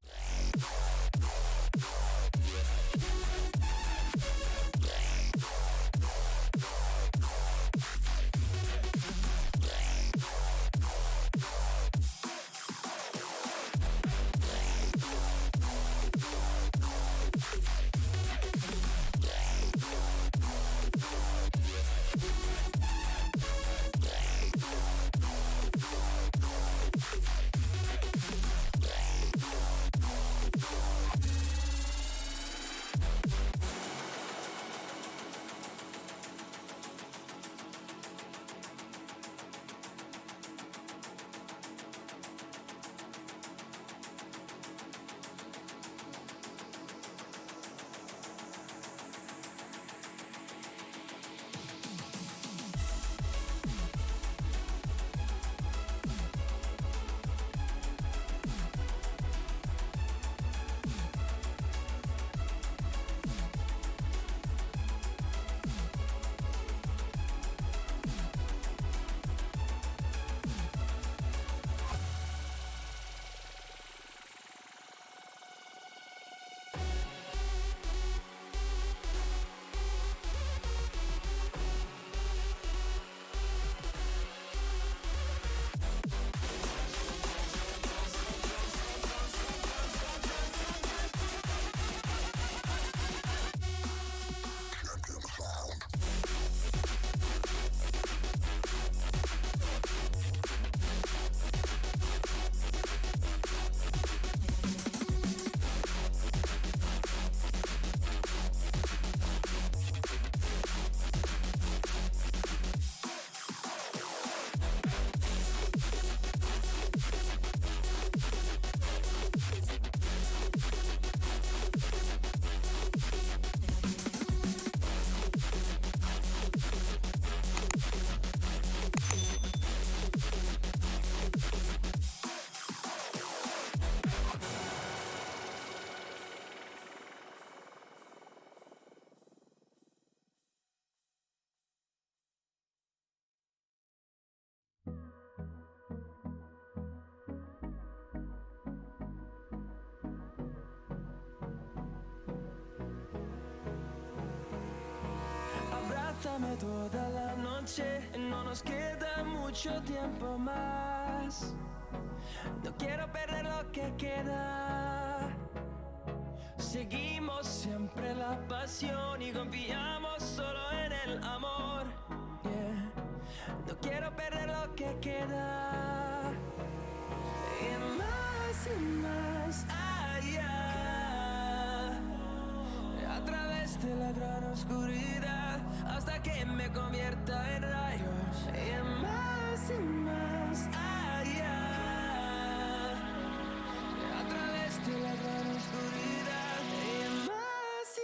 Dame toda la noche, no nos queda mucho tiempo más. No quiero perder lo que queda. Seguimos siempre la pasión y confiamos solo en el amor. Yeah. No quiero perder lo que queda. Y más allá. A través de la gran oscuridad hasta que me convierta en rayos. Y más allá. A través de la gran oscuridad y más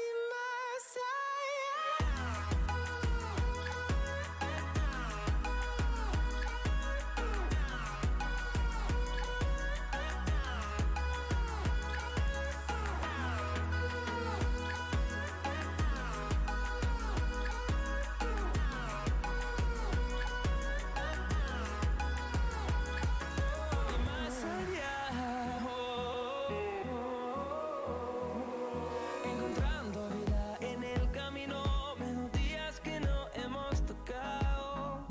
encontrando vida en el camino, melodías que no hemos tocado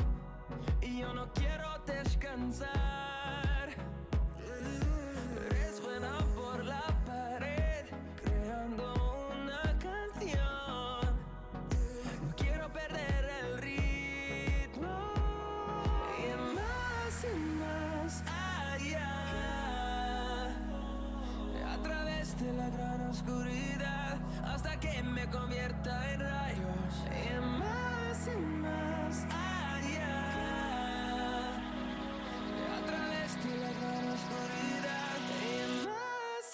y yo no quiero descansar. Resuena por la pared creando una canción. No quiero perder el ritmo y más allá. A través de la gran oscuridad hasta que me convierta en rayos. Y más allá. A través de la gran oscuridad y más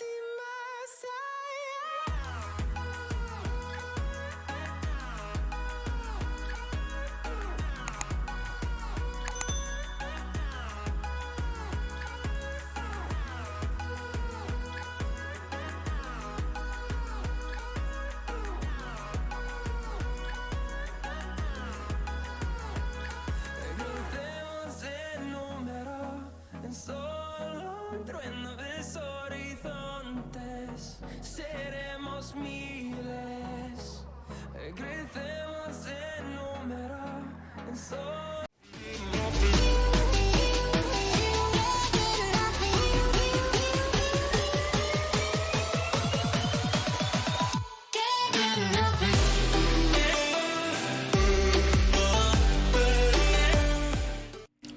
crucemos el número en solo un trueno de horizontes. Seremos miles. Crecemos en número en solo.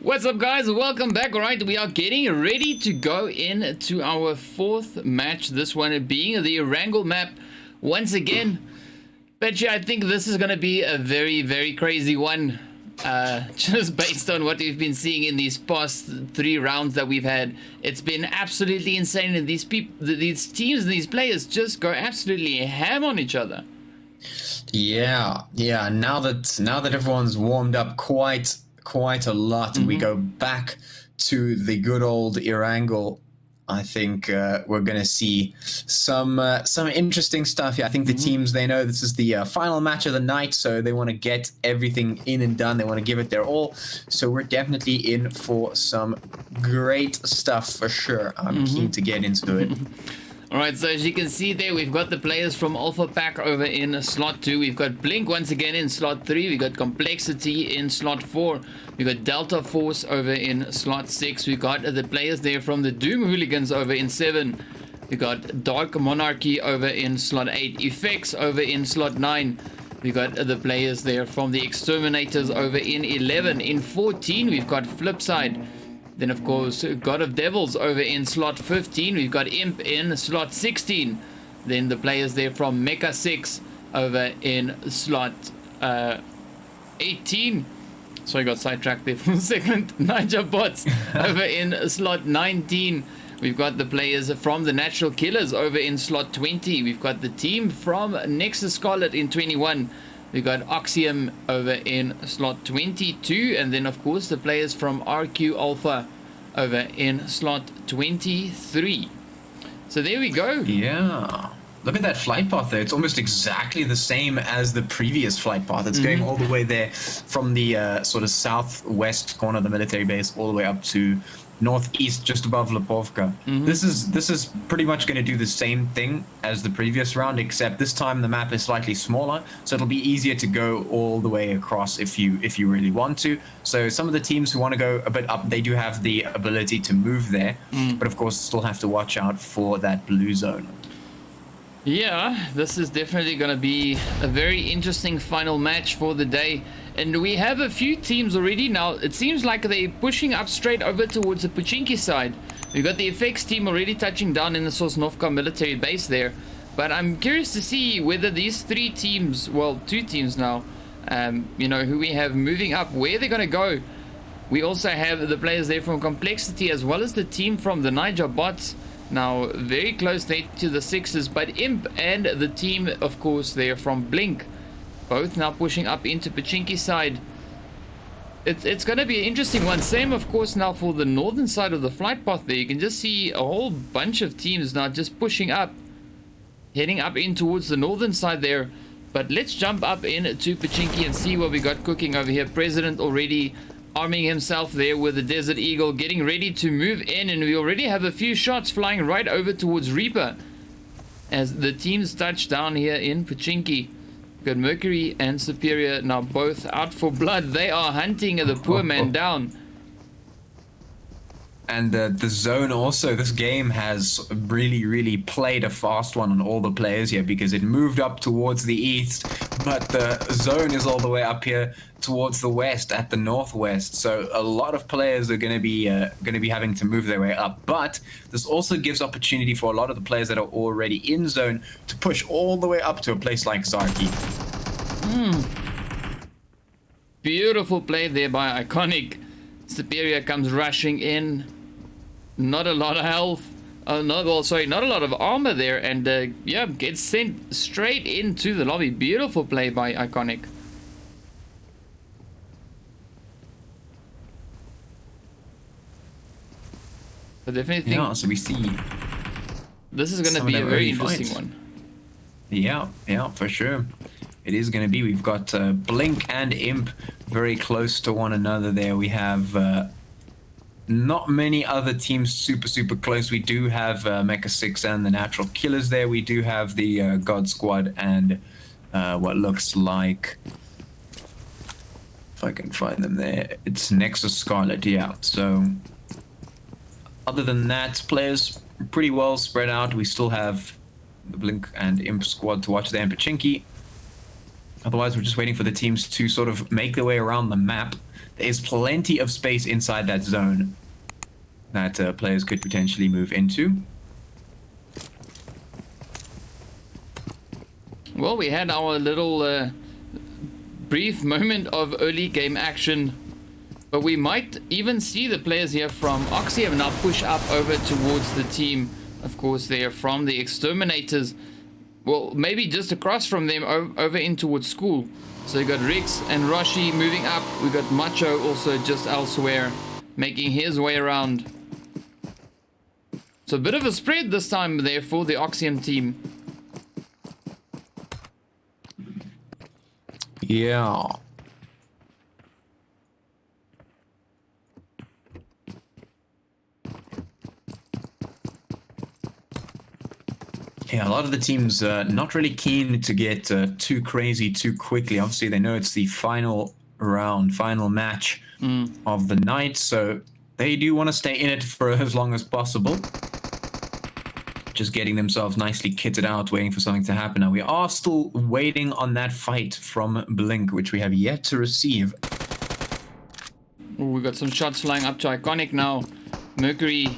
What's up, guys? Welcome back. All right, we are getting ready to go into our fourth match, this one being the Erangel map once again. But yeah, I think this is going to be a very crazy one, just based on what we've been seeing in these past 3 rounds that we've had. It's been absolutely insane, and these teams and these players just go absolutely ham on each other. Yeah. Now that everyone's warmed up quite a lot, and we go back to the good old Erangel, I think we're gonna see some interesting stuff here. I think the teams, they know this is the final match of the night, so they want to get everything in and done. They want to give it their all. So we're definitely in for some great stuff for sure. I'm keen to get into it. Alright, so as you can see there, we've got the players from Alpha Pack over in slot 2. We've got Blink once again in slot 3. We've got Complexity in slot 4. We've got DeltaForce over in slot 6. We've got the players there from the DoomHooligans over in 7. We've got DarkMonarchy over in slot 8. Effects over in slot 9. We've got the players there from the Exterminators over in 11. In 14, we've got Flipside. Then, of course, God of Devils over in slot 15. We've got Imp in slot 16. Then the players there from Mecha 6 over in slot 18. So I got sidetracked there for a second. Naija bots over in slot 19. We've got the players from the Natural Killers over in slot 20. We've got the team from Nexus Scarlet in 21. We've got Oxium over in slot 22. And then, of course, the players from RQ Alpha over in slot 23. So there we go. Yeah. Look at that flight path there. It's almost exactly the same as the previous flight path. It's going all the way there from the sort of southwest corner of the military base all the way up to northeast, just above Lipovka. This is pretty much going to do the same thing as the previous round, except this time the map is slightly smaller, so it'll be easier to go all the way across if you really want to. So some of the teams who want to go a bit up, they do have the ability to move there, but of course still have to watch out for that blue zone. Yeah, this is definitely going to be a very interesting final match for the day. And we have a few teams already now. It seems like they're pushing up straight over towards the Pochinki side. We've got the effects team already touching down in the Sosnovka military base there. But I'm curious to see whether these three teams, well, two teams now, you know, who we have moving up, where they're going to go. We also have the players there from Complexity as well as the team from the Naija bots. Now, very close there to the Sixes, but Imp and the team, of course, they're from Blink. Both now pushing up into Pochinki side. It's going to be an interesting one. Same, of course, now for the northern side of the flight path there. You can just see a whole bunch of teams now just pushing up, heading up in towards the northern side there. But let's jump up into Pochinki and see what we got cooking over here. President already arming himself there with the Desert Eagle, getting ready to move in, and we already have a few shots flying right over towards Reaper as the teams touch down here in Pochinki. We've got Mercury and Superior now both out for blood. They are hunting the poor man down. And the zone also, this game has really played a fast one on all the players here, because it moved up towards the east, but the zone is all the way up here towards the west at the northwest. So a lot of players are going to be having to move their way up. But this also gives opportunity for a lot of the players that are already in zone to push all the way up to a place like Zarki. Beautiful play there by Iconic. Superior comes rushing in. Not a lot of health. Not a lot of armor there, and yeah, gets sent straight into the lobby. Beautiful play by Iconic. I definitely think. Yeah, so we see. This is going to be a very interesting one. Yeah, for sure. It is going to be. We've got Blink and Imp very close to one another there. We have not many other teams super close. We do have Mecha Six and the Natural Killers there. We do have the God Squad and what looks like, if I can find them there, it's Nexus Scarlet. Yeah, so other than that, players pretty well spread out. We still have the Blink and Imp squad to watch there in Pochinki. Otherwise, we're just waiting for the teams to sort of make their way around the map. There's plenty of space inside that zone that players could potentially move into. Well, we had our little brief moment of early game action, but we might even see the players here from Oxium now push up over towards the team. Of course, they are from the Exterminators. Well, maybe just across from them over in towards school. So you got Rix and Roshi moving up. We got Macho also just elsewhere, making his way around. So a bit of a spread this time there for the Oxium team. Yeah. Yeah, a lot of the teams not really keen to get too crazy too quickly. Obviously, they know it's the final round, final match of the night, so they do want to stay in it for as long as possible. Just getting themselves nicely kitted out, waiting for something to happen. Now, we are still waiting on that fight from Blink, which we have yet to receive. Ooh, we got some shots flying up to Iconic now. Mercury.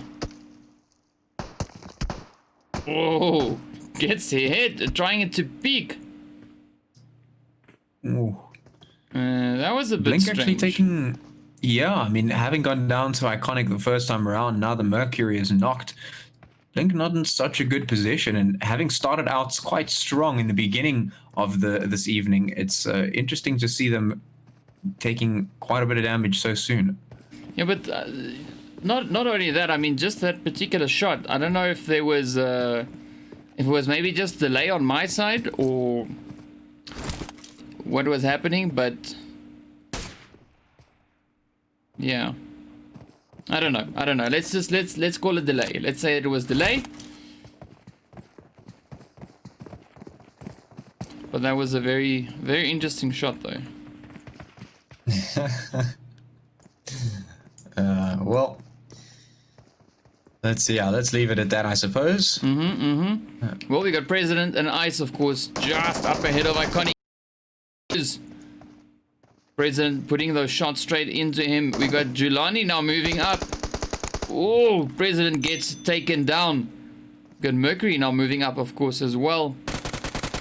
Whoa, gets hit, trying it to peek. Ooh. That was a bit Blink strange. actually taking... Yeah, I mean, having gone down to Iconic the first time around, now the Mercury is knocked. Blink not in such a good position, and having started out quite strong in the beginning of this evening, it's interesting to see them taking quite a bit of damage so soon. Yeah, but not only that, I mean, just that particular shot. I don't know if there was if it was maybe just delay on my side or what was happening, but yeah, I don't know. Let's call it delay. Let's say it was delay. But that was a very, very interesting shot, though. Well, let's see. Yeah, let's leave it at that, I suppose. Well, we got President and Ice, of course, just up ahead of Iconic. President putting those shots straight into him. We got Julani now moving up. Oh, President gets taken down. Got Mercury now moving up, of course, as well.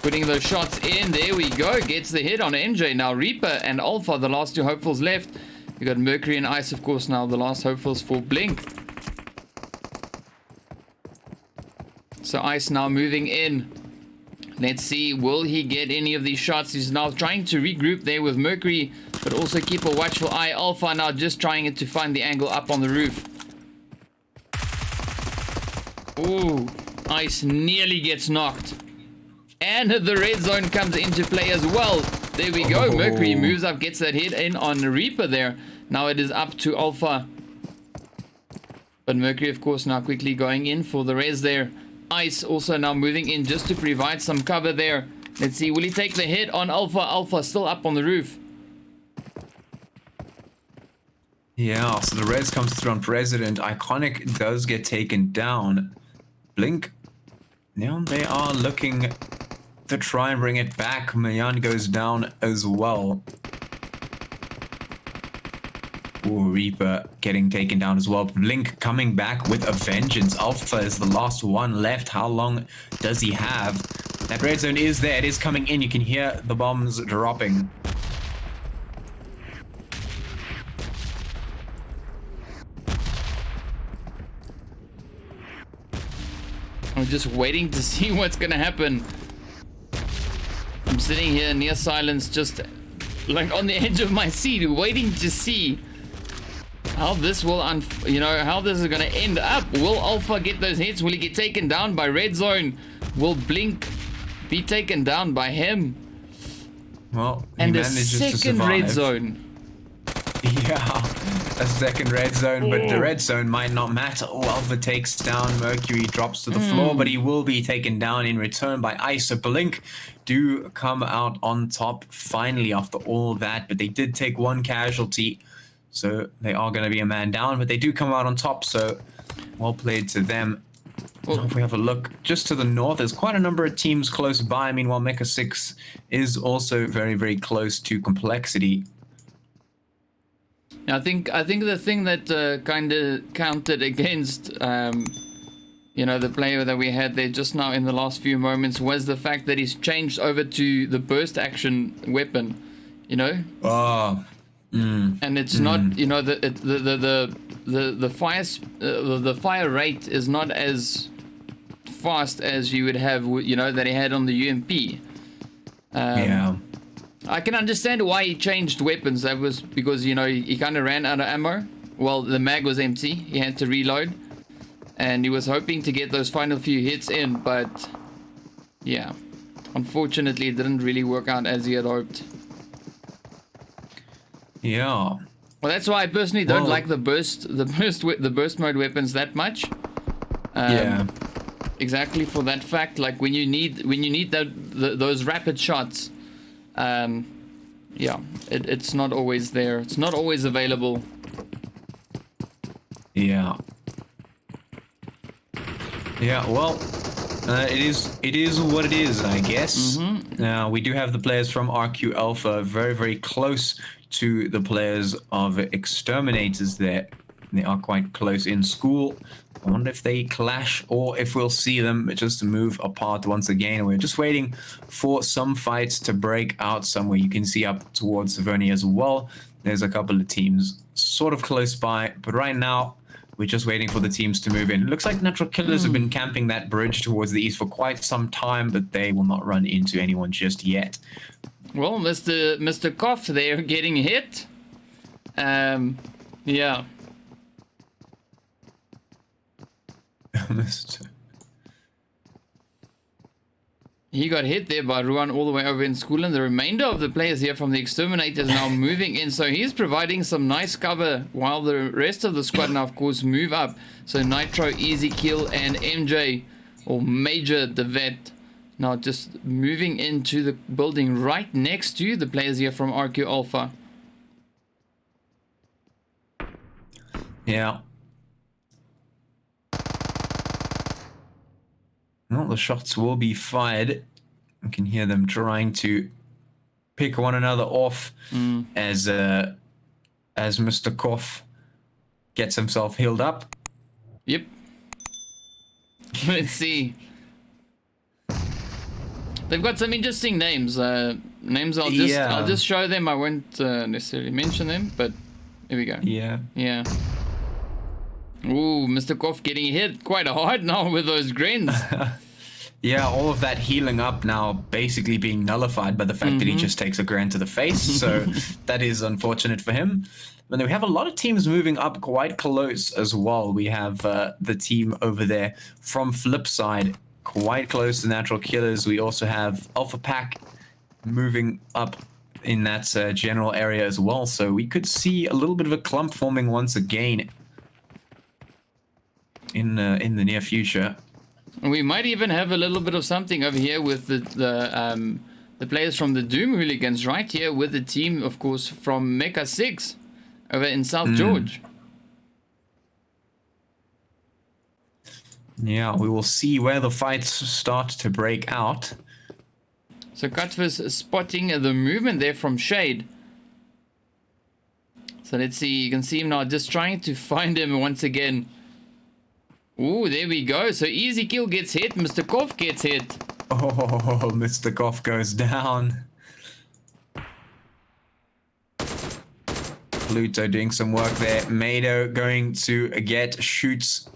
Putting those shots in. There we go. Gets the hit on MJ. Now Reaper and Alpha, the last two hopefuls left. We got Mercury and Ice, of course, now the last hopefuls for Blink. So Ice now moving in. Let's see, will he get any of these shots? He's now trying to regroup there with Mercury, but also keep a watchful eye. Alpha now just trying to find the angle up on the roof. Ooh, Ice nearly gets knocked. And the red zone comes into play as well. There we go. Oh. Mercury moves up, gets that hit in on Reaper there. Now it is up to Alpha. But Mercury, of course, now quickly going in for the res there. Ice also now moving in just to provide some cover there. Let's see, will he take the hit on Alpha? Alpha still up on the roof. Yeah, so the res comes through on President. Iconic does get taken down. Blink. Now they are looking to try and bring it back. Mayan goes down as well. Ooh, Reaper getting taken down as well. Blink coming back with a vengeance. Alpha is the last one left. How long does he have? That red zone is there. It is coming in. You can hear the bombs dropping. I'm just waiting to see what's gonna happen. I'm sitting here near silence, just like on the edge of my seat, waiting to see how this will, how this is gonna end up. Will Alpha get those hits? Will he get taken down by red zone? Will Blink be taken down by him? Well, and a second red zone. Yeah, a second red zone, but the red zone might not matter. Oh, Alpha takes down Mercury, drops to the floor, but he will be taken down in return by Ice. So Blink do come out on top finally after all that, but they did take one casualty, so they are going to be a man down, but they do come out on top, so well played to them. Well, if we have a look just to the north, there's quite a number of teams close by. Meanwhile, Mecha 6 is also very, very close to Complexity. I think the thing that kind of counted against, the player that we had there just now in the last few moments was the fact that he's changed over to the burst action weapon, Oh. And it's not, the fire rate is not as fast as you would have, that he had on the UMP. Yeah. I can understand why he changed weapons. That was because, he kind of ran out of ammo. Well, the mag was empty. He had to reload. And he was hoping to get those final few hits in, but yeah. Unfortunately, it didn't really work out as he had hoped. Yeah. Well, that's why I personally don't like the burst mode weapons that much. Yeah. Exactly for that fact. Like when you need those rapid shots. Yeah, it's not always there. It's not always available. Yeah. Yeah, well, it is what it is, I guess. Now, we do have the players from RQ Alpha very, very close to the players of Exterminators there. They are quite close in school. I wonder if they clash or if we'll see them just move apart once again. We're just waiting for some fights to break out somewhere. You can see up towards Savernia as well. There's a couple of teams sort of close by, but right now we're just waiting for the teams to move in. It looks like Natural Killers have been camping that bridge towards the east for quite some time, but they will not run into anyone just yet. Well, Mr. Koff there getting hit. Yeah. He got hit there by Ruan all the way over in school, and the remainder of the players here from the Exterminators now moving in. So he's providing some nice cover while the rest of the squad now, of course, move up. So Nitro, Easy Kill, and MJ, or Major the Vet, now just moving into the building right next to the players here from RQ Alpha. Yeah. Well, the shots will be fired. You can hear them trying to pick one another off as Mr. Koff gets himself healed up. Yep. Let's see. They've got some interesting names. Names I'll just show them. I won't necessarily mention them, but here we go. Yeah. Yeah. Ooh, Mr. Koff getting hit quite hard now with those grins. Yeah, all of that healing up now basically being nullified by the fact that he just takes a grand to the face. So that is unfortunate for him. But then we have a lot of teams moving up quite close as well. We have the team over there from Flipside quite close to Natural Killers. We also have Alpha Pack moving up in that general area as well. So we could see a little bit of a clump forming once again in the near future. We might even have a little bit of something over here with the players from the DoomHooligans right here with the team, of course, from Mecha Six over in South George. Yeah, we will see where the fights start to break out. So Cutvis spotting the movement there from Shade. So let's see, you can see him now just trying to find him once again. Ooh, there we go. So Easy Kill gets hit, Mr. Koff gets hit. Oh, Mr. Koff goes down. Pluto doing some work there. Mado going to get shots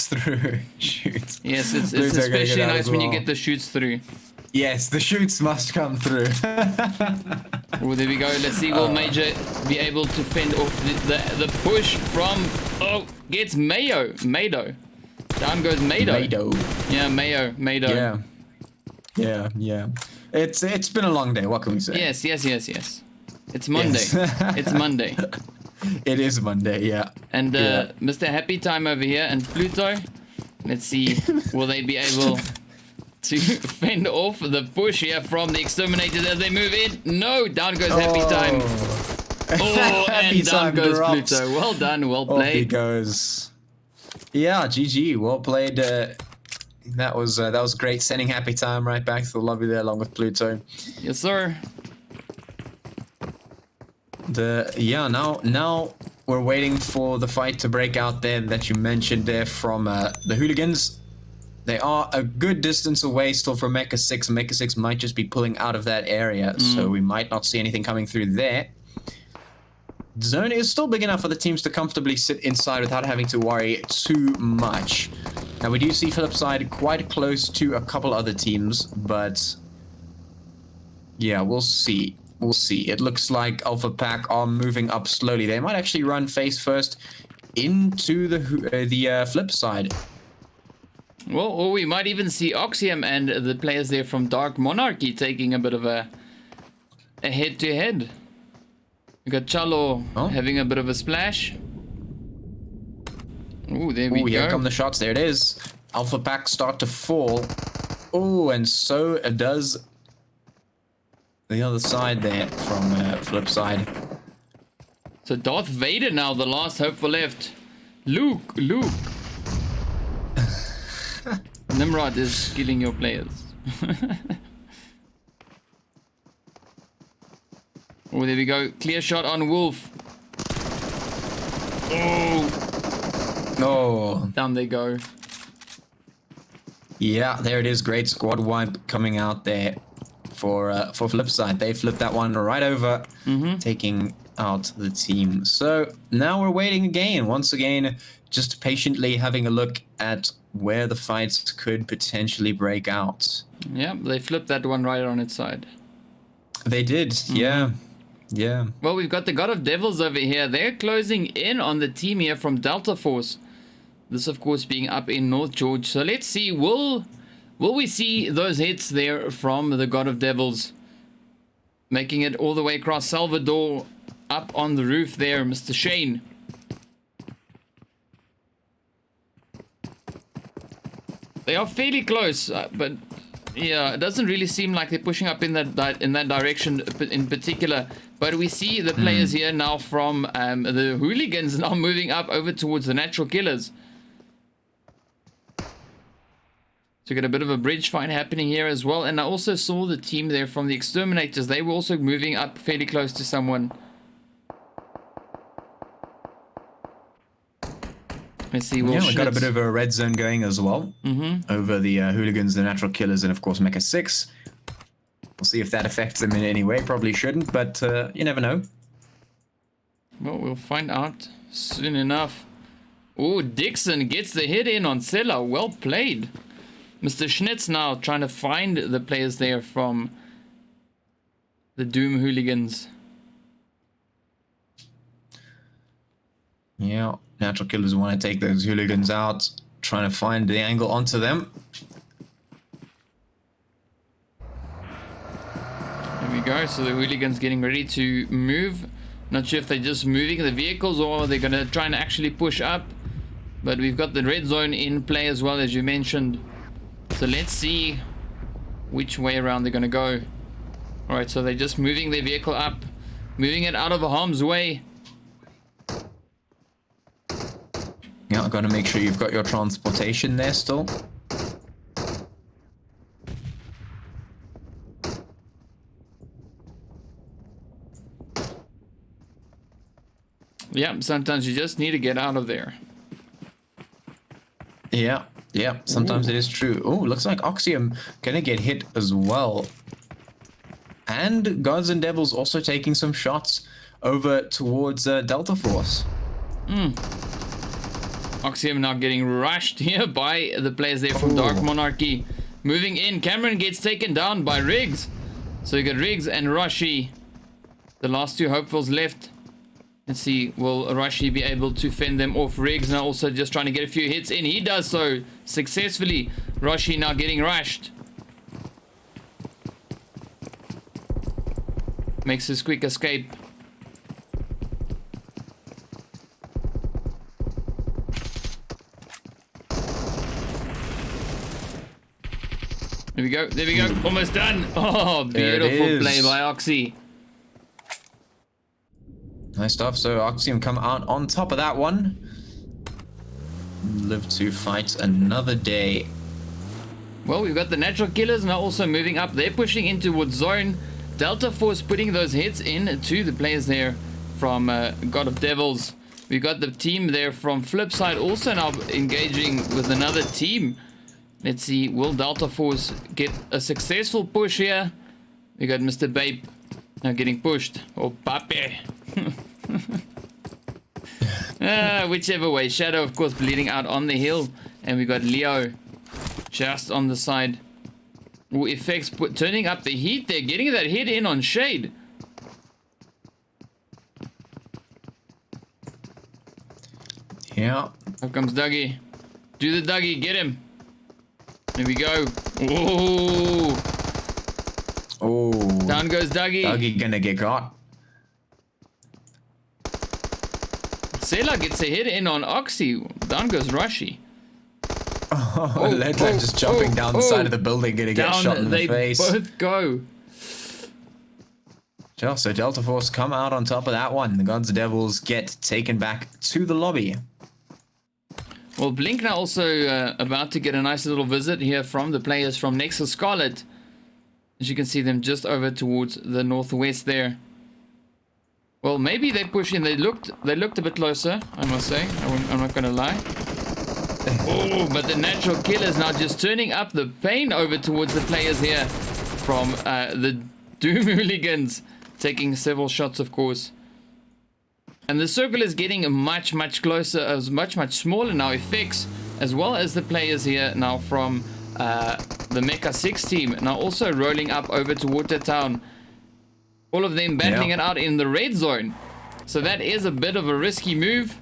through. Shoots. Yes, it's especially nice when you get the shoots through. Yes, the shoots must come through. Oh, there we go. Let's see, will Major be able to fend off the push from... Oh, gets Mado. Down goes Mado. Yeah, Mado. Yeah. It's been a long day, what can we say? Yes. It's Monday. Yes. It's Monday. It is Monday, yeah. And Mr. Happy Time over here and Pluto. Let's see, will they be able to fend off the push here from the Exterminators as they move in? No, down goes Happy Time. Oh, and down goes drops. Pluto. Well done, well Off he played. goes. Yeah, GG, well played. That was great. Sending Happy Time right back to the lobby there along with Pluto. Yes, sir. Now we're waiting for the fight to break out there that you mentioned there from the Hooligans. They are a good distance away still from Mecha 6. Mecha 6 might just be pulling out of that area, so we might not see anything coming through there. The zone is still big enough for the teams to comfortably sit inside without having to worry too much. Now we do see Flipside quite close to a couple other teams, but yeah, we'll see. We'll see. It looks like Alpha Pack are moving up slowly. They might actually run face first into the flip side. Well, or we might even see Oxium and the players there from DarkMonarchy taking a bit of a head-to-head. We got Chalo having a bit of a splash. Ooh, there we go. Here come the shots. There it is. Alpha Pack start to fall. Oh, and so does the other side there from Flipside. So Darth Vader now, the last hope for left. Luke. Nimrod is killing your players. Oh, there we go. Clear shot on Wolf. Oh. No. Down they go. Yeah, there it is. Great squad wipe coming out there for Flipside. They flipped that one right over, taking out the team. So now we're waiting again. Once again, just patiently having a look at where the fights could potentially break out. Yeah, they flipped that one right on its side. They did, yeah. Well, we've got the God of Devils over here. They're closing in on the team here from DeltaForce. This, of course, being up in North George. So let's see, will Will we see those hits there from the God of Devils? Making it all the way across Salvador, up on the roof there, Mr. Shane. They are fairly close, but yeah, it doesn't really seem like they're pushing up in that direction in particular. But we see the players here now from the Hooligans now moving up over towards the Natural Killers. So we got a bit of a bridge fight happening here as well. And I also saw the team there from the Exterminators. They were also moving up fairly close to someone. Let's see. Yeah, we got a bit of a red zone going as well. Over the Hooligans, the Natural Killers, and of course Mecha Six. We'll see if that affects them in any way. Probably shouldn't, but you never know. Well, we'll find out soon enough. Oh, Dixon gets the hit in on Sella. Well played. Mr. Schnitz now trying to find the players there from the DoomHooligans. Yeah, Natural Killers want to take those Hooligans out. Trying to find the angle onto them. There we go. So the Hooligans getting ready to move. Not sure if they're just moving the vehicles or they're going to try and actually push up. But we've got the red zone in play as well, as you mentioned. So let's see which way around they're going to go. Alright, so they're just moving their vehicle up. Moving it out of harm's way. Yeah, got to make sure you've got your transportation there still. Yeah, sometimes you just need to get out of there. Yeah, yeah, sometimes it is true. Oh, looks like Oxium gonna get hit as well. And Gods and Devils also taking some shots over towards DeltaForce. Oxium now getting rushed here by the players there from Dark Monarchy. Moving in, Cameron gets taken down by Riggs. So you got Riggs and Rashi. The last two hopefuls left. Let's see, will Rashi be able to fend them off? Riggs now also just trying to get a few hits in. He does so successfully. Rashi now getting rushed. Makes his quick escape. There we go, there we go. Almost done. Oh, beautiful play by Oxy. Nice stuff. So Oxium come out on top of that one. Live to fight another day. Well, we've got the Natural Killers now also moving up. They're pushing into Wood Zone. DeltaForce putting those hits in to the players there from God of Devils. We've got the team there from Flipside also now engaging with another team. Let's see, will DeltaForce get a successful push here? We got Mr. Bape now getting pushed. Oh, Pape. Whichever way. Shadow, of course, bleeding out on the hill. And we got Leo just on the side. Ooh, effects turning up the heat there. Getting that hit in on Shade. Yeah. Here comes Dougie. Do the Dougie. Get him. There we go. Ooh. Oh. Down goes Dougie. Dougie gonna get got. Sela gets a hit in on Oxy. Down goes Rashi. Oh, Ledland just jumping down the side of the building, gonna get shot in the face. They both go. So DeltaForce come out on top of that one. The Gods and Devils get taken back to the lobby. Well, Blink now also about to get a nice little visit here from the players from Nexus Scarlet. As you can see them just over towards the northwest there. Well, maybe they push in. They looked a bit closer, I must say. I'm not gonna lie. Oh, but the Natural Killers now just turning up the pain over towards the players here from the DoomHooligans, taking several shots, of course. And the circle is getting much closer, as much smaller now. Effects, as well as the players here now from the Mecha Six team, now also rolling up over to Watertown. All of them battling it out in the red zone. So that is a bit of a risky move.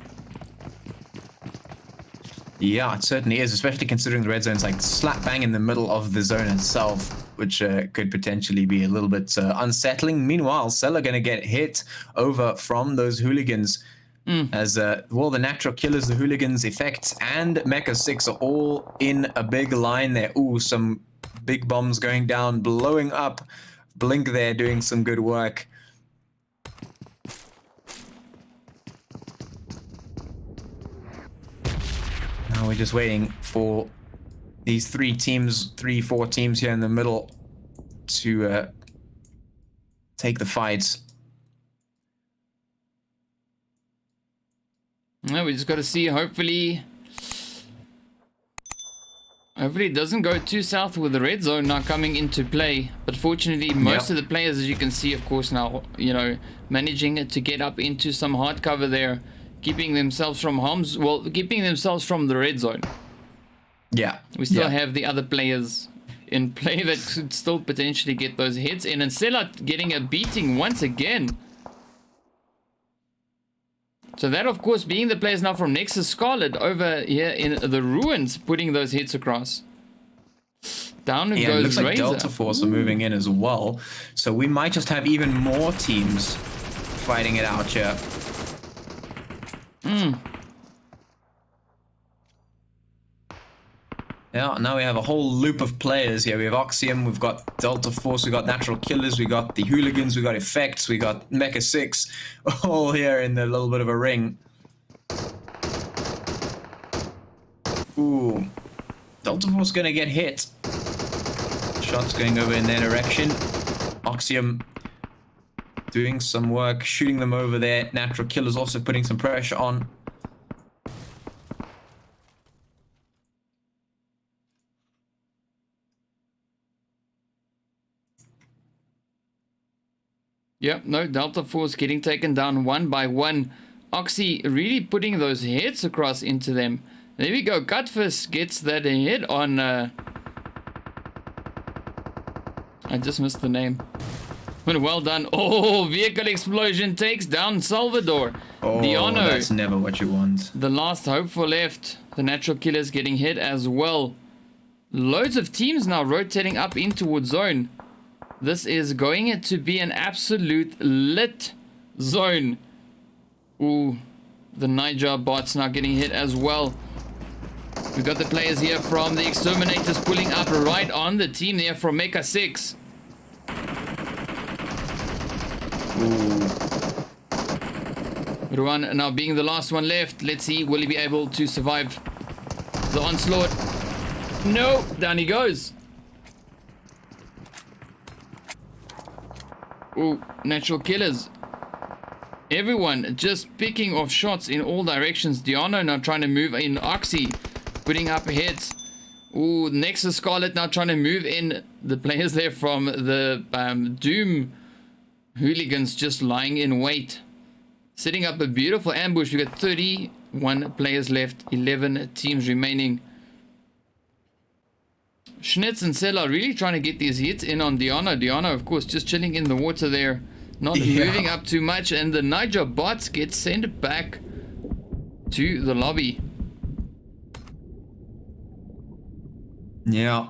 Yeah, it certainly is, especially considering the red zone's like slap bang in the middle of the zone itself, which could potentially be a little bit unsettling. Meanwhile, Sela going to get hit over from those hooligans as, well, the natural killers, the hooligans, effects, and Mecha 6 are all in a big line there. Ooh, some big bombs going down, blowing up. Blink there doing some good work. Now we're just waiting for these four teams here in the middle to take the fights. No, we just got to see. Hopefully it doesn't go too south with the red zone now coming into play. But fortunately, most of the players, as you can see, of course, now, you know, managing to get up into some hard cover there, keeping themselves from harm's, well, keeping themselves from the red zone. Yeah. We still have the other players in play that could still potentially get those hits in. And Sela getting a beating once again. So that, of course, being the players now from Nexus Scarlet over here in the ruins, putting those hits across. Down goes it looks like Razor. DeltaForce are moving in as well. So we might just have even more teams fighting it out here. Yeah, now we have a whole loop of players here. We have Oxium, we've got DeltaForce, we've got Natural Killers, we got the Hooligans, we got Effects, we got Mecha Six, all here in a little bit of a ring. Ooh, DeltaForce gonna get hit. Shots going over in their direction. Oxium doing some work, shooting them over there. Natural Killers also putting some pressure on. Yep, no, DeltaForce getting taken down one by one. Oxy really putting those hits across into them. There we go, Cutfist gets that hit on... I just missed the name. But well done. Oh, vehicle explosion takes down Salvador. Oh, Diano, that's never what you want. the last hope for left. The Natural Killers getting hit as well. Loads of teams now rotating up in towards zone. This is going to be an absolute lit zone. Ooh, the Naija bots now getting hit as well. We've got the players here from the Exterminators pulling up right on the team there from Mecha 6. Ruan now being the last one left. Let's see, will he be able to survive the onslaught? No, down he goes. Ooh, Natural Killers. Everyone just picking off shots in all directions. Diano now trying to move in. Oxy putting up hits. Ooh, Nexus Scarlet now trying to move in. The players there from the DoomHooligans just lying in wait. Setting up a beautiful ambush. We've got 31 players left. 11 teams remaining. Schnitz and Sela really trying to get these hits in on Diano. Diano, of course, just chilling in the water there. Not moving up too much. And the Naija bots get sent back to the lobby. Yeah.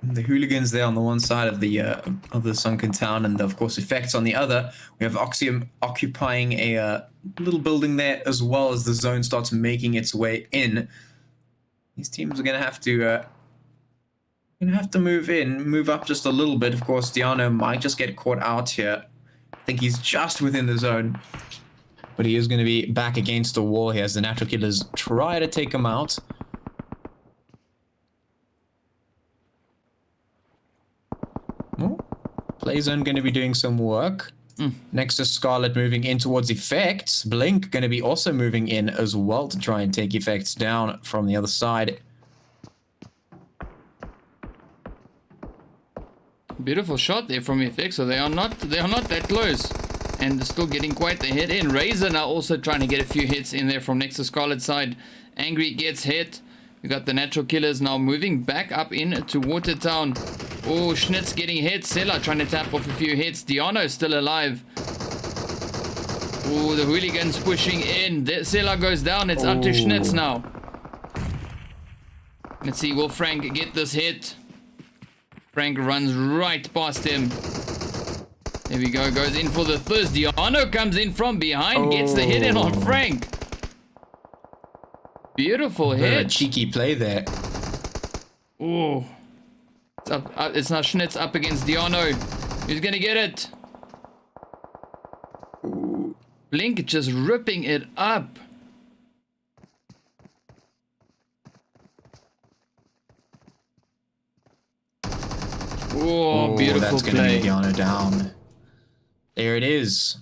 The Hooligans there on the one side of the sunken town, and of course Effects on the other. We have Oxium occupying a little building there, as well as the zone starts making its way in. These teams are gonna have to move up just a little bit. Of course, Diano might just get caught out here. I think he's just within the zone, but he is going to be back against the wall here as the Natural Killers try to take him out. Oh, Play Zone going to be doing some work. Next to Scarlet moving in towards Effects. Blink going to be also moving in as well to try and take Effects down from the other side. Beautiful shot there from Effects. So they are not that close. And still getting quite the hit in. Razor now also trying to get a few hits in there from Nexus Scarlet side. Angry gets hit. We got the Natural Killers now moving back up into Watertown. Oh, Schnitz getting hit. Sela trying to tap off a few hits. Diano still alive. Oh, the Hooligans pushing in. Sela goes down. It's up to Schnitz now. Let's see, will Frank get this hit? Frank runs right past him. There we go, goes in for the first. Diano comes in from behind, gets the hit in on Frank. Beautiful hit. A cheeky play there. Oh, it's up. It's now Schnitz up against Diano. Who's gonna get it? Blink just ripping it up. Oh, beautiful that's play. Gonna be Diano down. There it is.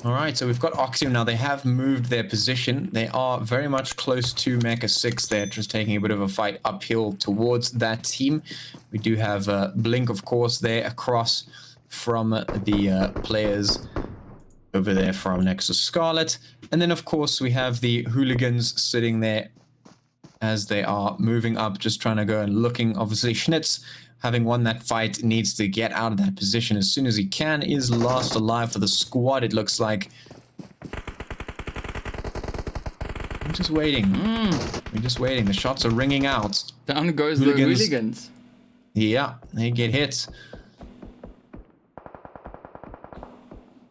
All right, so we've got Oxium now. They have moved their position. They are very much close to Mecha Six. They're just taking a bit of a fight uphill towards that team. We do have Blink, of course, there across from the players over there from Nexus Scarlet. And then, of course, we have the Hooligans sitting there as they are moving up, just trying to go and looking. Obviously, Schnitz, having won that fight, needs to get out of that position as soon as he can. Is last alive for the squad, it looks like. I'm just waiting. We're just waiting. The shots are ringing out. Down goes the Hooligans. Yeah, they get hit.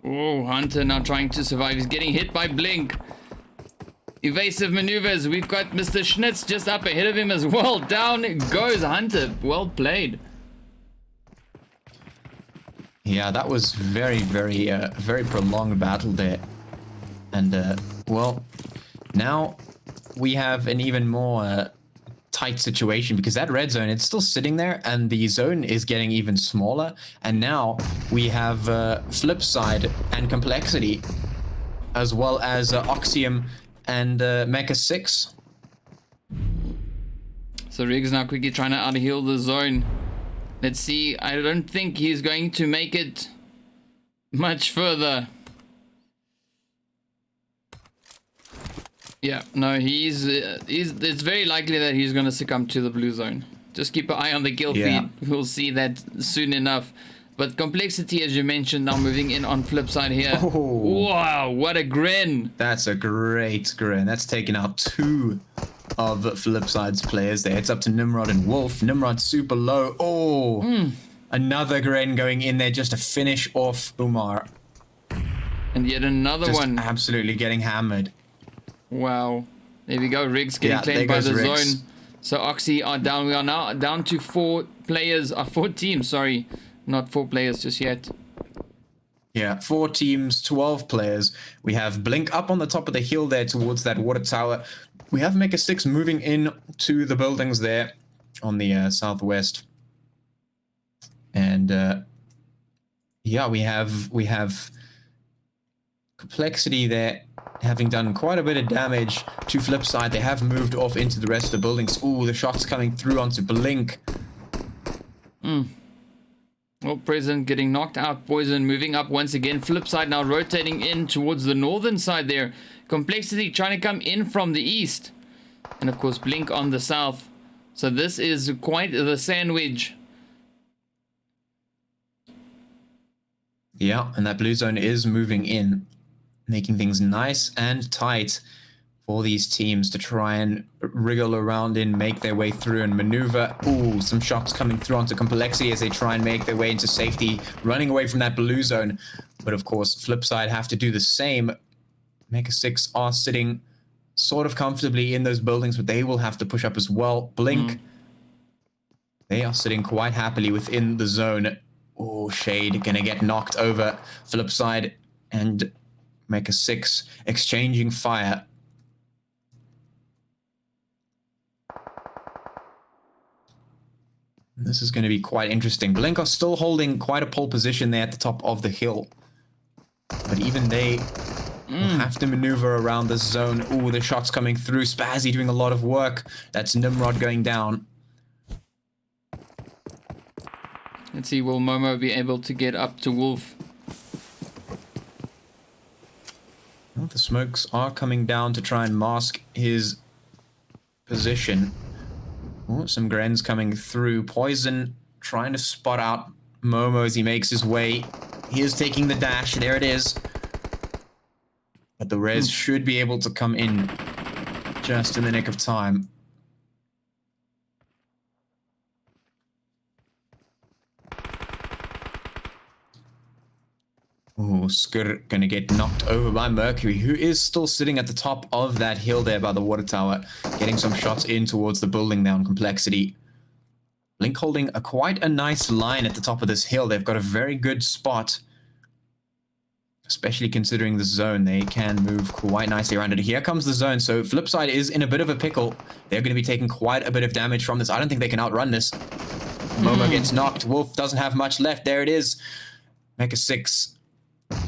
Oh, Hunter now trying to survive. He's getting hit by Blink. Evasive maneuvers. We've got Mr. Schnitz just up ahead of him as well. Down goes Hunter. Well played. Yeah, that was very prolonged battle there. And, well, now we have an even more tight situation because that red zone, it's still sitting there and the zone is getting even smaller. And now we have Flipside and Complexity as well as Oxium and Mecha Six. So Riggs now quickly trying to out-heal the zone. Let's see. I don't think he's going to make it much further. Yeah, no, it's very likely that he's going to succumb to the blue zone. Just keep an eye on the kill feed. We'll see that soon enough. But Complexity, as you mentioned, now moving in on Flipside here. Oh. Wow, what a grin. That's a great grin. That's taken out two of Flipside's players there. It's up to Nimrod and Wolf. Nimrod super low. Oh, another grin going in there just to finish off Umar. And yet another Just one. absolutely getting hammered. Wow. There we go. Riggs getting claimed by the zone. So Oxy are down. We are now down to 4 players. 4 teams, sorry. Not 4 players just yet. Yeah, 4 teams, 12 players. We have Blink up on the top of the hill there towards that water tower. We have Mecha Six moving in to the buildings there on the southwest. And yeah, we have Complexity there, having done quite a bit of damage to Flipside. They have moved off into the rest of the buildings. Ooh, the shots coming through onto Blink. Well, Prison getting knocked out. Poison moving up once again. Flipside now rotating in towards the northern side there. Complexity trying to come in from the east. And of course, Blink on the south. So this is quite the sandwich. Yeah, and that blue zone is moving in, making things nice and tight for these teams to try and wriggle around in, make their way through and maneuver. Ooh, some shots coming through onto Complexity as they try and make their way into safety, running away from that blue zone. But of course, Flipside have to do the same. Mecha Six are sitting sort of comfortably in those buildings, but they will have to push up as well. Blink, they are sitting quite happily within the zone. Oh, Shade gonna get knocked over. Flipside and Mecha Six exchanging fire. This is going to be quite interesting. Blink are still holding quite a pole position there at the top of the hill. But even they will have to maneuver around this zone. Ooh, the shots coming through. Spazzy doing a lot of work. That's Nimrod going down. Let's see, will Momo be able to get up to Wolf? Well, the smokes are coming down to try and mask his position. Oh, some Grens coming through. Poison trying to spot out Momo as he makes his way. He is taking the dash. There it is. But the res should be able to come in just in the nick of time. Ooh, Skr gonna get knocked over by Mercury, who is still sitting at the top of that hill there by the water tower, getting some shots in towards the building there on Complexity. Blink holding quite a nice line at the top of this hill. They've got a very good spot, especially considering the zone. They can move quite nicely around it. Here comes the zone, so Flipside is in a bit of a pickle. They're going to be taking quite a bit of damage from this. I don't think they can outrun this. Momo gets knocked. Wolf doesn't have much left. There it is. Mecha Six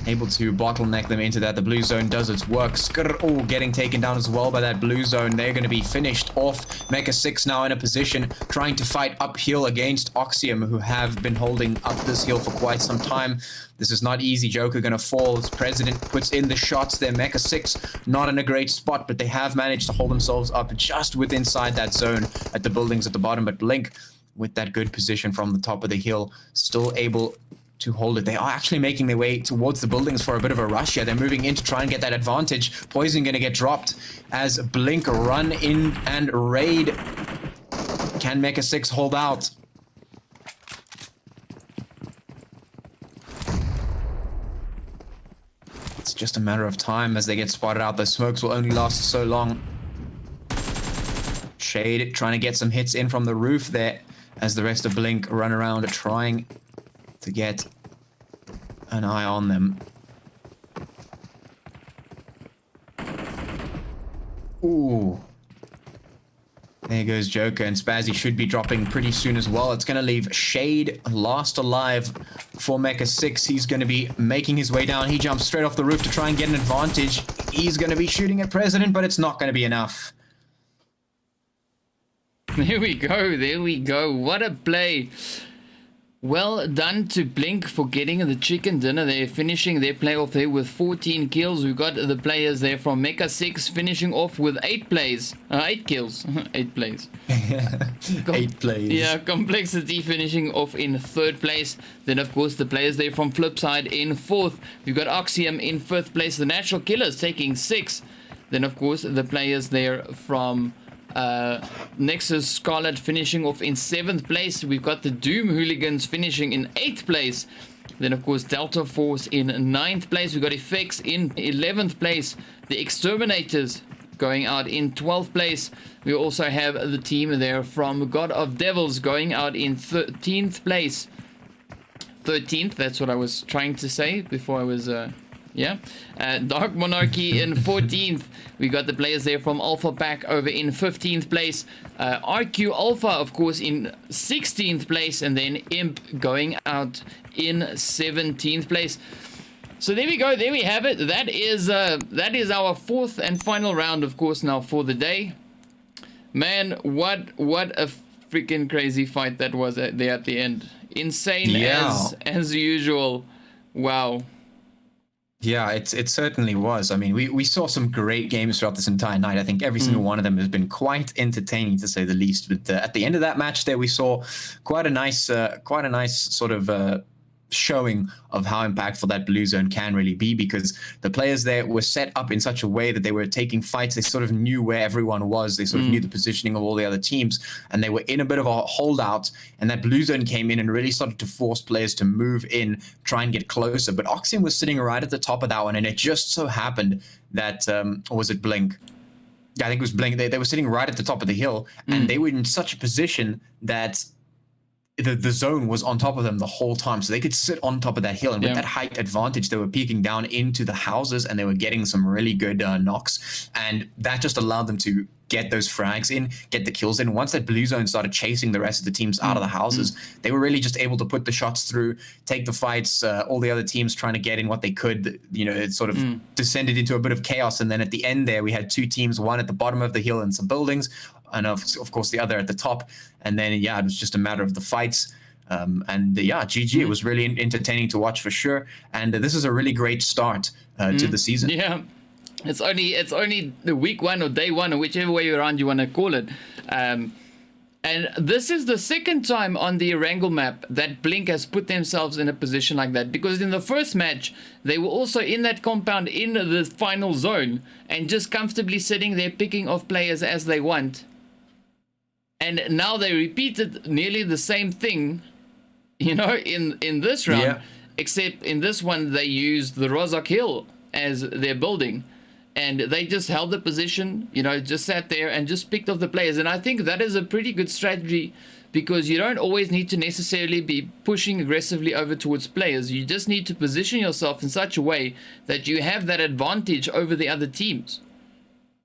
able to bottleneck them into that. The blue zone does its work. Skrr, oh, getting taken down as well by that blue zone. They're going to be finished off. Mecha Six now in a position trying to fight uphill against Oxium, who have been holding up this hill for quite some time. This is not easy. Joker going to fall as President puts in the shots there. Mecha Six not in a great spot, but they have managed to hold themselves up just within inside that zone at the buildings at the bottom. But Blink, with that good position from the top of the hill, still able to hold it. They are actually making their way towards the buildings for a bit of a rush here. They're moving in to try and get that advantage. Poison going to get dropped as Blink run in and raid. Can Mecha Six hold out? It's just a matter of time as they get spotted out. The smokes will only last so long. Shade trying to get some hits in from the roof there as the rest of Blink run around trying to get an eye on them. Ooh. There goes Joker, and Spazzy should be dropping pretty soon as well. It's going to leave Shade last alive for Mecha Six. He's going to be making his way down. He jumps straight off the roof to try and get an advantage. He's going to be shooting at President, but it's not going to be enough. There we go. There we go. What a play. Well done to Blink for getting the chicken dinner. They're finishing their play off there with 14 kills. We've got the players there from Mecha Six finishing off with 8 plays. 8 kills. 8 plays. 8 plays. Yeah, Complexity finishing off in 3rd place. Then, of course, the players there from Flipside in 4th. We've got Oxium in 5th place. The Natural Killers taking 6th. Then, of course, the players there from Nexus Scarlet finishing off in 7th place. We've got the DoomHooligans finishing in 8th place. Then of course DeltaForce in 9th place. We've got Effects in 11th place. The Exterminators going out in 12th place. We also have the team there from God of Devils going out in 13th place. 13th, that's what I was trying to say before I was Dark Monarchy in 14th. We got the players there from Alpha Pack over in 15th place. RQ Alpha, of course, in 16th place, and then Imp going out in 17th place. So there we go. There we have it. That is our 4th and final round, of course, now for the day. Man, what a freaking crazy fight that was there at the end. Insane as usual. Wow. Yeah, it certainly was. I mean, we saw some great games throughout this entire night. I think every single one of them has been quite entertaining, to say the least. But at the end of that match there, we saw quite a nice sort of showing of how impactful that blue zone can really be, because the players there were set up in such a way that they were taking fights. They sort of knew where everyone was. They sort of knew the positioning of all the other teams, and they were in a bit of a holdout, and that blue zone came in and really started to force players to move in, try and get closer. But Oxium was sitting right at the top of that one, and it just so happened that, or was it Blink? Yeah, I think it was Blink. They were sitting right at the top of the hill, and they were in such a position that the zone was on top of them the whole time, so they could sit on top of that hill, and with that height advantage, they were peeking down into the houses, and they were getting some really good knocks, and that just allowed them to get those frags in, get the kills in. Once that blue zone started chasing the rest of the teams out of the houses, they were really just able to put the shots through, take the fights, all the other teams trying to get in what they could. You know, it sort of descended into a bit of chaos, and then at the end there, we had 2 teams, one at the bottom of the hill in some buildings, and of course the other at the top. And then it was just a matter of the fights. GG. It was really entertaining to watch for sure. And this is a really great start to the season. Yeah, it's only the week 1 or day 1, or whichever way around you want to call it. And this is the second time on the Erangel map that Blink has put themselves in a position like that, because in the first match they were also in that compound in the final zone and just comfortably sitting there picking off players as they want. And now they repeated nearly the same thing, you know, in this round. except in this one they used the Rozhok Hill as their building, and they just held the position, you know, just sat there and just picked off the players. And I think that is a pretty good strategy, because you don't always need to necessarily be pushing aggressively over towards players. You just need to position yourself in such a way that you have that advantage over the other teams.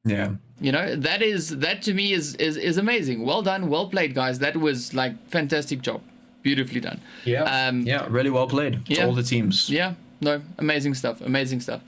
Yeah. You know, that to me is amazing. Well done, well played, guys. That was like fantastic job. Beautifully done. Yeah. Yeah, really well played. To all the teams. Yeah. No, amazing stuff. Amazing stuff.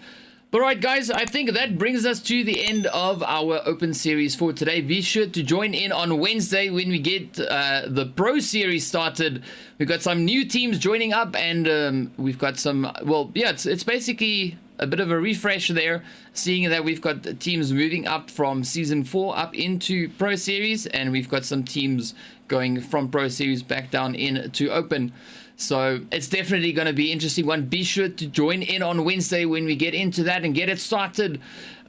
All right, guys, I think that brings us to the end of our open series for today. Be sure to join in on Wednesday when we get the Pro Series started. We've got some new teams joining up, and we've got some, well, yeah, it's basically a bit of a refresh there, seeing that we've got teams moving up from Season 4 up into Pro Series, and we've got some teams going from Pro Series back down into Open. So it's definitely going to be an interesting one. Be sure to join in on Wednesday when we get into that and get it started.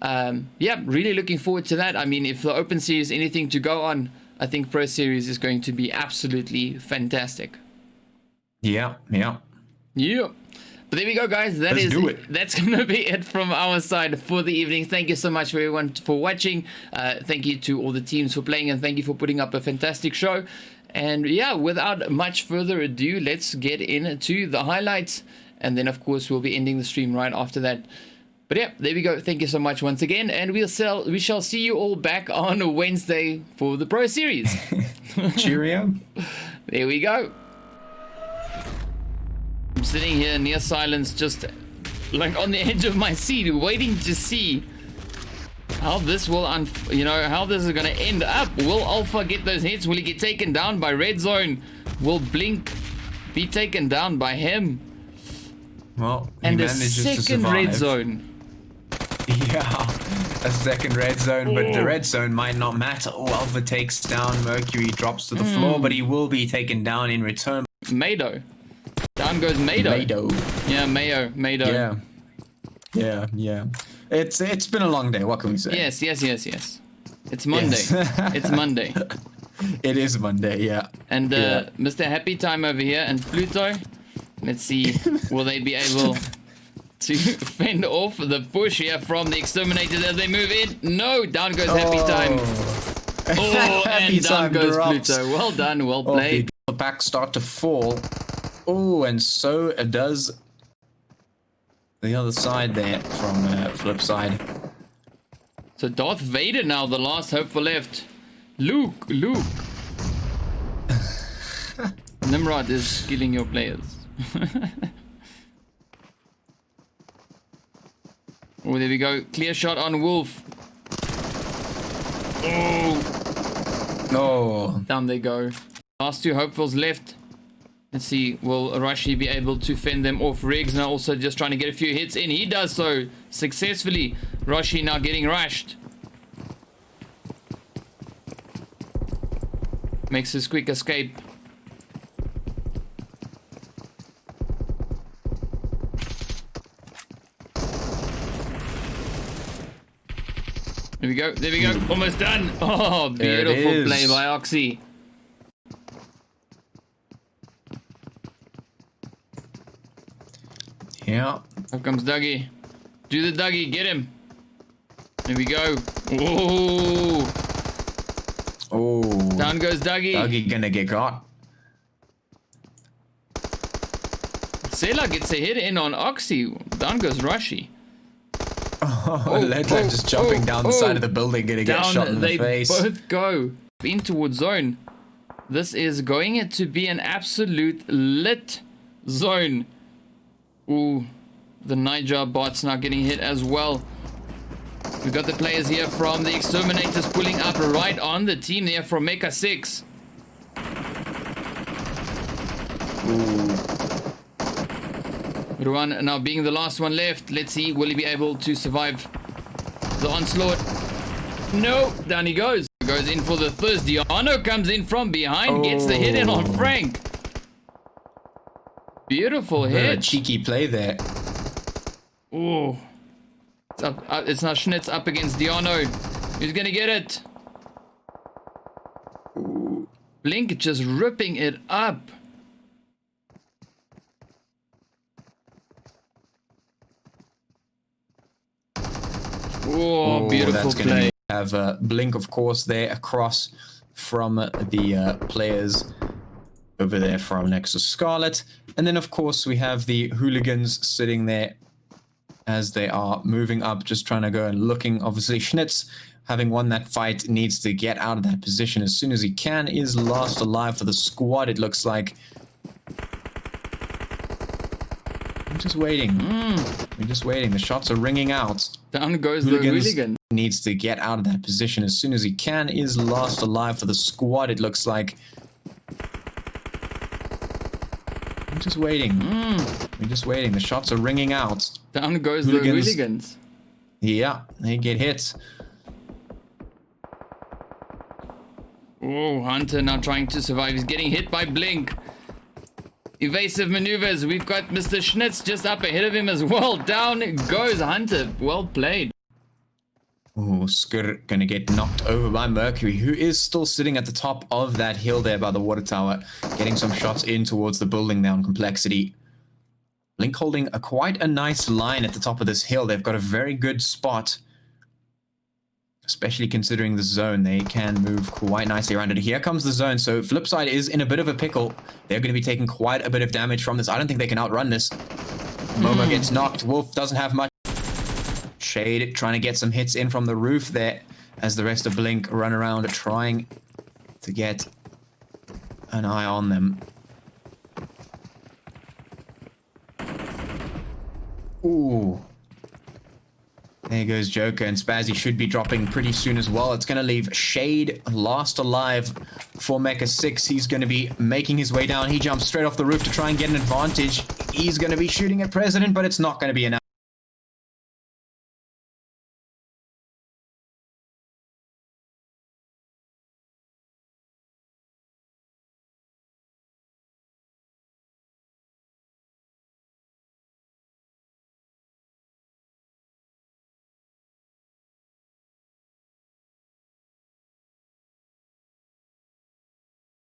Yeah, really looking forward to that. I mean, if the Open Series is anything to go on, I think Pro Series is going to be absolutely fantastic. Yeah. Yeah. But there we go, guys. That's going to be it from our side for the evening. Thank you so much for everyone for watching. Thank you to all the teams for playing, and thank you for putting up a fantastic show. And yeah, without much further ado, let's get into the highlights. And then, of course, we'll be ending the stream right after that. But yeah, there we go. Thank you so much once again. And we shall see you all back on Wednesday for the Pro Series. Cheerio. There we go. I'm sitting here near silence, just like on the edge of my seat, waiting to see how this will, how this is going to end up. Will Alpha get those hits? Will he get taken down by Red Zone? Will Blink be taken down by him? Well, and a second Red Zone. Yeah, a second Red Zone, but the Red Zone might not matter. Oh, Alpha takes down Mercury, drops to the floor, but he will be taken down in return. Mado. Down goes Mado. Yeah, Mado. Yeah. It's been a long day. What can we say? Yes. It's Monday. Yes. It's Monday. It is Monday. Yeah. And Mr. Happy Time over here and Pluto. Let's see, will they be able to fend off the push here from the Exterminators as they move in? No, down goes Happy Time. Oh, Happy and down goes Pluto. Well done, well played. The back start to fall. Oh, and so does the other side there from Flipside. So Darth Vader now, the last hope for left. Luke. Nimrod is killing your players. Oh, there we go. Clear shot on Wolf. Oh. No. Down they go. Last two hopefuls left. Let's see, will Arashi be able to fend them off? Riggs now also just trying to get a few hits in. He does so successfully. Arashi now getting rushed. Makes his quick escape. There we go. Almost done. Oh, beautiful play by Oxy. Yeah. Here comes Dougie. Do the Dougie. Get him. There we go. Oh. Down goes Dougie. Dougie gonna get got. Sela gets a hit in on Oxy. Down goes Rashi. Ledler just jumping down the side of the building, gonna get shot in the face. They both go in towards zone. This is going to be an absolute lit zone. Ooh, the Naija bot's now getting hit as well. We've got the players here from the Exterminators pulling up right on the team there from Mecha Six. Ruan now being the last one left. Let's see, will he be able to survive the onslaught? No, down he goes. Goes in for the thirst. Diano comes in from behind, gets the hit in on Frank. Beautiful hit. A cheeky play there. Oh, it's up. It's now Schnitz up against Diano. Who's gonna get it? Blink just ripping it up. Oh, beautiful that's gonna play. have Blink, of course, there across from the players over there from Nexus Scarlet. And then, of course, we have the Hooligans sitting there as they are moving up, just trying to go and looking. Obviously, Schnitz, having won that fight, needs to get out of that position as soon as he can. Is last alive for the squad, it looks like. I'm just waiting. We're just waiting. The shots are ringing out. Down goes the Hooligan. Needs to get out of that position as soon as he can. Is last alive for the squad, it looks like. I'm just waiting. We're just waiting. The shots are ringing out. Down goes the Hooligans. Yeah, they get hit. Oh, Hunter now trying to survive. He's getting hit by Blink. Evasive maneuvers. We've got Mr. Schnitz just up ahead of him as well. Down goes Hunter. Well played. Oh, Skr gonna get knocked over by Mercury, who is still sitting at the top of that hill there by the water tower, getting some shots in towards the building there on Complexity. Blink holding quite a nice line at the top of this hill. They've got a very good spot, especially considering the zone. They can move quite nicely around it. Here comes the zone, so Flipside is in a bit of a pickle. They're going to be taking quite a bit of damage from this. I don't think they can outrun this. Momo gets knocked. Wolf doesn't have much. Shade trying to get some hits in from the roof there as the rest of Blink run around trying to get an eye on them. Ooh. There goes Joker, and Spazzy should be dropping pretty soon as well. It's going to leave Shade last alive for Mecha 6. He's going to be making his way down. He jumps straight off the roof to try and get an advantage. He's going to be shooting at President, but it's not going to be enough.